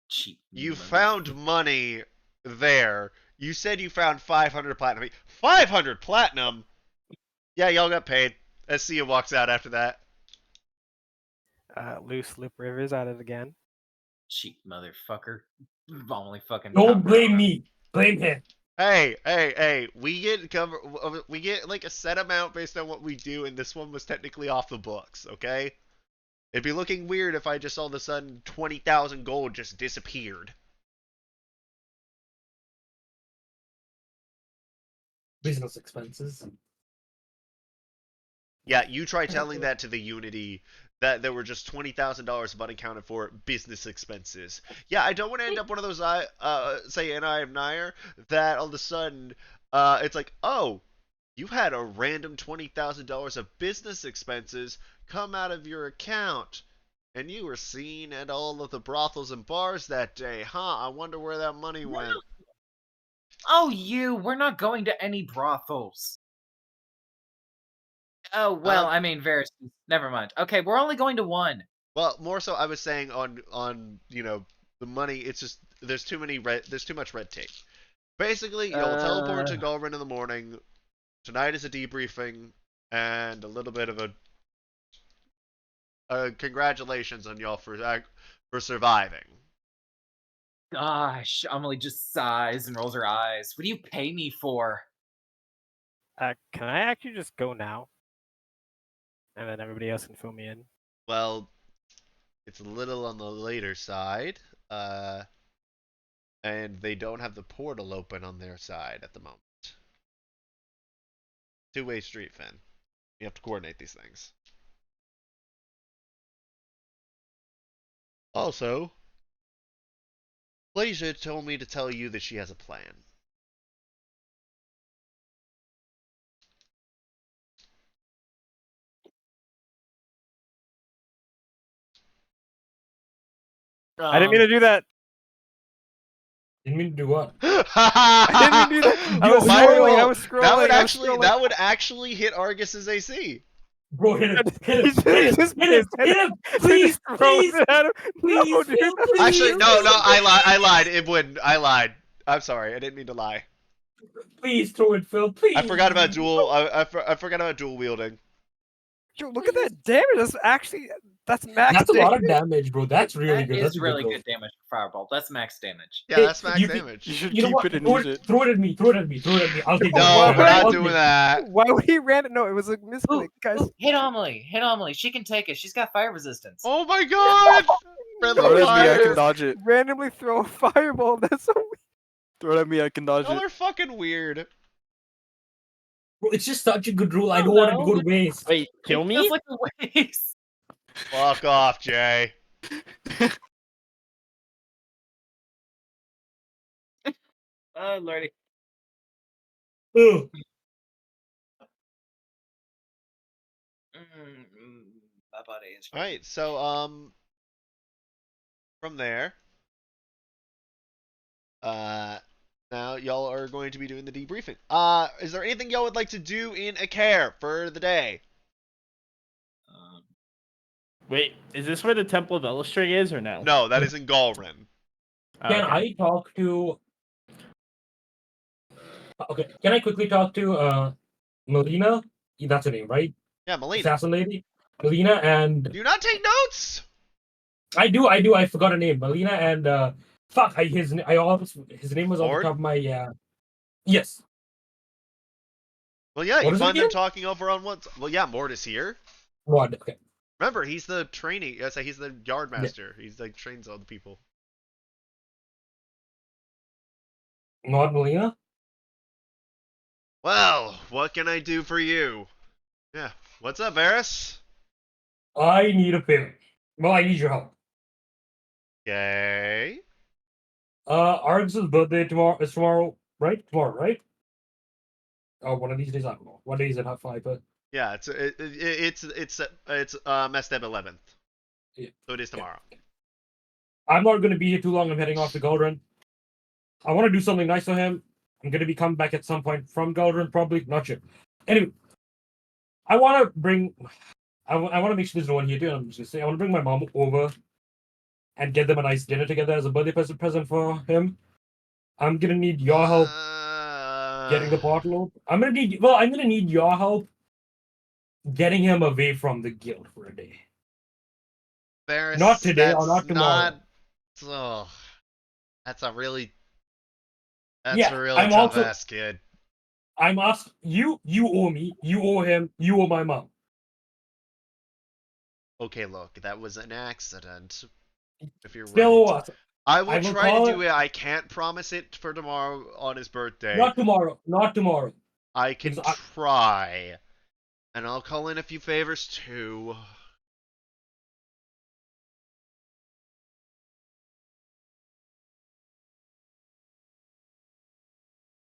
cheap. You mother- found money there. You said you found 500 platinum. 500 platinum? Yeah, y'all got paid. As Sia walks out after that. Loose lip rivers at it again. cheap motherfucker. Only fucking. Don't top blame row. me. Blame him. Hey! We get like a set amount based on what we do, and this one was technically off the books. Okay, it'd be looking weird if I just all of a sudden 20,000 gold just disappeared. Business expenses. Yeah, you try telling that to the Unity that there were just $20,000 of unaccounted for business expenses. Yeah, I don't want to end up one of those say an Eye of Nair that all of a sudden it's like, oh, you had a random $20,000 of business expenses come out of your account. And you were seen at all of the brothels and bars that day, huh? I wonder where that money went. Oh, we're not going to any brothels. Oh, well, I mean, Varys, never mind. Okay, we're only going to one. Well, more so, I was saying on the money. It's just there's too much red tape. Basically, you'll teleport to Galrin in the morning. Tonight is a debriefing and a little bit of a congratulations on y'all for surviving. gosh. Amelie just sighs and rolls her eyes. What do you pay me for? Can I actually just go now? And then everybody else can fill me in. Well, it's a little on the later side, and they don't have the portal open on their side at the moment. Two-way street, Finn. You have to coordinate these things. Also, Blazer told me to tell you that she has a plan. I didn't mean to do that. Didn't mean to do what? I didn't mean to do that. I Yo, was yo, scrolling. I yo, was scrolling. That would I was actually scrolling. that would actually hit Argus's AC. Bro, hit him, hit him, He's hit him, just hit him, pissed. hit him, Just please, throwing please, it at him. No, please, dude. Phil, that's please. Actually, no, Phil, I lied. It wouldn't. I lied. I'm sorry. I didn't mean to lie. please throw it, Phil, please. I forgot about dual. I forgot about dual wielding. Yo, look at that damage. That's max That's a lot damage. of damage, bro. That's really That good. is That's a really good good damage for Fireball. That's max damage. Yeah, Hey, that's max you damage. You should You know keep what? it and Throw use it, it. throw it at me. Throw it at me. Throw it at me. I'll take No, that. we're not I'll doing take it. that. Why would he ran it? No, it was a Ooh, misclick, guys. ooh, hit Amelie. Hit Amelie. She can take it. She's got fire resistance. Oh my god! Friendly Throw it at me, I can fire! dodge it. Randomly throw a fireball. That's so weird. Throw it at me, I can dodge Y'all it. are fucking weird. Bro, it's just such a good rule. I Oh, don't want it to no. go to waste. Wait, kill It me? feels like a waste. Fuck off, Jay. Oh, lordy. Ugh. My body is. Alright, so, from there, now y'all are going to be doing the debriefing. Is there anything y'all would like to do in Akare for the day? Wait, is this where the Temple of Elistrig is or no? No, that is in Galrin. Oh, Can okay. I talk to? Okay, can I quickly talk to Melina? That's her name, right? Yeah, Melina. Assassin lady. Melina and Do you not take notes? I do. I forgot her name. Melina and fuck. His name was on the Mord? top of my yes. Well, yeah, What you is it find them again? talking over on what? Well, yeah, Mord is here. What? Okay. Remember, he's the trainee. Yes, he's the yard master. He's like trains all the people. Not Melina. Well, what can I do for you? Yeah, what's up, Varys? I need a favor. Well, I need your help. Okay. Args's birthday is tomorrow, right? Tomorrow, right? Oh, one of these days. I don't know. What day is it? Half five. But Yeah, it's Mesteb 11th. yeah. So it is tomorrow. I'm not going to be here too long. I'm heading off to Galdrin. I want to do something nice for him. I'm going to be coming back at some point from Galdrin, probably. Not sure. Anyway, I want to bring. I want to make sure there's no one here too. I'm just going to say I want to bring my mom over and get them a nice dinner together as a birthday present for him. I'm going to need your help getting the portal open. I'm going to need your help getting him away from the guild for a day. Varys, Not today or that's not tomorrow. not. Oh, that's a really. That's Yeah, a really I'm tough also- ass kid. I'm asking you. You owe me. You owe him. You owe my mom. Okay, look, that was an accident. If you're Still right. owe us. I will I will try to call do it. I can't promise it for tomorrow on his birthday. Not tomorrow. Not tomorrow. I can because try. And I'll call in a few favors too.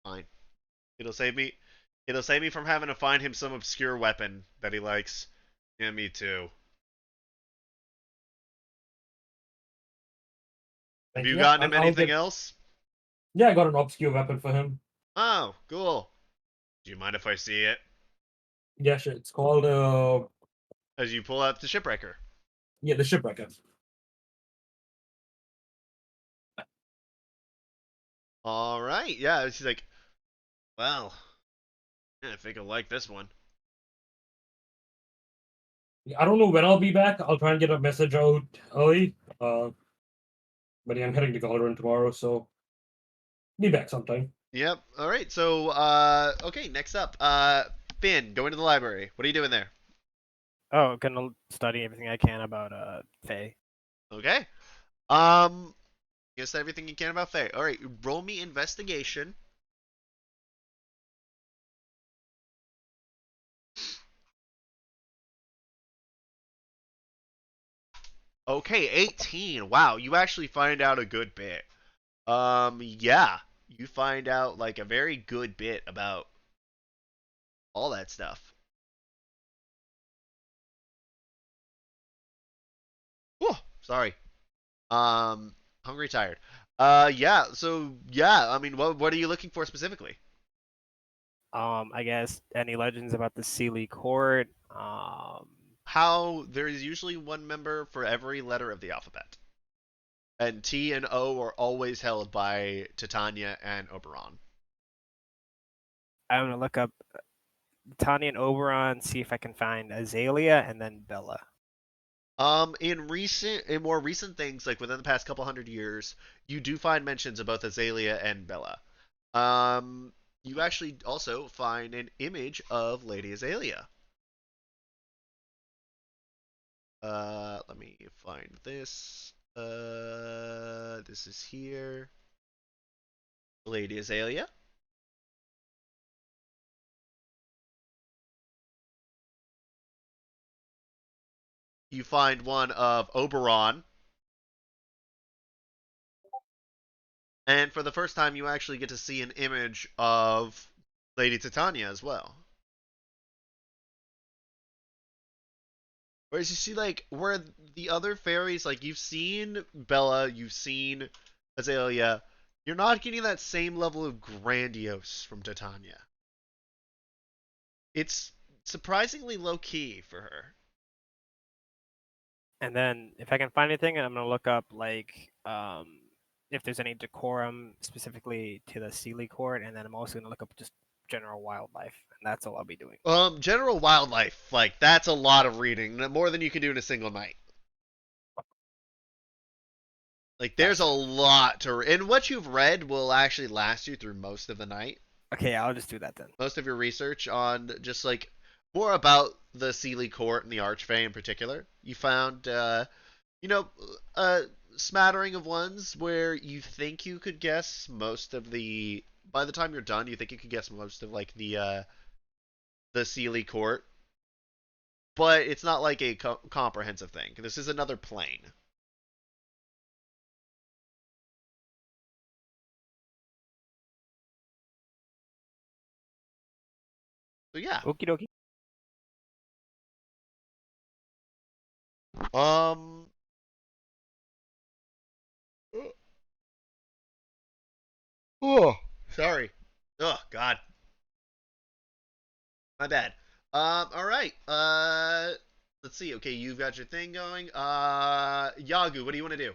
Fine. It'll save me. It'll save me from having to find him some obscure weapon that he likes. Yeah, me too. Have you Yeah, gotten him I'll anything get- else? Yeah, I got an obscure weapon for him. Oh, cool. Do you mind if I see it? Yeah, sure. It's called As you pull out the shipwrecker. yeah, the shipwrecker. All right. Yeah. She's like, well, yeah, I think I'll like this one. I don't know when I'll be back. I'll try and get a message out early. But yeah, I'm heading to Galrun tomorrow, so be back sometime. Yep. All right. So, okay. Next up, Finn, going to the library. What are you doing there? Oh, gonna study everything I can about Faye. Okay. You said everything you can about Faye. All right. Roll me investigation. Okay, 18. Wow, you actually find out a good bit. Yeah, you find out like a very good bit about all that stuff. Whew, sorry. Hungry, tired. Yeah. So yeah, I mean, what are you looking for specifically? I guess any legends about the Sealy Court. How there is usually one member for every letter of the alphabet, and T and O are always held by Titania and Oberon. I'm gonna look up Tanya and Oberon, see if I can find Azalea and then Bella. In more recent things, like within the past couple hundred years, you do find mentions of both Azalea and Bella. Um, you actually also find an image of Lady Azalea. Let me find this. This is here. Lady Azalea. You find one of Oberon, and for the first time, you actually get to see an image of Lady Titania as well. Whereas you see, like, where the other fairies, like, you've seen Bella, you've seen Azalea, you're not getting that same level of grandiose from Titania. It's surprisingly low key for her. And then if I can find anything, I'm gonna look up like if there's any decorum specifically to the Sealy Court, and then I'm also gonna look up just general wildlife, and that's all I'll be doing. General wildlife, like, that's a lot of reading, more than you can do in a single night. Like, there's a Gotcha. lot to, and what you've read will actually last you through most of the night. Okay, I'll just do that then. Most of your research on just like more about the Sealy Court and the Archfey in particular. You found, you know, a smattering of ones where you think you could guess most of the. By the time you're done, you think you could guess most of like the Sealy Court, but it's not like a comprehensive thing. This is another plane. So yeah. Okie dokie. Um. Oh, sorry. Oh God. My bad. All right. Let's see. Okay, you've got your thing going. Yagu, what do you want to do?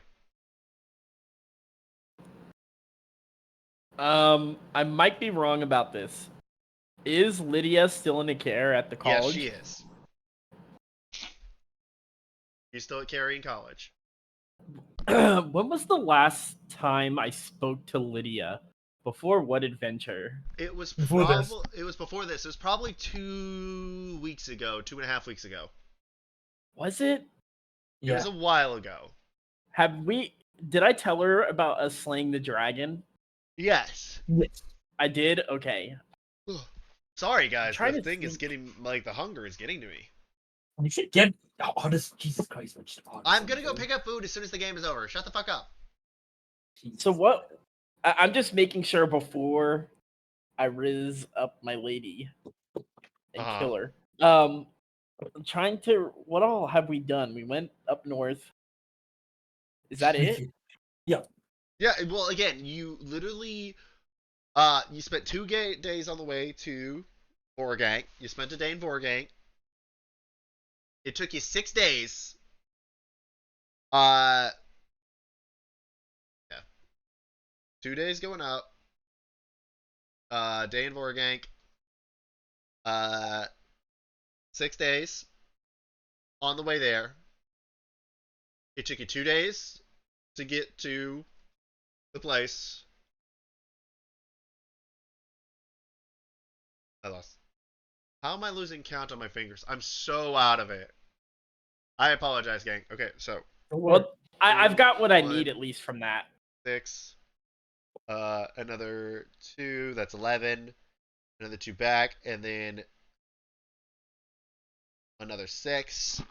I might be wrong about this. Is Lydia still in the care at the Yes, she college? is. She's still at Carrie in college. When was the last time I spoke to Lydia? Before what adventure? It was Before this. probably it was before this. It was probably 2 weeks ago, 2.5 weeks ago. Was it? It was Yeah. a while ago. Did I tell her about us slaying the dragon? Yes. Yes. I did? Okay. Ugh. Sorry, guys. trying The to thing is think. getting like the hunger is getting to me. You should get. Oh, this Jesus Christ! I'm gonna go pick up food as soon as the game is over. Shut the fuck up. So what? I'm just making sure before I riz up my lady and kill her. I'm trying to. What all have we done? We went up north. Is that it? Yeah. Yeah. Well, again, you literally you spent 2 days on the way to Vorgank. You spent a day in Vorgank. It took you 6 days. Yeah. 2 days going up. Day in Vorgank. Uh, 6 days on the way there. It took you 2 days to get to the place. I lost. How am I losing count on my fingers? I'm so out of it. I apologize, gang. Okay, so Well, I've got what I One. need at least from that. 6. Another 2. That's 11. Another 2 back, and then another 6.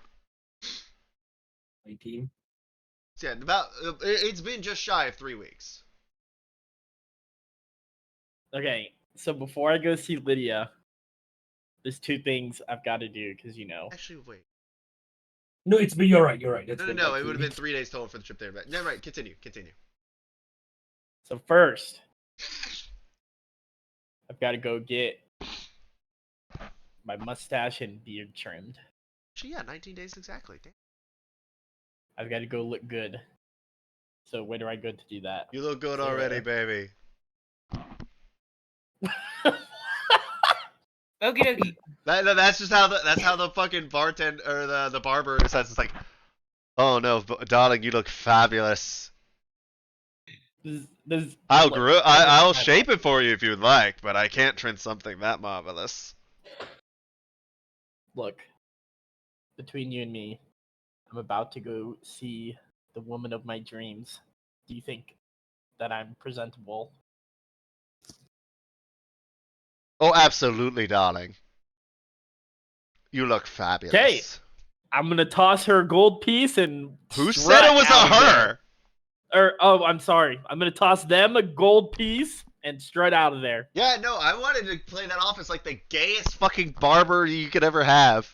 19. So yeah, about it's been just shy of 3 weeks. Okay, so before I go see Lydia, there's 2 things I've got to do because Actually, wait. No, it's been. You're right. You're right. It's No, been no, like it 3 would have been weeks. 3 days total for the trip there. But no, right. Continue. So first, I've got to go get my mustache and beard trimmed. Actually, yeah, 19 days exactly. Damn. I've got to go look good. So where do I go to do that? You look good already, baby. Okie dokie. That's just how the fucking bartender or the barber says. It's like, oh no, darling, you look fabulous. I'll shape it for you if you'd like, but I can't trim something that marvelous. Look, between you and me, I'm about to go see the woman of my dreams. Do you think that I'm presentable? Oh, absolutely, darling. You look fabulous. Okay. I'm gonna toss her a gold piece and Who said strut it was out a of her? there. I'm sorry. I'm gonna toss them a gold piece and strut out of there. Yeah, no, I wanted to play that off as like the gayest fucking barber you could ever have.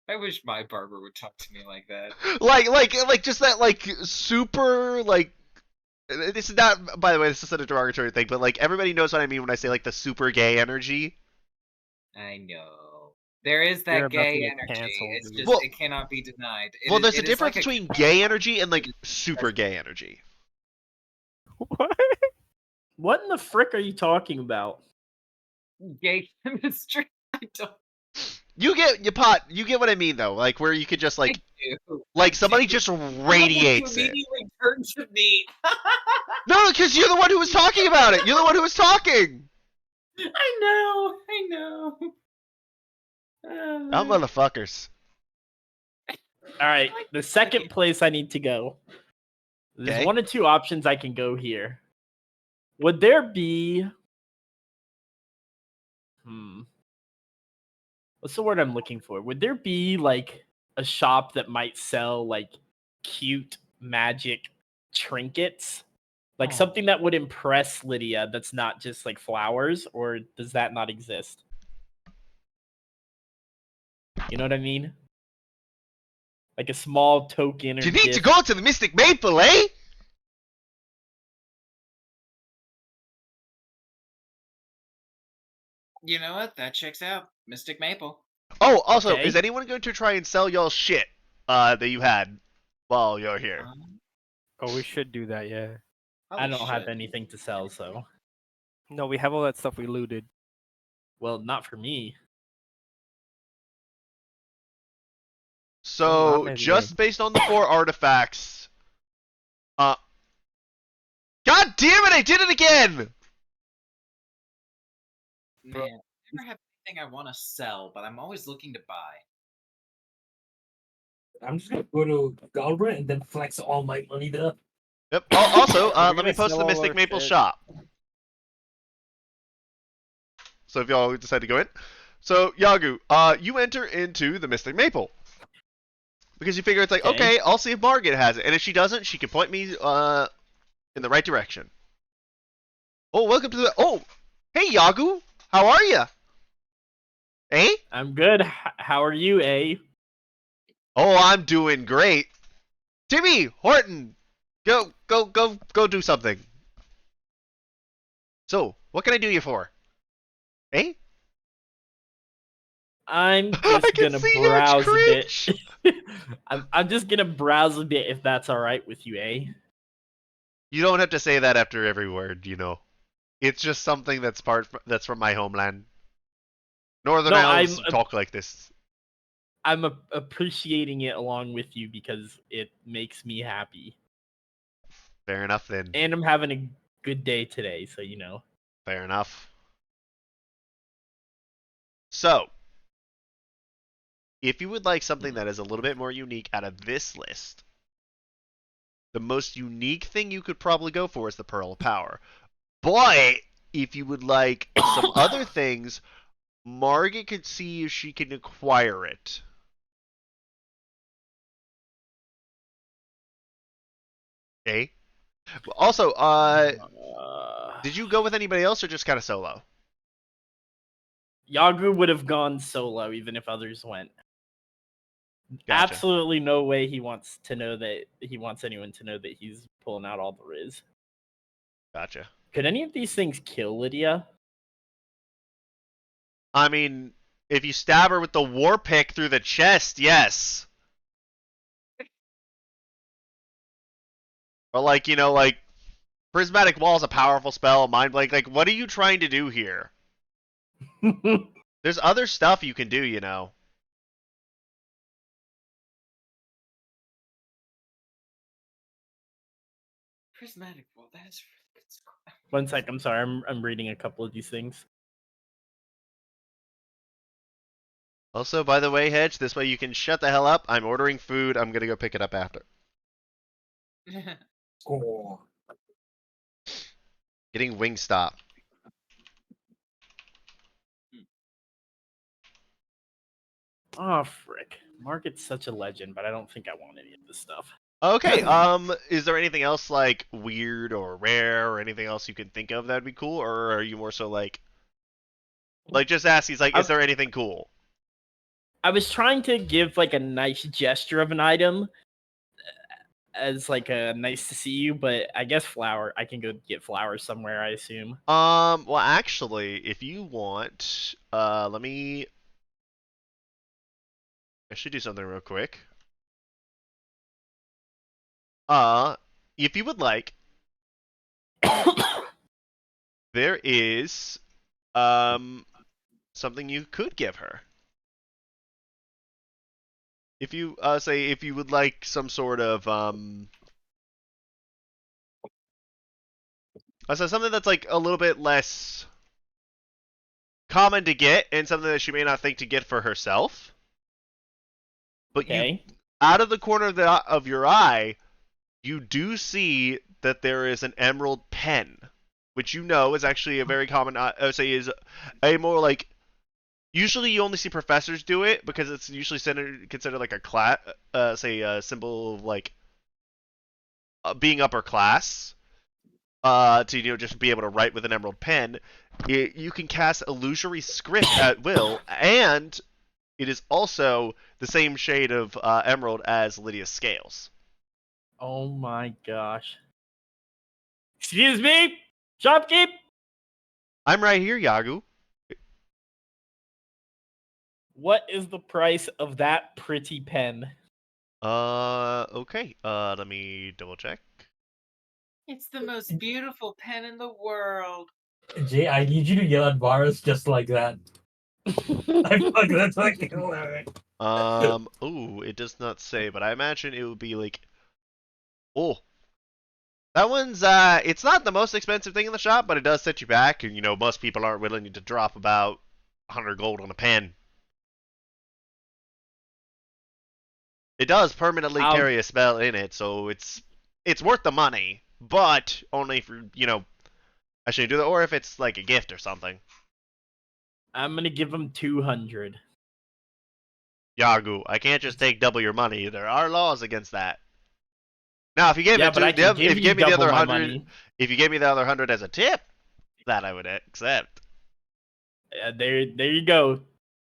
I wish my barber would talk to me like that. Like just that like super like. This is not, by the way, this is not a derogatory thing, but like everybody knows what I mean when I say like the super gay energy. I know. There is You're that about to gay get energy. canceled, It's dude. just, Well- it cannot be denied. Well, there's a it is difference like between gay energy and like super gay energy. What? What in the frick are you talking about? gay chemistry. I don't. You get what I mean though, like where you could just like I do. like I somebody do. just I want you radiates to it. immediately turn to me. No, because you're the one who was talking about it. You're the one who was talking. I know. I'm motherfuckers. All right, the second place I need to go. There's Okay. 1 or 2 options I can go here. Would there be? What's the word I'm looking for? Would there be like a shop that might sell like cute magic trinkets? Like Oh. something that would impress Lydia that's not just like flowers, or does that not exist? You know what I mean? Like a small token or You need to gift. go to the Mystic Maple, eh? You know what? That checks out. Mystic Maple. Oh, also, Okay. is anyone going to try and sell y'all shit that you had while you're here? Oh, we should do that, yeah. I don't have anything to sell, so No, we have all that stuff we looted. well, not for me. So, not just based on the 4 artifacts, God damn it! I did it again. Man, I never have anything I want to sell, but I'm always looking to buy. I'm just gonna go to Galbraith and then flex all my money there. Yep. Also, We're let gonna me post sell the all Mystic our Maple shit. shop. So if y'all decide to go in, so Yagu, you enter into the Mystic Maple because you figure it's like, Okay. okay, I'll see if Margaret has it, and if she doesn't, she can point me in the right direction. Oh, welcome to the. Oh, hey Yagu, how are you? Eh? I'm good. How are you, A? Oh, I'm doing great. Timmy Horton, go do something. So, what can I do you for? Eh? I'm I just can gonna see here it's browse a cringe. bit. I'm just gonna browse a bit if that's all right with you, A. You don't have to say that after every word, you know. It's just something that's from my homeland. Northern No, Owls I'm- talk like this. I'm appreciating it along with you because it makes me happy. Fair enough then. And I'm having a good day today, so you know. Fair enough. So, if you would like something that is a little bit more unique out of this list, the most unique thing you could probably go for is the Pearl of Power. But if you would like some other things, Margit could see if she can acquire it. Okay. Also, did you go with anybody else or just kind of solo? Yagu would have gone solo even if others went. Gotcha. Absolutely no way he wants anyone to know that he's pulling out all the Riz. Gotcha. Could any of these things kill Lydia? I mean, if you stab her with the war pick through the chest, yes. Or like, like Prismatic Wall is a powerful spell, Mind Blank. Like, what are you trying to do here? There's other stuff you can do, Prismatic Wall. That is really good score. 1 sec, I'm sorry, I'm reading a couple of these things. Also, by the way, Hedge, this way you can shut the hell up. I'm ordering food. I'm gonna go pick it up after. Oh. Getting Wingstop. Oh frick. Market's such a legend, but I don't think I want any of this stuff. Okay, is there anything else like weird or rare or anything else you can think of that'd be cool, or are you more so like just ask? He's like, is there anything cool? I was trying to give like a nice gesture of an item as like a nice to see you, but I guess flower. I can go get flowers somewhere, I assume. Well, actually, if you want, I should do something real quick. If you would like, there is, something you could give her. If you, say, if you would like some sort of, so something that's like a little bit less common to get and something that she may not think to get for herself. But Okay. you, out of the corner of your eye, you do see that there is an emerald pen, which is actually a very common, say, is a more like, usually you only see professors do it because it's usually considered like a class, say, a symbol of like being upper class. To just be able to write with an emerald pen, you can cast illusory script at will, and it is also the same shade of emerald as Lydia's scales. Oh my gosh. Excuse me, shopkeep. I'm right here, Yagu. What is the price of that pretty pen? Okay. Let me double check. It's the most beautiful pen in the world. Jay, I need you to yell at Varus just like that. I feel like that's like hilarious. It does not say, but I imagine it would be like, oh, that one's, it's not the most expensive thing in the shop, but it does set you back, and most people aren't willing to drop about 100 gold on a pen. It does permanently carry a spell in it, so it's worth the money, but only for, I should do that, or if it's like a gift or something. I'm gonna give him 200. Yagu, I can't just take double your money. There are laws against that. Now, if you gave If you gave me the other 100, if you gave me the other 100 as a tip, that I would accept. There you go.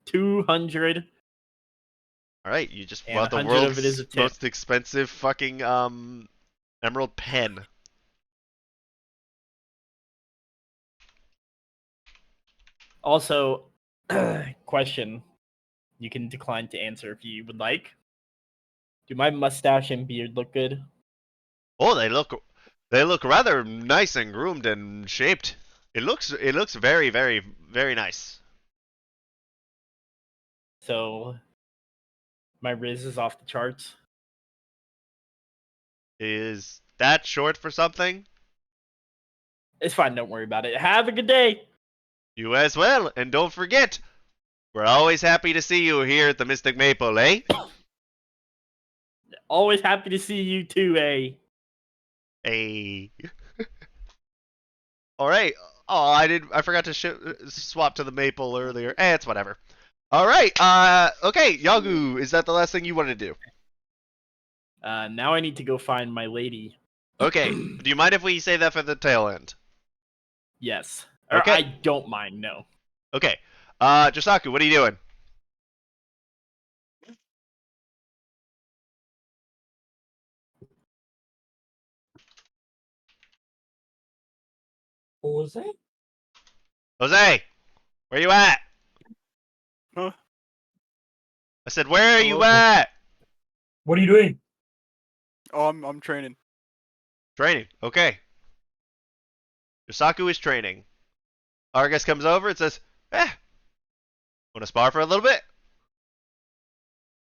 200. All right, you just And bought the 100 of it is a world's tip. most expensive fucking emerald pen. Also, question. You can decline to answer if you would like. Do my mustache and beard look good? Oh, they look rather nice and groomed and shaped. It looks very, very, very nice. So, My Riz is off the charts. Is that short for something? It's fine. Don't worry about it. Have a good day. You as well, and don't forget, we're always happy to see you here at the Mystic Maple, eh? Always happy to see you too, eh? Hey. All right. Oh, I forgot to swap to the maple earlier. It's whatever. All right. Okay, Yagu, is that the last thing you want to do? Now I need to go find my lady. Okay. Do you mind if we say that for the tail end? Yes. Or Okay. I don't mind. No. Okay. Josaku, what are you doing? Jose? Jose, where you at? Huh? I said, where are you Hello? at? What are you doing? Oh, I'm training. Training. Okay. Josaku is training. Argus comes over and says, want to spar for a little bit?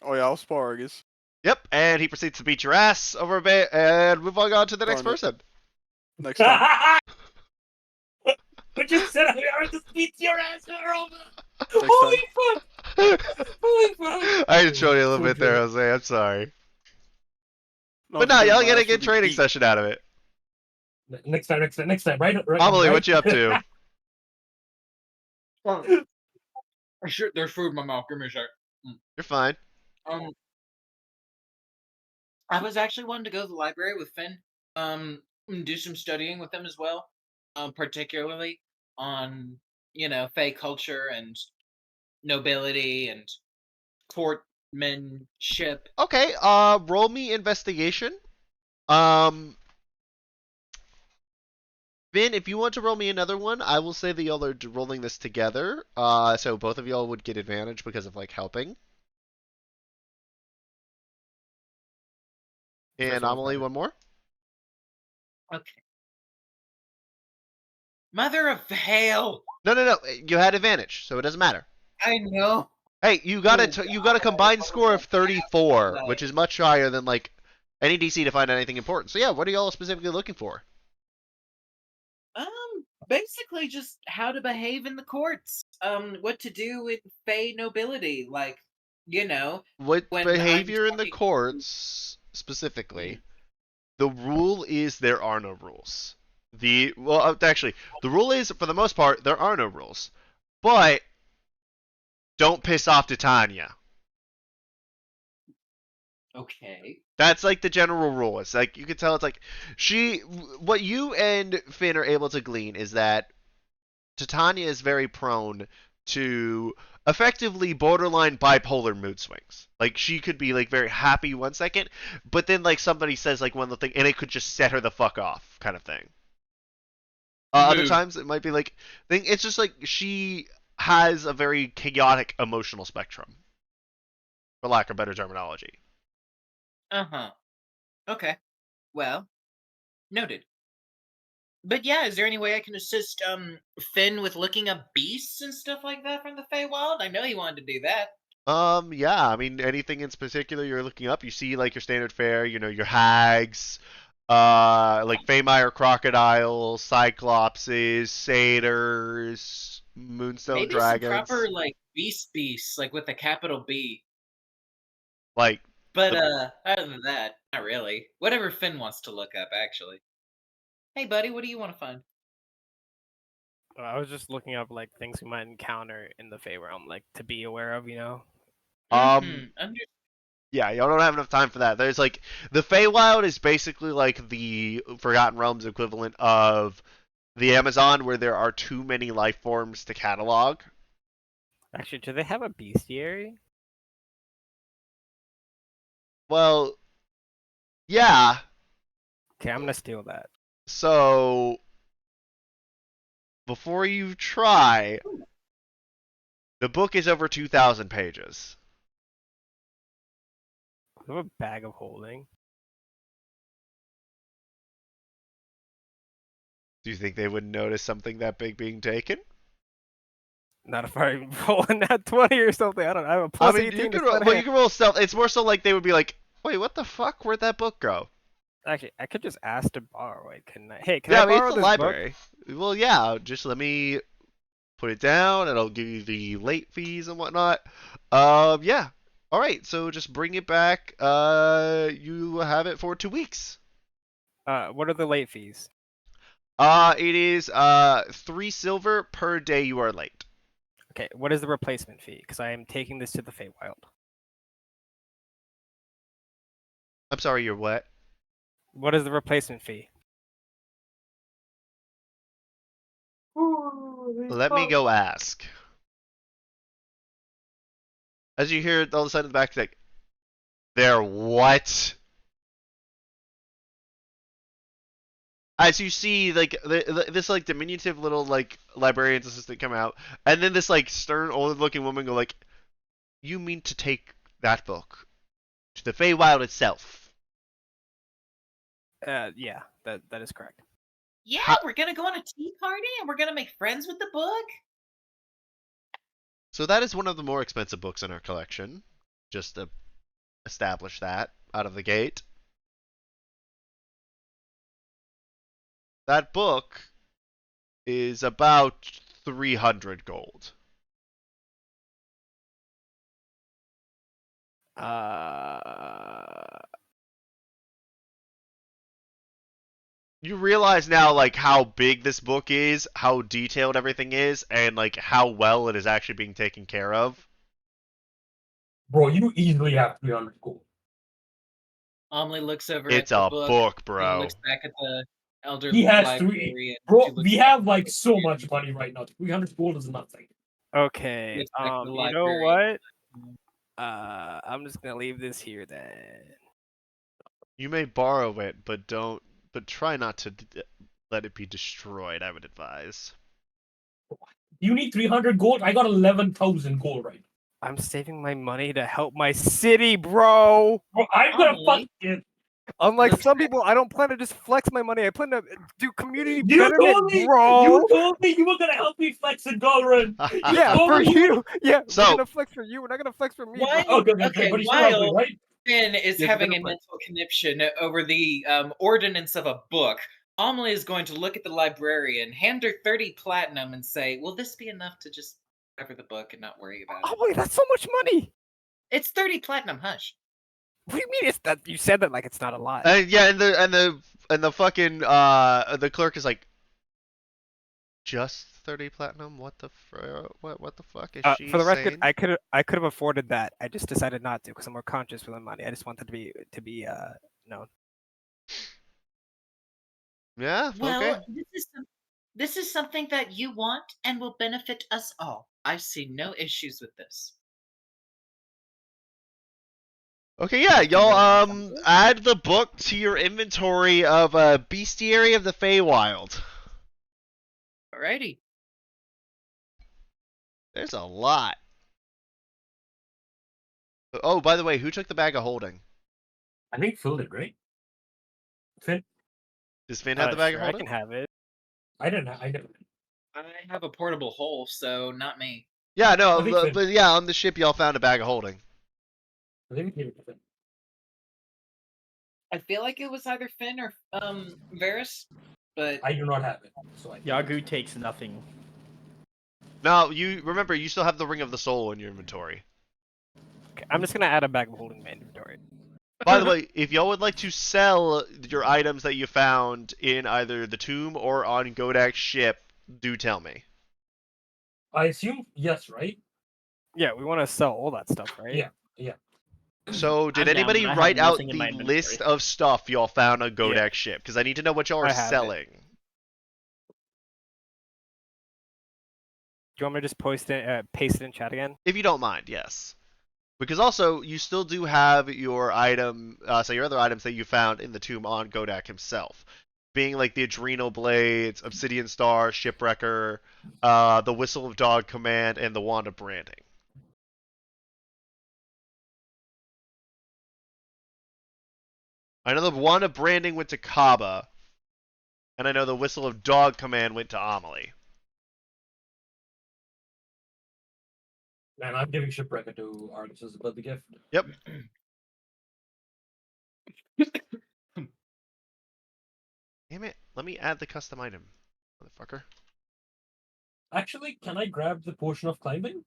Oh yeah, I'll spar, I guess. Yep, and he proceeds to beat your ass over a bit, and move on to the next Darn it. person. Next time. What you said? I heard this beat your ass over. Next Holy time. fuck! Holy fuck! I had to show you a little So bit there, good. Jose. I'm sorry. No, But I'm no, kidding, y'all my get a ass good would be training beat. session out of it. Next time. Right? Amelie, right? what you up to? Shit, there's food in my mouth. Give me a sec. You're fine. Um, I was actually wanting to go to the library with Finn. And do some studying with him as well. Particularly on Fey culture and nobility and courtmanship. Okay, roll me investigation. Finn, if you want to roll me another one, I will say that y'all are rolling this together. So both of y'all would get advantage because of, like, helping. And First one's Amelie, better. one more. Okay. Mother of hell! No. You had advantage, so it doesn't matter. I know. Hey, you got Oh, you got a combined score of 34, No. which is much higher than, like, any DC to find anything important. So yeah, what are y'all specifically looking for? Basically just how to behave in the courts. What to do with Fey nobility, like, What when I'm behavior in the talking. courts specifically? The rule is there are no rules. Actually, the rule is for the most part there are no rules, but don't piss off Titania. Okay. That's like the general rule. It's like you can tell. It's like what you and Finn are able to glean is that Titania is very prone to effectively borderline bipolar mood swings. Like she could be like very happy one second, but then like somebody says like one little thing and it could just set her the fuck off, kind of thing. Other Mood. times it might be like it's just like she has a very chaotic emotional spectrum, for lack of better terminology. Uh-huh. Okay. Well, noted. But yeah, is there any way I can assist Finn with looking up beasts and stuff like that from the Feywild? I know he wanted to do that. Yeah, I mean, anything in particular you're looking up? You see, like, your standard fare, your hags, like Faemire crocodiles, cyclopses, satyrs, moonstone Maybe some dragons. proper like beasts, like with a capital B. Like, But the, other than that, not really. Whatever Finn wants to look up, actually. Hey, buddy, what do you want to find? I was just looking up like things we might encounter in the Fey realm, like to be aware of, you know. Under- yeah, y'all don't have enough time for that. There's, like, the Feywild is basically, like, the Forgotten Realms equivalent of the Amazon, where there are too many life forms to catalog. Actually, do they have a bestiary? Well, yeah. Okay, I'm gonna steal that. So, before you try, the book is over 2,000 pages. I have a bag of holding. Do you think they would notice something that big being taken? Not if I roll in that 20 or something. I don't know. I have a I plus mean, 18 you to could roll, sleight of well, you hand. can roll stealth. It's more so like they would be like, wait, what the fuck? Where'd that book go? Actually, I could just ask to borrow it, couldn't I? Hey, can Yeah, I I mean, it's borrow the this library. Well, yeah, just let me put it down, and I'll give you the late fees and whatnot. Yeah. All right, so just bring it back. You have it for 2 weeks. book? What are the late fees? It is 3 silver per day you are late. Okay, what is the replacement fee? Because I am taking this to the Feywild. I'm sorry, you're what? What is the replacement fee? Let me go ask. As you hear all of a sudden in the back, it's like, they're what? As you see, like this like diminutive little like librarian's assistant come out, and then this like stern old-looking woman go like, "You mean to take that book to the Feywild itself?" Yeah, that is correct. Yeah, How- we're gonna go on a tea party and we're gonna make friends with the book. So that is one of the more expensive books in our collection. Just to establish that out of the gate. That book is about 300 gold. Uh, You realize now like how big this book is, how detailed everything is, and like how well it is actually being taken care of. Bro, you easily have 300 gold. Amelie looks over It's at the a book, and bro. looks back at the elder He has librarian. 3. She Bro, looks we back have at like the so librarian. much money right now. 300 gold is nothing. okay. Looks back at the You know librarian. what? I'm just gonna leave this here then. You may borrow it, but try not to let it be destroyed, I would advise. You need 300 gold? I got 11,000 gold right now. I'm saving my money to help my city, bro. Bro, I'm gonna Amelie? fucking. Unlike Looks some people, I don't plan to just flex my money. I plan to do community You betterment, told me. bro. You told me you were gonna help me flex in Valorant. You Yeah, told for me you. Yeah, So- we're gonna flex for you. We're not gonna flex for me, bro. While, Okay, but you still help me, while right? Finn is Yes, having we're a gonna mental conniption over the ordinance of a book, Amelie is going to look at the librarian, hand her 30 platinum, and say, "Will this be enough to just cover the book and not worry about Oh it?" wait, that's so much money. It's 30 platinum. Hush. What do you mean? It's that you said that like it's not a lot. Yeah, and the fucking the clerk is like, just 30 platinum? What the what the fuck is she For the record, saying? I could have afforded that. I just decided not to because I'm more conscious with my money. I just wanted to be known. Yeah, Well, okay. this is something that you want and will benefit us all. I see no issues with this. Okay, yeah, y'all add the book to your inventory of Bestiary of the Feywild. Alrighty. There's a lot. Oh, by the way, who took the bag of holding? I think Phil did, right? Finn? Does Finn have the bag Sure, of I holding? can have it. I didn't. I didn't. I have a portable hole, so not me. Yeah, no, I think Finn. but yeah, on the ship y'all found a bag of holding. I think we gave it to Finn. I feel like it was either Finn or Varys, but I do not have it. So Yagu takes nothing. No, you remember you still have the Ring of the Soul in your inventory. Okay, I'm just gonna add a bag of holding in my inventory. By the way, if y'all would like to sell your items that you found in either the tomb or on Godak's ship, do tell me. I assume yes, right? Yeah, we want to sell all that stuff, right? Yeah. Yeah. So, did I'm down, anybody but I have write out nothing in my the inventory. list of stuff y'all found on Godak's ship? Because I need to know what y'all are I have it. selling. Do you want me to just paste it in chat again? If you don't mind, yes. Because also, you still do have your item, so your other items that you found in the tomb on Godak himself. Being like the Adrenal Blades, Obsidian Star, Shipwrecker, the Whistle of Dog Command, and the Wand of Branding. I know the Wand of Branding went to Kaba, and I know the Whistle of Dog Command went to Amelie. And I'm giving Shipwrecker to Argus as a birthday gift. Yep. Damn it! Let me add the custom item, motherfucker. Actually, can I grab the potion of climbing?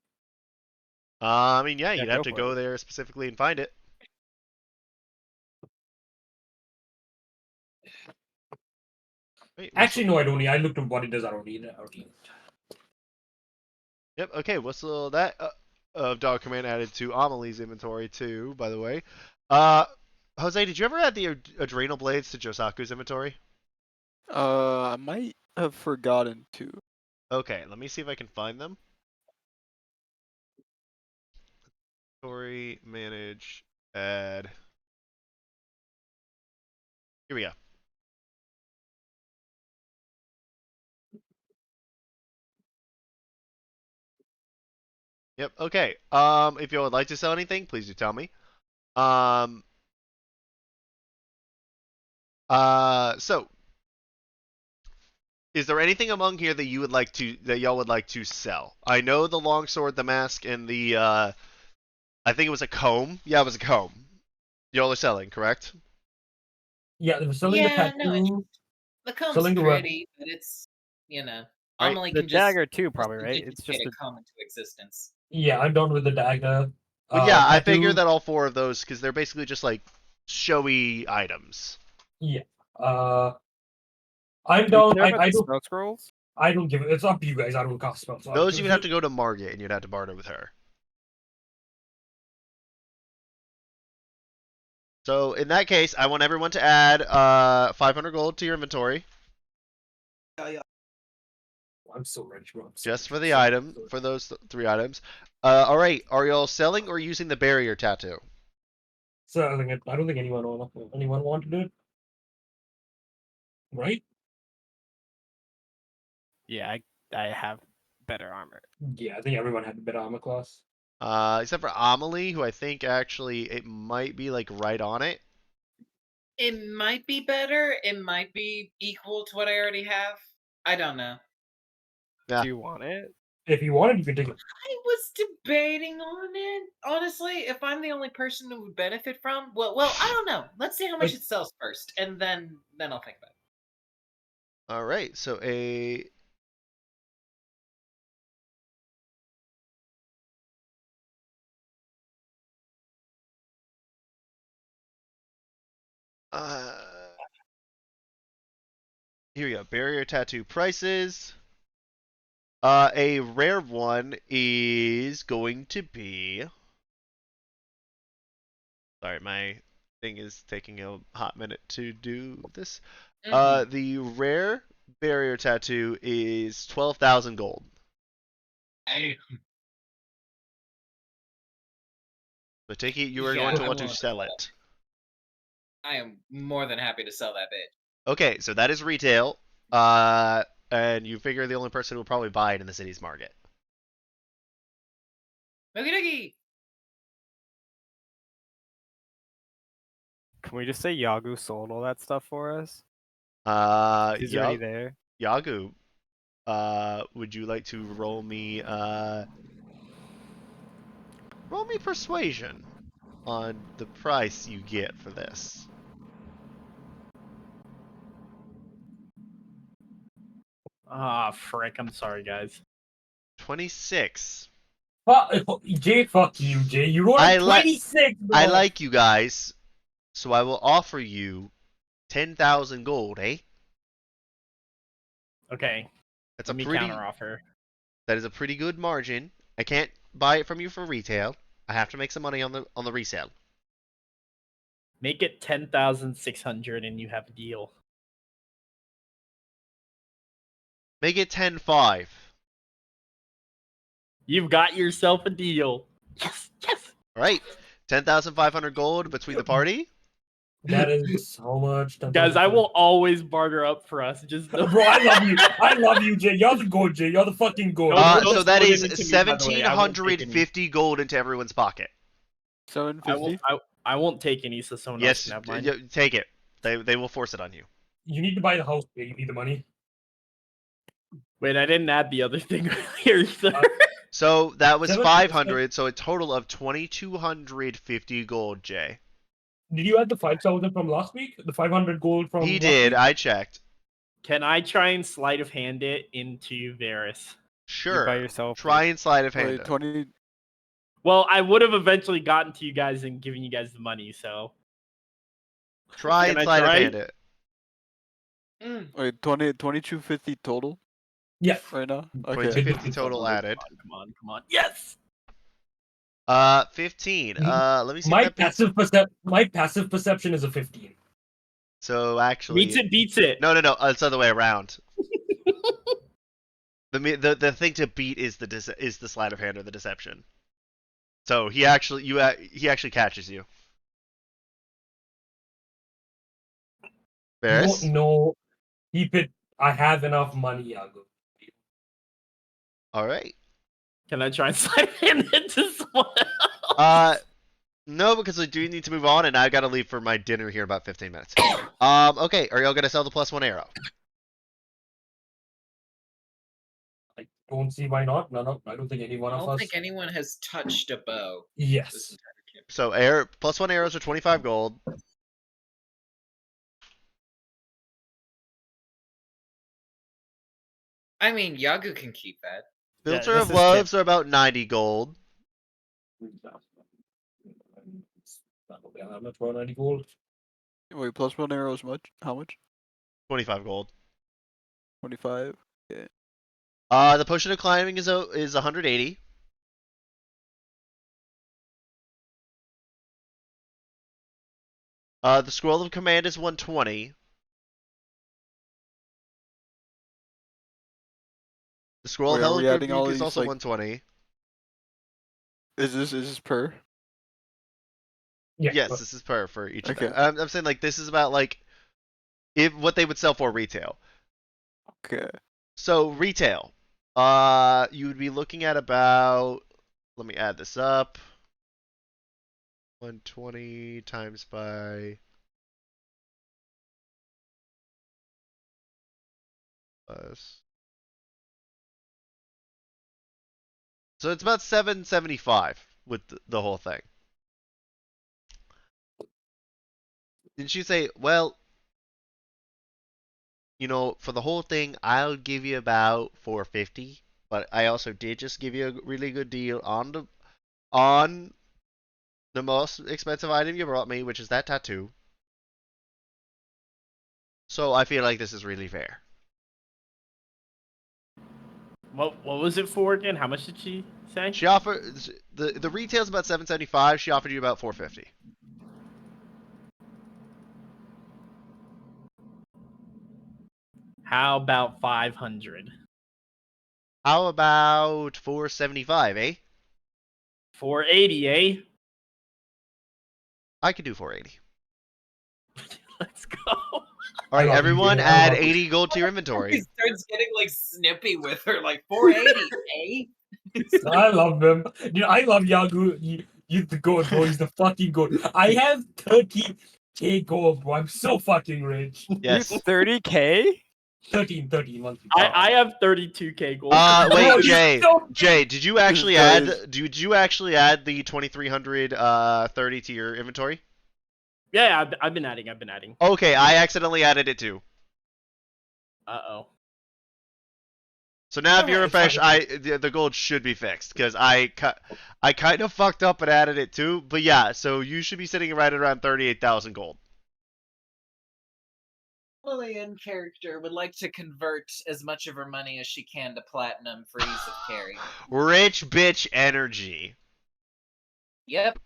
I mean, yeah, Yeah, you'd have go to for go it. there specifically and find it. Wait, Actually, no, I don't need. I looked at what it does. I don't need it. I don't need it. Yep. Okay. Whistle that of Dog Command added to Amelie's inventory too. By the way, uh, Jose, did you ever add the adrenal blades to Josaku's inventory? I might have forgotten to. Okay. Let me see if I can find them. Inventory, manage, add. Here we go. Yep. Okay. If you would like to sell anything, please do tell me. Um. So is there anything among here that you would like to that y'all would like to sell? I know the longsword, the mask, and the I think it was a comb. Yeah, it was a comb. Y'all are selling, correct? Yeah, they were selling the Yeah, no, tattoo. the comb's Selling the weapon. pretty, but it's Right. Amelie The can just dagger too, probably, right? simply It's get just a a comb into existence. Yeah, I'm done with the dagger. Well, yeah, I figured Tattoo. that all four of those because they're basically just like showy items. Yeah. I'm Do you down. care about I the don't. smoke scrolls? I don't give it. It's up to you guys. I don't cast spells. So Those you would have to go to Margit and you'd have to barter with her. So in that case, I want everyone to add 500 gold to your inventory I'm so rich, bro. I'm so just rich. for I'm the so item rich. for those three items. All right, are y'all selling or using the barrier tattoo? Selling it. I don't think anyone want to do it. Right? Yeah, I have better armor. Yeah, I think everyone had a better armor class. Except for Amelie, who I think actually it might be like right on it. It might be better. It might be equal to what I already have. I don't know. Yeah. Do you want it? If you wanted, you can take it. I was debating on it. Honestly, if I'm the only person who would benefit from, well, I don't know. Let's see how much it sells first, and then I'll think about it. All right, so a here we go. Barrier tattoo prices. A rare one is going to be. Sorry, my thing is taking a hot minute to do this. The rare barrier tattoo is 12,000 gold. So take it you are Yeah, going to I'm want to willing to sell sell it. I am more than happy to sell that bitch. Okay, so that is retail. And you figure the only person who will probably buy it in the city's market. Okie dokie. Can we just say Yagu sold all that stuff for us? He's already there. Yagu, would you like to roll me persuasion on the price you get for this? Ah, frick. I'm sorry, guys. 26. Jay, fuck you, Jay. You rolled I a like 26, bro. I like you guys, so I will offer you 10,000 gold, eh? Okay. That's Let a me pretty counteroffer. that is a pretty good margin. I can't buy it from you for retail. I have to make some money on the resale. Make it 10,600 and you have a deal. Make it 10.5. You've got yourself a deal. Yes, yes. All right, 10,500 gold between the party. That is how much. Guys, I will always barter up for us. Just Bro, I love you. I love you, Jay. You're the goat, Jay. You're the fucking goat. Don't So that throw is them into me, by the way. I won't take any. 1,750 gold into everyone's pocket. 750. I won't take any, so someone else Yes, can have mine. take it. They will force it on you. You need to buy the house, Jay. You need the money. Wait, I didn't add the other thing earlier, sir. So that was 7%. 500, so a total of 2,250 gold, Jay. Did you add the 5,000 from last week? The 500 gold from He last did. week? I checked. Can I try and sleight of hand it into Varys? Sure. by yourself, Try and slide of hand. Wait, 20. Well, I would have eventually gotten to you guys and given you guys the money, so. Try Can and I slide of try? hand it. Wait, 2250 total Yeah. right now. Okay. 2250 total Come added. Come on. Yes! 15. Mm, Let me see if My that beats. my passive perception is a 15. So actually, Beats it. no, it's the other way around. The thing to beat is the sleight of hand or the deception. So he actually catches you. Varys? No, keep it. I have enough money, Yago. All right. Can I try and sleight of hand into someone else? No, because we do need to move on, and I gotta leave for my dinner here in about 15 minutes. Okay, are y'all gonna sell the +1 arrow? I don't see why not. No, I don't think any one I of don't us. think anyone has touched a bow. Yes. This entire campaign. So +1 arrows are 25 gold. I mean, Yagu can keep that. Filter this of is loves are about 90 gold. I'm not 90 gold. Wait, +1 arrow is much? How much? 25 gold. 25. The potion of climbing is 180. The scroll of command is 120. The scroll of Wait, are hellish we adding all rebuke is these, also like- 120. Is this per? Yeah. Yes, but this is for each Okay. of them. I'm saying like this is about like what they would sell for retail. Okay. So retail, you would be looking at about. Let me add this up. 120 times by plus. So it's about 775 with the whole thing. Didn't you say, well, for the whole thing, I'll give you about 450, but I also did just give you a really good deal on the most expensive item you brought me, which is that tattoo. So I feel like this is really fair. What was it for again? How much did she say? She offered the retail's about 775. She offered you about 450. How about 500? How about 475, eh? 480, eh? I could do 480. Let's go. All right, love you, everyone, Jay. I add love you. 80 gold to your He inventory. starts getting like snippy with her, like 480, eh? I love him. Dude, I love Yagu. He's the goat, bro. He's the fucking goat. I have 30k gold, bro. I'm so fucking rich. Yes. 30K? 13. I have 32k gold. Wait, Bro, he's Jay. so- Jay, did you actually guy add? is- Did you actually add the 2300 30 to your inventory? Yeah, I've been adding. Okay, I accidentally added it too. Uh-oh. So now if you Alright, refresh, fine. the gold should be fixed because I kind of fucked up and added it too. But yeah, so you should be sitting right around 38,000 gold. Lily in character would like to convert as much of her money as she can to platinum for ease of carry. Rich bitch energy. Yep.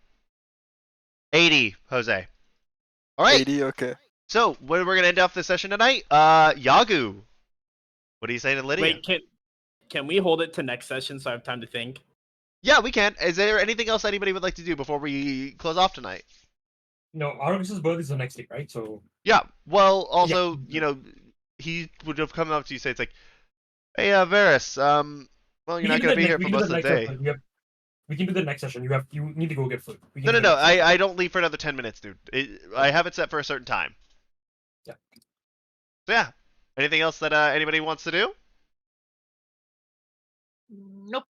80, Jose. All right. 80. Okay. So we're gonna end off this session tonight. Yagu, what do you say to Lydia? Wait, can we hold it to next session so I have time to think? Yeah, we can. Is there anything else anybody would like to do before we close off tonight? No, Arugus's birthday is the next day, right? So Yeah. Well, also, he would have come up to you and say, it's like, hey, Varys, well, you're not gonna be here for most of the day. We can do the next session. You need to go get food. We can No, do the next session. I don't leave for another 10 minutes, dude. I have it set for a certain time. Yeah. So yeah. Anything else that anybody wants to do? Nope.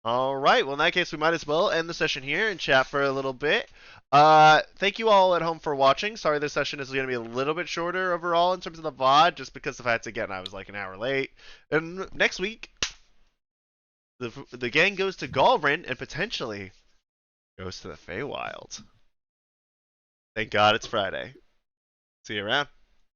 All right. Well, in that case, we might as well end the session here and chat for a little bit. Thank you all at home for watching. Sorry this session is going to be a little bit shorter overall in terms of the VOD, just because of fact, again, I was like an hour late. And next week, the gang goes to Galrin and potentially goes to the Feywild. Thank God it's Friday. See you around.